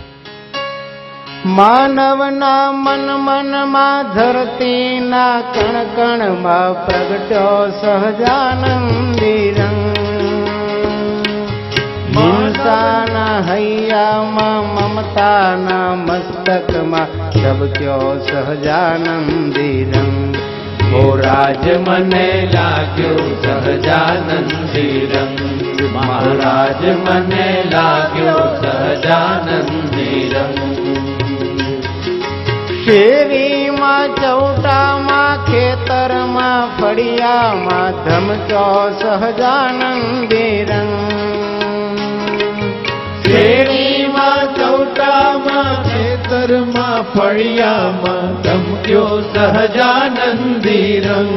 માનવના મન મનમાં ધરતીના કણ કણમાં પ્રગટ્યો સહજાનંદી રંગ. હિંસાના હૈયામાં મમતાના મસ્તકમાં ધબક્યો સહજાનંદી રંગ. ઓ રાજ મને લાગ્યો સહજાનંદી રંગ, મહારાજ મને લાગ્યો સહજાનંદી રંગ. શેરીમાં ચૌટામાં ખેતરમાં ફળિયામાં ધમક્યો સહજાનંદી રંગ. શેરીમાં ચૌટામાં ખેતરમાં ફળિયામાં ધમક્યો સહજાનંદી રંગ.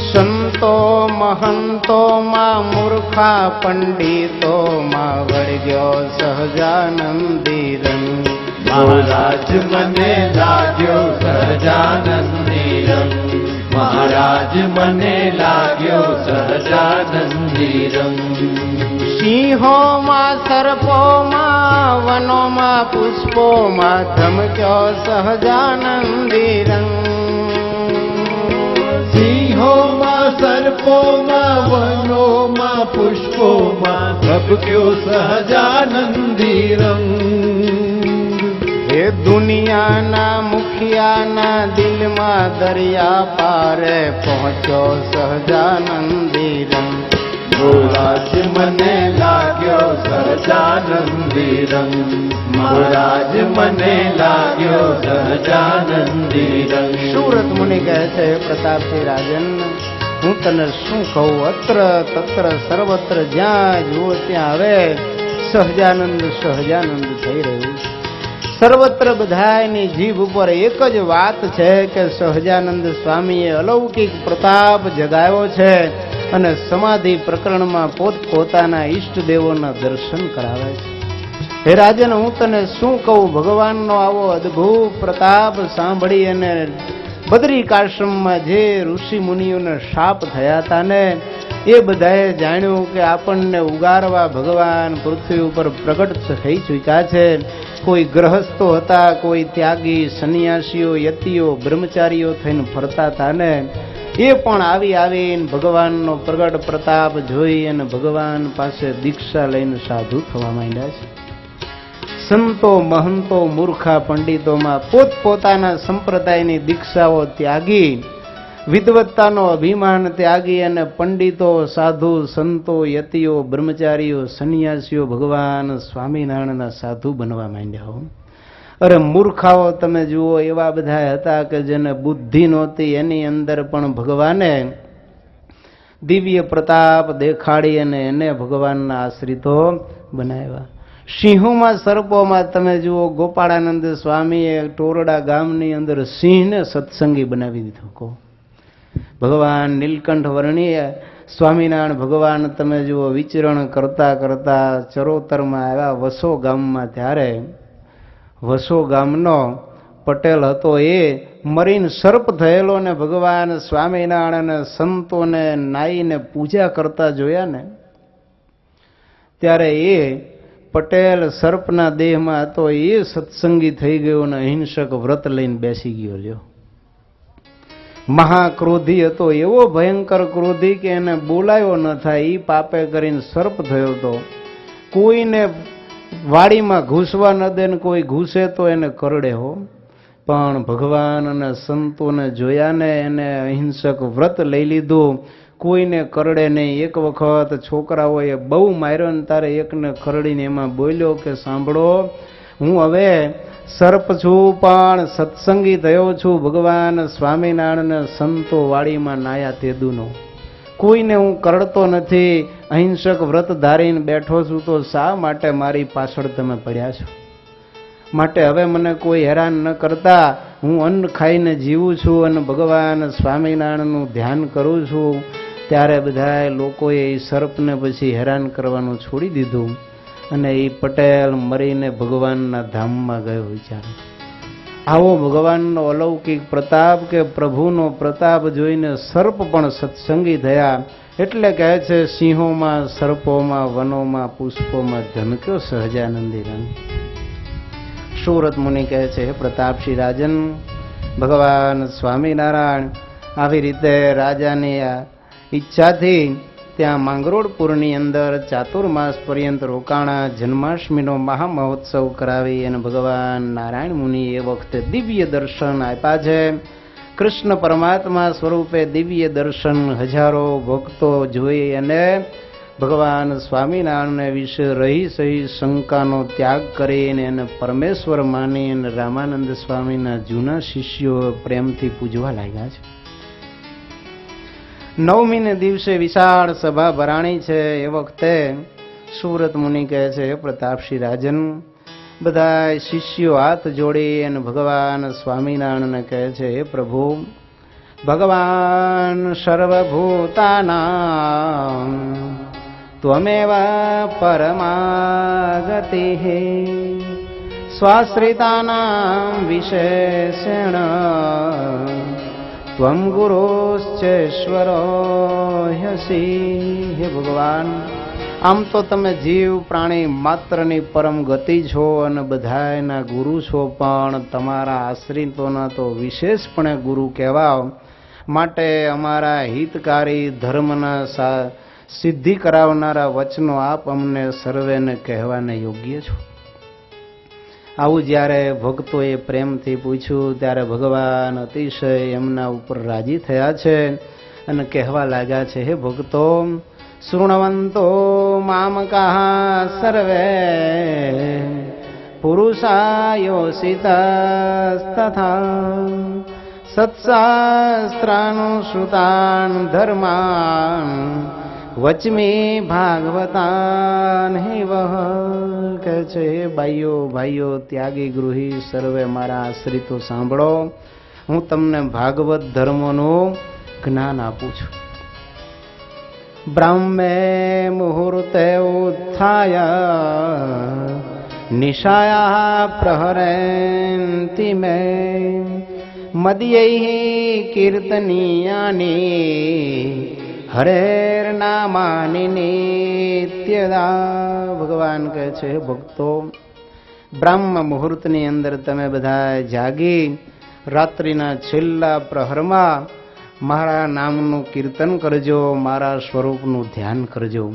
સંતો મહંતોમાં મૂર્ખા પંડિતોમાં વળગ્યો સહજાનંદી રંગ. મહારાજ મને લાગ્યો સહજાનંદી રંગ, મહારાજ મને લાગ્યો સહજાનંદી રંગ. સિંહોમાં સર્પોમાં વનોમાં પુષ્પોમાં ધમક્યો સહજાનંદી રંગ. સિંહોમાં સર્પોમાં વનોમાં પુષ્પોમાં ધબક્યો સહજાનંદી રંગ. હે દુનિયાના મુખિયાના દિલમાં દરિયા પારે પહોંચ્યો સહજાનંદી રંગ. મહારાજ મને લાગ્યો સહજાનંદી રંગ, મહારાજ મને લાગ્યો સહજાનંદી રંગ. સુરત મુનિ કહે છે, પ્રતાપસિંહ રાજન, હું તને શું કહું, અત્ર તત્ર સર્વત્ર જ્યાં જુઓ ત્યાં હવે સહજાનંદ સહજાનંદ થઈ રહ્યું છે. સર્વત્ર બધાની જીભ ઉપર એક જ વાત છે કે સહજાનંદ સ્વામીએ અલૌકિક પ્રતાપ જગાવ્યો છે અને સમાધિ પ્રકરણમાં પોતપોતાના ઈષ્ટદેવોના દર્શન કરાવે છે. હે રાજન, હું તને શું કહું, ભગવાનનો આવો અદ્ભુત પ્રતાપ સાંભળી અને બદ્રિકાશ્રમમાં જે ઋષિ મુનિઓને શાપ થયા હતા ને એ બધાએ જાણ્યું કે આપણને ઉગારવા ભગવાન પૃથ્વી ઉપર પ્રગટ થઈ ચૂક્યા છે. કોઈ ગ્રહસ્થો હતા, કોઈ ત્યાગી સંન્યાસીઓ યતિઓ બ્રહ્મચારીઓ થઈને ફરતા હતા ને એ પણ આવીને ભગવાનનો પ્રગટ પ્રતાપ જોઈ અને ભગવાન પાસે દીક્ષા લઈને સાધુ થવા માંડ્યા છે. સંતો મહંતો મૂર્ખા પંડિતોમાં પોતપોતાના સંપ્રદાયની દીક્ષાઓ ત્યાગી, વિદ્વત્તાનો અભિમાન ત્યાગી અને પંડિતો સાધુ સંતો યતિઓ બ્રહ્મચારીઓ સંન્યાસીઓ ભગવાન સ્વામિનારાયણના સાધુ બનવા માંડ્યા. અરે મૂર્ખાઓ તમે જુઓ, એવા બધા હતા કે જેને બુદ્ધિ નહોતી, એની અંદર પણ ભગવાને દિવ્ય પ્રતાપ દેખાડી અને એને ભગવાનના આશ્રિતો બનાવ્યા. સિંહોમાં સર્પોમાં તમે જુઓ, ગોપાળાનંદ સ્વામીએ ટોરડા ગામની અંદર સિંહને સત્સંગી બનાવી દીધો. કહો, ભગવાન નીલકંઠ વર્ણીય સ્વામિનારાયણ ભગવાન તમે જુઓ વિચરણ કરતા કરતા ચરોતરમાં આવ્યા વસો ગામમાં. ત્યારે વસો ગામનો પટેલ હતો, એ મરીને સર્પ થયેલો ને ભગવાન સ્વામિનારાયણ સંતોને નાઈને પૂજા કરતા જોયા ને ત્યારે એ પટેલ સર્પના દેહમાં હતો, એ સત્સંગી થઈ ગયો અને અહિંસક વ્રત લઈને બેસી ગયો. લ્યો, મહાક્રોધી હતો, એવો ભયંકર ક્રોધી કે એને બોલાયો ન થાય, એ પાપે કરીને સર્પ થયો હતો. કોઈને વાડીમાં ઘૂસવા ન દે ને કોઈ ઘૂસે તો એને કરડે હો. પણ ભગવાન અને સંતોને જોયા ને એને અહિંસક વ્રત લઈ લીધું. કોઈને કરડે નહીં. એક વખત છોકરાઓએ બહુ માર્યો ને તારે એકને કરડીને એમાં બોલ્યો કે સાંભળો, હું હવે સર્પ છું પણ સત્સંગી થયો છું ભગવાન સ્વામિનારાયણ સંતો વાડીમાં નાયા તેદુનો. કોઈને હું કરડતો નથી, અહિંસક વ્રત ધારીને બેઠો છું, તો શા માટે મારી પાછળ તમે પડ્યા છો? માટે હવે મને કોઈ હેરાન ન કરતા, હું અન્ન ખાઈને જીવું છું અને ભગવાન સ્વામિનારાયણનું ધ્યાન કરું છું. ત્યારે બધા લોકોએ એ સર્પને પછી હેરાન કરવાનું છોડી દીધું અને એ પટેલ મરીને ભગવાનના ધામમાં ગયો. વિચાર આવો ભગવાનનો અલૌકિક પ્રતાપ કે પ્રભુનો પ્રતાપ જોઈને સર્પ પણ સત્સંગી થયા. એટલે કહે છે સિંહોમાં, સર્પોમાં, વનોમાં, પુષ્પોમાં ધનક્યો સહજાનંદી રંગ. સુરત મુનિ કહે છે, હે પ્રતાપસિંહ રાજન, ભગવાન સ્વામિનારાયણ આવી રીતે રાજાની આ ઈચ્છાથી ત્યાં માંગરોળપુરની અંદર ચાતુર્માસ પર્યંત રોકાણા. જન્માષ્ટમીનો મહામહોત્સવ કરાવી અને ભગવાન નારાયણ મુનિ એ વખતે દિવ્ય દર્શન આપ્યા છે. કૃષ્ણ પરમાત્મા સ્વરૂપે દિવ્ય દર્શન હજારો ભક્તો જોઈ અને ભગવાન સ્વામિનારાયણ વિશે રહી સહી શંકાનો ત્યાગ કરીને એને પરમેશ્વર માની અને રામાનંદ સ્વામીના જૂના શિષ્યો પ્રેમથી પૂજવા લાગ્યા છે. નવમીને દિવસે વિશાળ સભા ભરાણી છે. એ વખતે સુરત મુનિ કહે છે, પ્રતાપસિંહ રાજન, બધા શિષ્યો હાથ જોડી અને ભગવાન સ્વામિનારાયણને કહે છે, હે પ્રભુ, ભગવાન સર્વભૂતાનાં ત્વમેવ પરમાગતિ સ્વાશ્રિતાનાં વિશેષેણ ત્વમ ગુરુશ્ચેશ્વરો હસી. હે ભગવાન, આમ તો તમે જીવ પ્રાણી માત્રની પરમ ગતિ છો અને બધાયના ગુરુ છો, પણ તમારા આશ્રિતોના તો વિશેષપણે ગુરુ કહેવાઓ. માટે અમારા હિતકારી ધર્મના સિદ્ધિ કરાવનારા વચનો આપ અમને સર્વેને કહેવાને યોગ્ય છો. આવું જ્યારે ભક્તોએ પ્રેમથી પૂછ્યું ત્યારે ભગવાન અતિશય એમના ઉપર રાજી થયા છે અને કહેવા લાગ્યા છે, હે ભક્તો, શૃણવંતો મામકાઃ સર્વે પુરુષાયોષિતસ્તથા સત્શાસ્ત્રાનુશ્રુતાન ધર્માન વચમી ભાગવતાન હે વહ. કહે છે, હે ભાઈઓ ભાઈઓ, ત્યાગી ગૃહી સર્વે મારા આશ્રિતો સાંભળો, હું તમને ભાગવત ધર્મનું જ્ઞાન આપું છું. બ્રાહ્મે મુહૂર્તે ઉત્થાય નિશાયા પ્રહરન્તિ મે મદયૈ કીર્તનીયાની હરેર્નામાની નિત્યદા. ભગવાન કહે છે, ભક્તો, બ્રાહ્મ મુહૂર્તની અંદર તમે બધા જાગી રાત્રિના છેલ્લા પ્રહરમાં મારા નામનું કીર્તન કરજો, મારા સ્વરૂપનું ધ્યાન કરજો.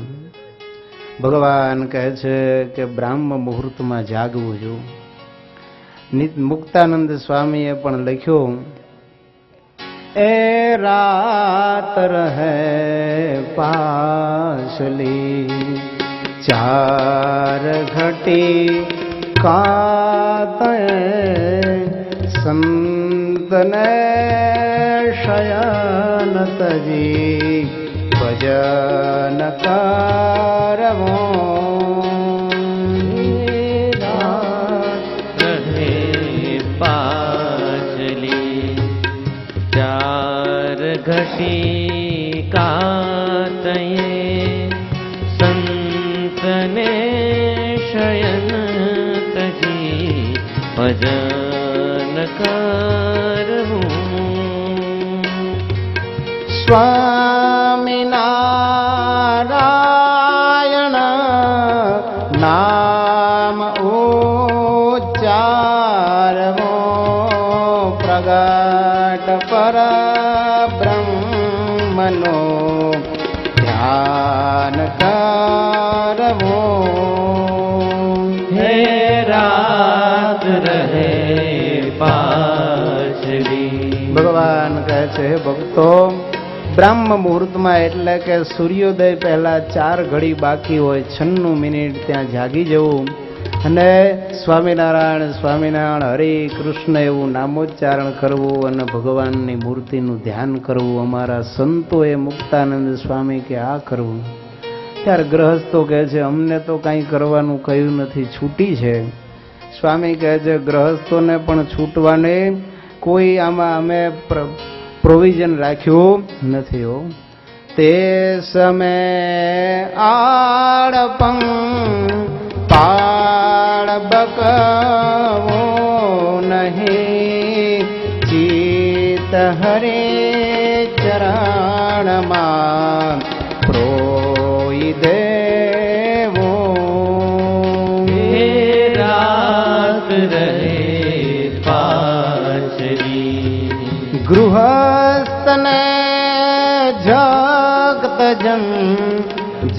ભગવાન કહે છે કે બ્રાહ્મ મુહૂર્તમાં જાગવું જો. મુક્તાનંદ સ્વામીએ પણ લખ્યું, એ રાત રહે પાછલી ચાર ઘટી કાતય સંતને શયન તજી ભજન કરવો. ઘટી કાતયે સંતને શયન તજી ભજન કરવું. સ્વામિનારાયણ નામ ઉચ્ચારવો પ્રગટ પર બ્રહ્મનો ધ્યાન કરવો. હે રાત રહે પાછલી. ભગવાન કહે છે, ભક્તો, બ્રાહ્મ મુહૂર્તમાં એટલે કે સૂર્યોદય પહેલા 4 ઘડી બાકી હોય 96 મિનિટ ત્યાં જાગી જવું અને સ્વામિનારાયણ સ્વામિનારાયણ હરે કૃષ્ણ એવું નામોચ્ચારણ કરવું અને ભગવાનની મૂર્તિનું ધ્યાન કરવું. અમારા સંતોએ મુક્તાનંદ સ્વામી કે આ કરવું. ત્યારે ગ્રહસ્થો કહે છે અમને તો કાંઈ કરવાનું કહ્યું નથી, છૂટી છે. સ્વામી કહે છે ગ્રહસ્થોને પણ છૂટવાને કોઈ આમાં અમે પ્રોવિઝન રાખ્યું નથી હો. તે સમય આડપં પાડ બકવો નહીં ચિત હરે ચરણમાં પ્રોઈ દેવો. રાત રહે પાછરી ગૃહસ્થને જગત જન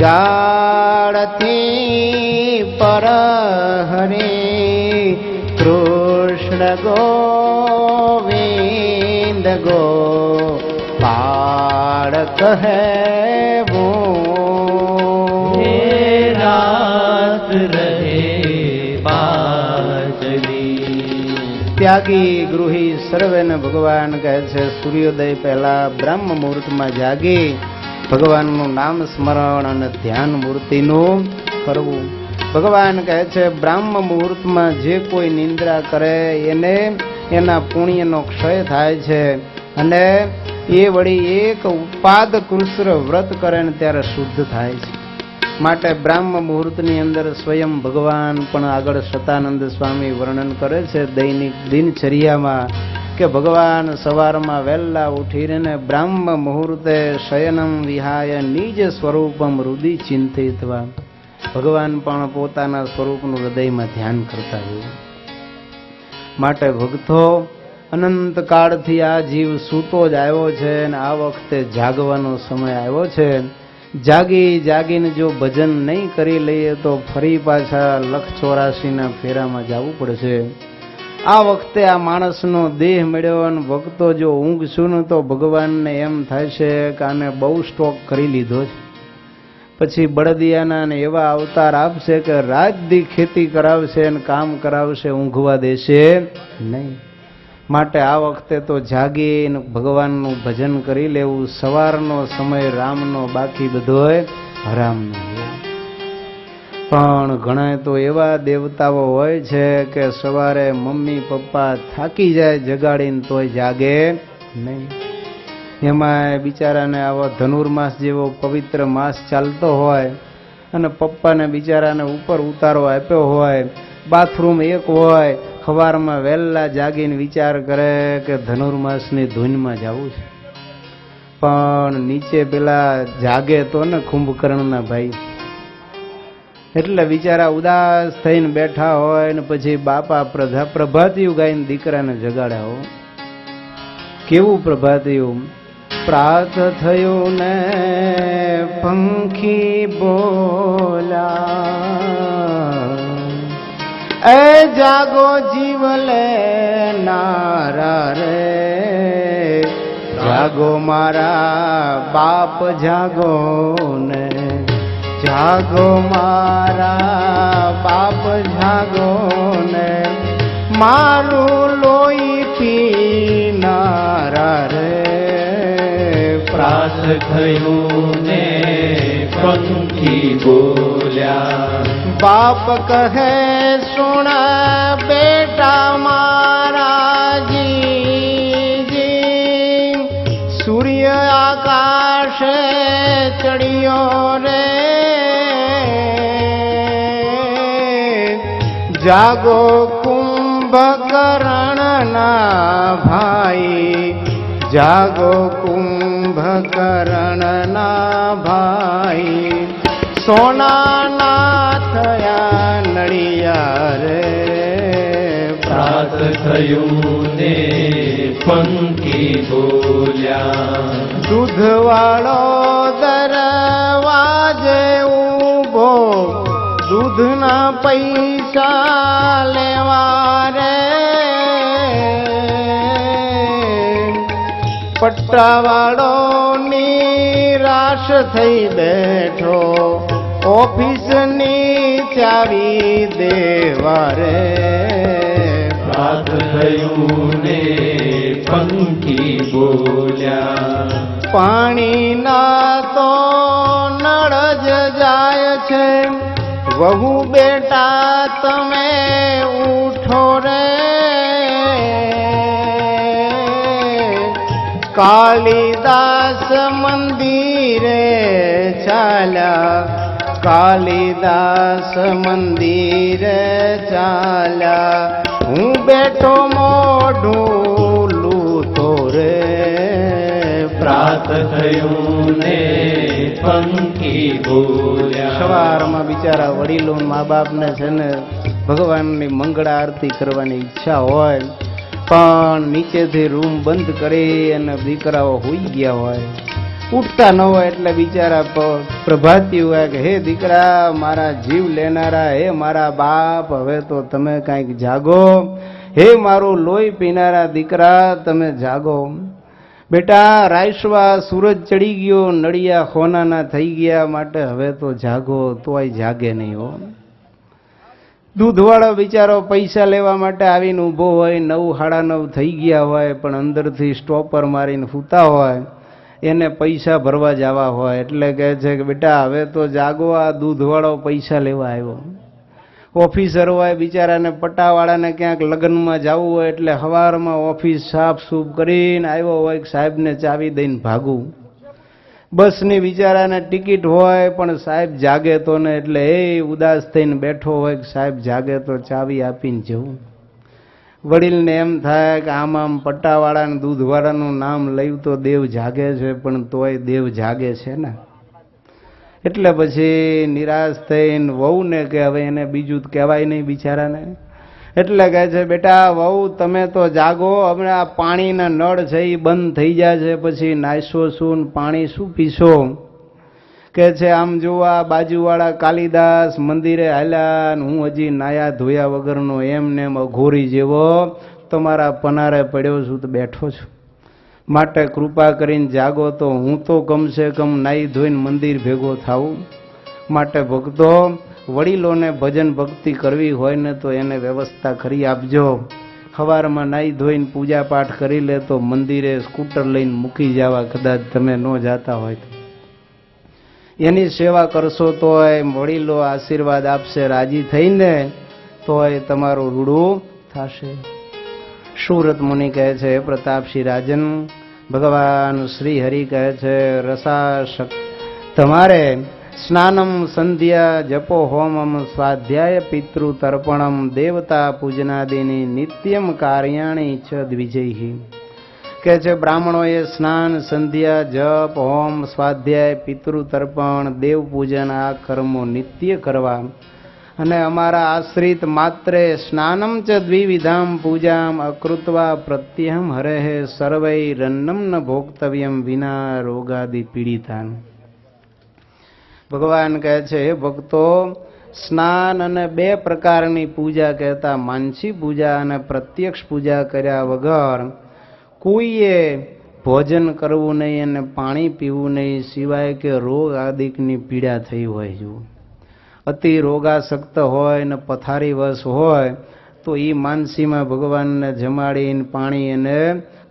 જાળથી પર હરે કૃષ્ણ ગોવિંદ ગો પાડ કહેવો. રાત રહે પાછરી ત્યાગી ગૃહી સર્વેને ભગવાન કહે છે સૂર્યોદય પહેલા બ્રહ્મ મુહૂર્તમાં જાગી ભગવાનનું નામ સ્મરણ અને ધ્યાન મૂર્તિનું કરવું. ભગવાન કહે છે બ્રાહ્મ મુહૂર્તમાં જે કોઈ નિંદ્રા કરે એને એના પુણ્યનો ક્ષય થાય છે અને એ વળી એક ઉપાદ કૃષ્ણ વ્રત કરે ને ત્યારે શુદ્ધ થાય છે. માટે બ્રાહ્મ મુહૂર્તની અંદર સ્વયં ભગવાન પણ આગળ સતાનંદ સ્વામી વર્ણન કરે છે દૈનિક દિનચર્યામાં કે ભગવાન સવારમાં વહેલા ઉઠીને બ્રાહ્મ મુહૂર્તે શયનમ વિહાય નિજ સ્વરૂપમ હૃદિ ચિંતિત્વા. ભગવાન પણ પોતાના સ્વરૂપનું હૃદયમાં ધ્યાન કરતા હોય. માટે ભક્તો અનંત કાળથી આ જીવ સૂતો જ આવ્યો છે અને આ વખતે જાગવાનો સમય આવ્યો છે. જાગી જાગીને જો ભજન નહીં કરી લઈએ તો ફરી પાછા 184 ફેરામાં જવું પડશે. આ વખતે આ માણસનો દેહ મળ્યો અને ભક્તો જો ઊંઘશું ને તો ભગવાનને એમ થાય છે કે આને બહુ સ્ટોક કરી લીધો છે. પછી બળદિયાના ને એવા અવતાર આપશે કે રાત દી ખેતી કરાવશે અને કામ કરાવશે, ઊંઘવા દેશે નહીં. માટે આ વખતે તો જાગીને ભગવાનનું ભજન કરી લેવું. સવારનો સમય રામનો, બાકી બધોય હરામનો. પણ ઘણા તો એવા દેવતાઓ હોય છે કે સવારે મમ્મી પપ્પા થાકી જાય જગાડીને તોય જાગે નહીં. એમાં બિચારાને આવો ધનુર્માસ જેવો પવિત્ર માસ ચાલતો હોય અને પપ્પાને બિચારાને ઉપર ઉતારો આપ્યો હોય, બાથરૂમ એક હોય, સવારમાં વહેલા જાગીને વિચાર કરે કે ધનુર્માસની ધૂનમાં જવું છે. પણ નીચે પેલા જાગે તો ને કુંભકર્ણના ભાઈ, એટલે બિચારા ઉદાસ થઈને બેઠા હોય ને પછી બાપા પ્રભાતિયું ગાઈને દીકરાને જગાડ્યા હો. કેવું પ્રભાતિયું? પ્રાત થયું ને પંખી બોલા એ જાગો જીવલે નારા રે, જાગો મારા બાપ જાગો ને, જાગો મારા બાપ જાગો ને, મારું લોહી પીનારા રે. પ્રાસ થયું ને પંખી બોલ્યા, બાપ કહે સુણ બેટા મારા જી, સૂર્ય આકાશે ચડ્યો રે, જાગો કુંભકર્ણના ભાઈ, જાગો કુંભકર્ણના ભાઈ, સોનાના થયા નળિયા રે. પ્રાત થયું ને પંખી બોલ્યા, દૂધવાળો દરવાજે ઊભો, દૂધના પૈસા લેવા રે, પટ્ટાવાળો નિરાશ થઈ બેઠો, ઓફિસની ચાવી દેવા રે. રાત થયું ને પંખી બોલ્યા, પાણીના તો નળ જ જાય છે, વહુ બેટા તમે ઉઠો રે. કાલિદાસ મંદિરે ચાલ્યા, કાલિદાસ મંદિરે ચાલ્યા, હું બેઠો મોઢું લૂતો રે. રાત થયું ને પંખી બોલ્યા. સવારમાં બિચારા વડીલો મા બાપને છે ને ભગવાનની મંગળ આરતી કરવાની ઈચ્છા હોય, પણ નીચેથી રૂમ બંધ કરી અને દીકરાઓ હોઈ ગયા હોય, ઉઠતા ન હોય, એટલે બિચારા પ્રભાતી હોય કે હે દીકરા, મારા જીવ લેનારા, હે મારા બાપ, હવે તો તમે કાંઈક જાગો. હે મારું લોહી પીનારા દીકરા, તમે જાગો. બેટા રાયસવા સૂરજ ચડી ગયો, નળિયા ખોનાના થઈ ગયા, માટે હવે તો જાગો. તોય જાગે નહીં હો. દૂધવાળો બિચારો પૈસા લેવા માટે આવીને ઊભો હોય, 9 સાડા 9 થઈ ગયા હોય, પણ અંદરથી સ્ટોપર મારીને સૂતા હોય, એને પૈસા ભરવા જવા હોય, એટલે કહે છે કે બેટા હવે તો જાગો, આ દૂધવાળો પૈસા લેવા આવ્યો. ઓફિસર હોય બિચારાને પટ્ટાવાળાને ક્યાંક લગ્નમાં જવું હોય, એટલે સવારમાં ઓફિસ સાફ સૂફ કરીને આવ્યો હોય કે સાહેબને ચાવી દઈને ભાગવું. બસની બિચારાને ટિકિટ હોય, પણ સાહેબ જાગે તો ને, એટલે એ ઉદાસ થઈને બેઠો હોય કે સાહેબ જાગે તો ચાવી આપીને જવું. વડીલને એમ થાય કે આમ પટ્ટાવાળાને દૂધવાળાનું નામ લઈ તો દેવ જાગે છે, પણ તોય દેવ જાગે છે ને. એટલે પછી નિરાશ થઈને વહુને કે હવે એને બીજું કહેવાય નહીં બિચારાને, એટલે કહે છે બેટા વહુ તમે તો જાગો, હવે આ પાણીના નળ છે એ બંધ થઈ જાય છે, પછી નાશો શું પાણી શું પીશો. કે છે આમ જોવા બાજુવાળા કાલિદાસ મંદિરે હાલ્યા, હું હજી નાયા ધોયા વગરનો એમને એમ અઘોરી જેવો તમારા પનારે પડ્યો છું તો બેઠો છું, માટે કૃપા કરીને જાગો તો હું તો કમસે કમ નાઈ ધોઈને મંદિર ભેગો થાઉં. માટે ભક્તો વડીલોને ભજન ભક્તિ કરવી હોય ને તો એને વ્યવસ્થા કરી આપજો. સવારમાં નાઈ ધોઈને પૂજા પાઠ કરી લે તો મંદિરે સ્કૂટર લઈને મૂકી જવા, કદાચ તમે ન જાતા હોય તો એની સેવા કરશો તોય વડીલો આશીર્વાદ આપશે, રાજી થઈને તોય તમારું રૂડું થશે. સુરત મુનિ કહે છે પ્રતાપસિંહ રાજન, ભગવાન શ્રી હરિ કહે છે રસાશક તમારે સ્નાનમ સંધ્યા જપો હોમમ સ્વાધ્યાય પિતૃ તર્પણમ દેવતા પૂજનાદિની નિત્યમ કાર્યાણી ચ દ્વિજયી. કે છે બ્રાહ્મણોએ સ્નાન સંધ્યા જપ હોમ સ્વાધ્યાય પિતૃ તર્પણ દેવ પૂજન આ કર્મો નિત્ય કરવા, અને અમારા આશ્રિત માત્રે સ્નાનમ ચ દ્વિવિધામ પૂજામ અકૃત્વા પ્રત્યહમ હરેઃ સર્વૈરન્નમ ન ભોક્તવ્યમ વિના રોગાદિ પીડિતાન. ભગવાન કહે છે હે ભક્તો, સ્નાન અને 2 પ્રકારની પૂજા કહેતા માનસી પૂજા અને પ્રત્યક્ષ પૂજા કર્યા વગર કોઈએ ભોજન કરવું નહીં અને પાણી પીવું નહીં, સિવાય કે રોગ આદિકની પીડા થઈ હોય. જો અતિ રોગાસક્ત હોય ને પથારીવશ હોય તો એ માનસીમાં ભગવાનને જમાડીને પાણી એને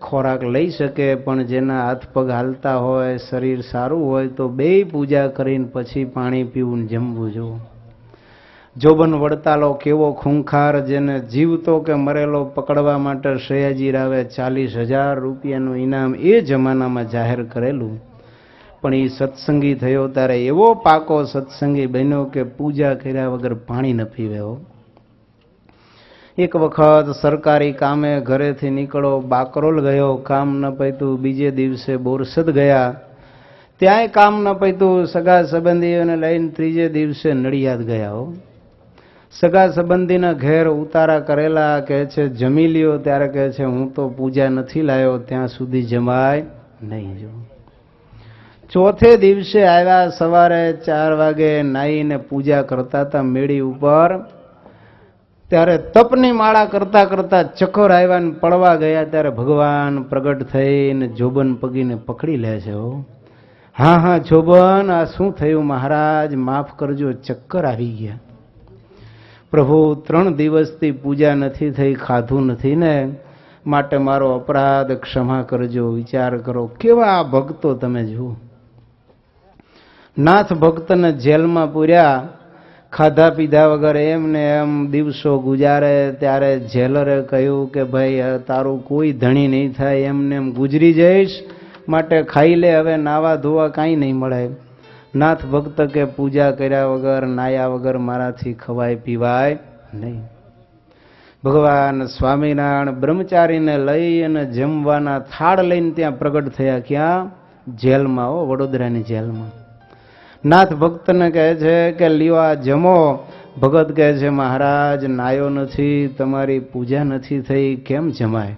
ખોરાક લઈ શકે, પણ જેના હાથ પગ હાલતા હોય, શરીર સારું હોય તો 2 પૂજા કરીને પછી પાણી પીવું ને જમવું. જો જોબન વડતાલો કેવો ખૂંખાર, જેને જીવતો કે મરેલો પકડવા માટે સયાજી રાવે 40,000 રૂપિયાનું ઇનામ એ જમાનામાં જાહેર કરેલું, પણ એ સત્સંગી થયો ત્યારે એવો પાકો સત્સંગી બન્યો કે પૂજા કર્યા વગર પાણી ન પીવે. એક વખત સરકારી કામે ઘરેથી નીકળો, બાકરોલ ગયો, કામ ન પત્યું. બીજે દિવસે બોરસદ ગયા, ત્યાંય કામ ન પત્યું. સગા સંબંધીઓને લઈને ત્રીજે દિવસે નડિયાદ ગયા. સગા સંબંધીના ઘેર ઉતારા કરેલા, કહે છે જમી લ્યો, ત્યારે કહે છે હું તો પૂજા નથી લાયો, ત્યાં સુધી જમાય નહીં. જો ચોથે દિવસે આવ્યા, સવારે 4 વાગે નાહીને પૂજા કરતા હતા મેળી ઉપર, ત્યારે તપની માળા કરતા કરતા ચક્કર આવ્યા ને પડવા ગયા ત્યારે ભગવાન પ્રગટ થઈને જોબન પગીને પકડી લે છે. હો હા હા જોબન, આ શું થયું મહારાજ, માફ કરજો, ચક્કર આવી ગયા. પ્રભુ 3 દિવસથી પૂજા નથી થઈ, ખાધું નથી ને, માટે મારો અપરાધ ક્ષમા કરજો. વિચાર કરો કેવા ભક્તો તમે જુઓ. નાથ ભક્તને જેલમાં પૂર્યા, ખાધા પીધા વગર એમને એમ દિવસો ગુજારે. ત્યારે જેલરે કહ્યું કે ભાઈ તારું કોઈ ધણી નહીં થાય, એમને એમ ગુજરી જઈશ, માટે ખાઈ લે, હવે નાવા ધોવા કાંઈ નહીં મળે. નાથ ભક્ત કે પૂજા કર્યા વગર નાયા વગર મારાથી ખવાય પીવાય નહીં. ભગવાન સ્વામિનારાયણ બ્રહ્મચારીને લઈ અને જમવાના થાળ લઈને ત્યાં પ્રગટ થયા. ક્યાં? જેલમાં. હો, વડોદરાની જેલમાં. નાથ ભક્તને કહે છે કે લ્યો આ જમો. ભગત કહે છે મહારાજ નાયો નથી, તમારી પૂજા નથી થઈ, કેમ જમાય?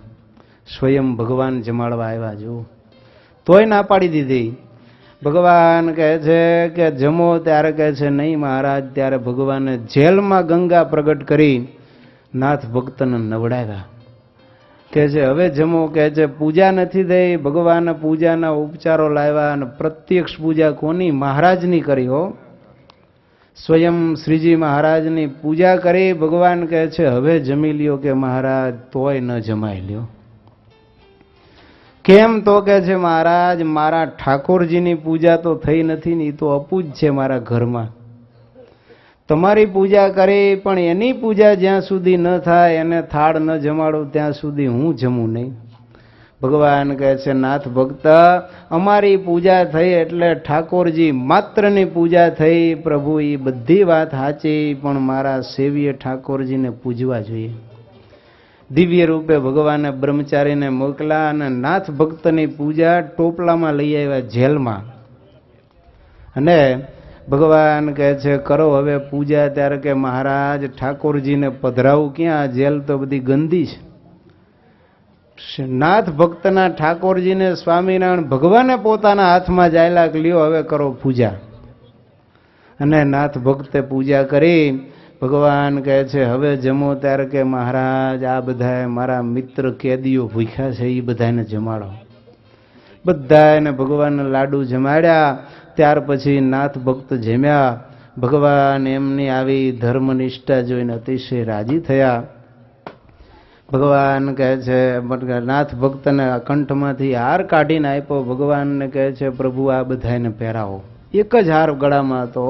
સ્વયં ભગવાન જમાડવા આવ્યા. જો તોય ના પાડી દીધી. ભગવાન કહે છે કે જમો. ત્યારે કહે છે નહીં મહારાજ. ત્યારે ભગવાને જેલમાં ગંગા પ્રગટ કરી નાથ ભક્તને નવડાવ્યા. કહે છે હવે જમો. કહે છે પૂજા નથી થઈ. ભગવાન પૂજાના ઉપચારો લાવ્યા અને પ્રત્યક્ષ પૂજા કોની? મહારાજની કરી. હો, સ્વયં શ્રીજી મહારાજની પૂજા કરી. ભગવાન કહે છે હવે જમી લ્યો. કે મહારાજ તોય ન જમાઈ લ્યો. કેમ? તો કહે છે મહારાજ મારા ઠાકોરજીની પૂજા તો થઈ નથી ને, એ તો અપૂજ છે મારા ઘરમાં. તમારી પૂજા કરી પણ એની પૂજા જ્યાં સુધી ન થાય, એને થાળ ન જમાડો ત્યાં સુધી હું જમું નહીં. ભગવાન કહે છે નાથ ભક્ત અમારી પૂજા થઈ એટલે ઠાકોરજી માત્રની પૂજા થઈ. પ્રભુ એ બધી વાત સાચી, પણ મારા સેવીએ ઠાકોરજીને પૂજવા જોઈએ. દિવ્ય રૂપે ભગવાને બ્રહ્મચારીને મોકલા અને નાથ ભક્તની પૂજા ટોપલામાં લઈ આવ્યા જેલમાં. અને ભગવાન કહે છે કરો હવે પૂજા. ત્યારે કે મહારાજ ઠાકોરજીને પધરાવું ક્યાં? જેલ તો બધી ગંદી છે. નાથ ભક્તના ઠાકોરજીને સ્વામિનારાયણ ભગવાને પોતાના હાથમાં જાયલા કે લ્યો હવે કરો પૂજા. અને નાથ ભક્તે પૂજા કરી. ભગવાન કહે છે હવે જમો. ત્યારે કે મહારાજ આ બધા મારા મિત્ર કેદીઓ ભૂખ્યા છે, એ બધાને જમાડો. બધાને ભગવાનને લાડુ જમાડ્યા. ત્યાર પછી નાથ ભક્ત જમ્યા. ભગવાન એમની આવી ધર્મનિષ્ઠા જોઈને અતિશય રાજી થયા. ભગવાન કહે છે નાથ ભક્તને કંઠમાંથી હાર કાઢીને આપ્યો. ભગવાનને કહે છે પ્રભુ આ બધાને પહેરાવો. એક જ હાર ગળામાં હતો.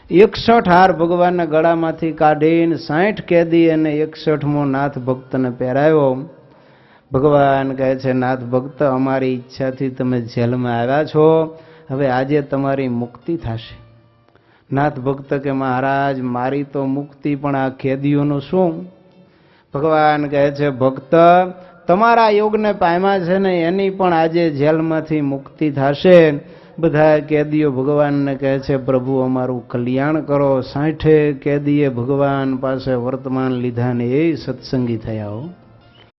61 હાર ભગવાનના ગળામાંથી કાઢીને 60 કેદી અને 61મો નાથ ભક્તને પહેરાવ્યો. ભગવાન કહે છે નાથ ભક્ત અમારી ઈચ્છાથી તમે જેલમાં આવ્યા છો, હવે આજે તમારી મુક્તિ થશે. નાથ ભક્ત કે મહારાજ મારી તો મુક્તિ, પણ આ કેદીઓનું શું? ભગવાન કહે છે ભક્ત તમારા યોગને પામ્યા છે ને એની પણ આજે જેલમાંથી મુક્તિ થશે. બધા કેદીઓ ભગવાનને કહે છે પ્રભુ અમારું કલ્યાણ કરો. 60 કેદીએ ભગવાન પાસે વર્તમાન લીધા ને એ સત્સંગી થયા. હો,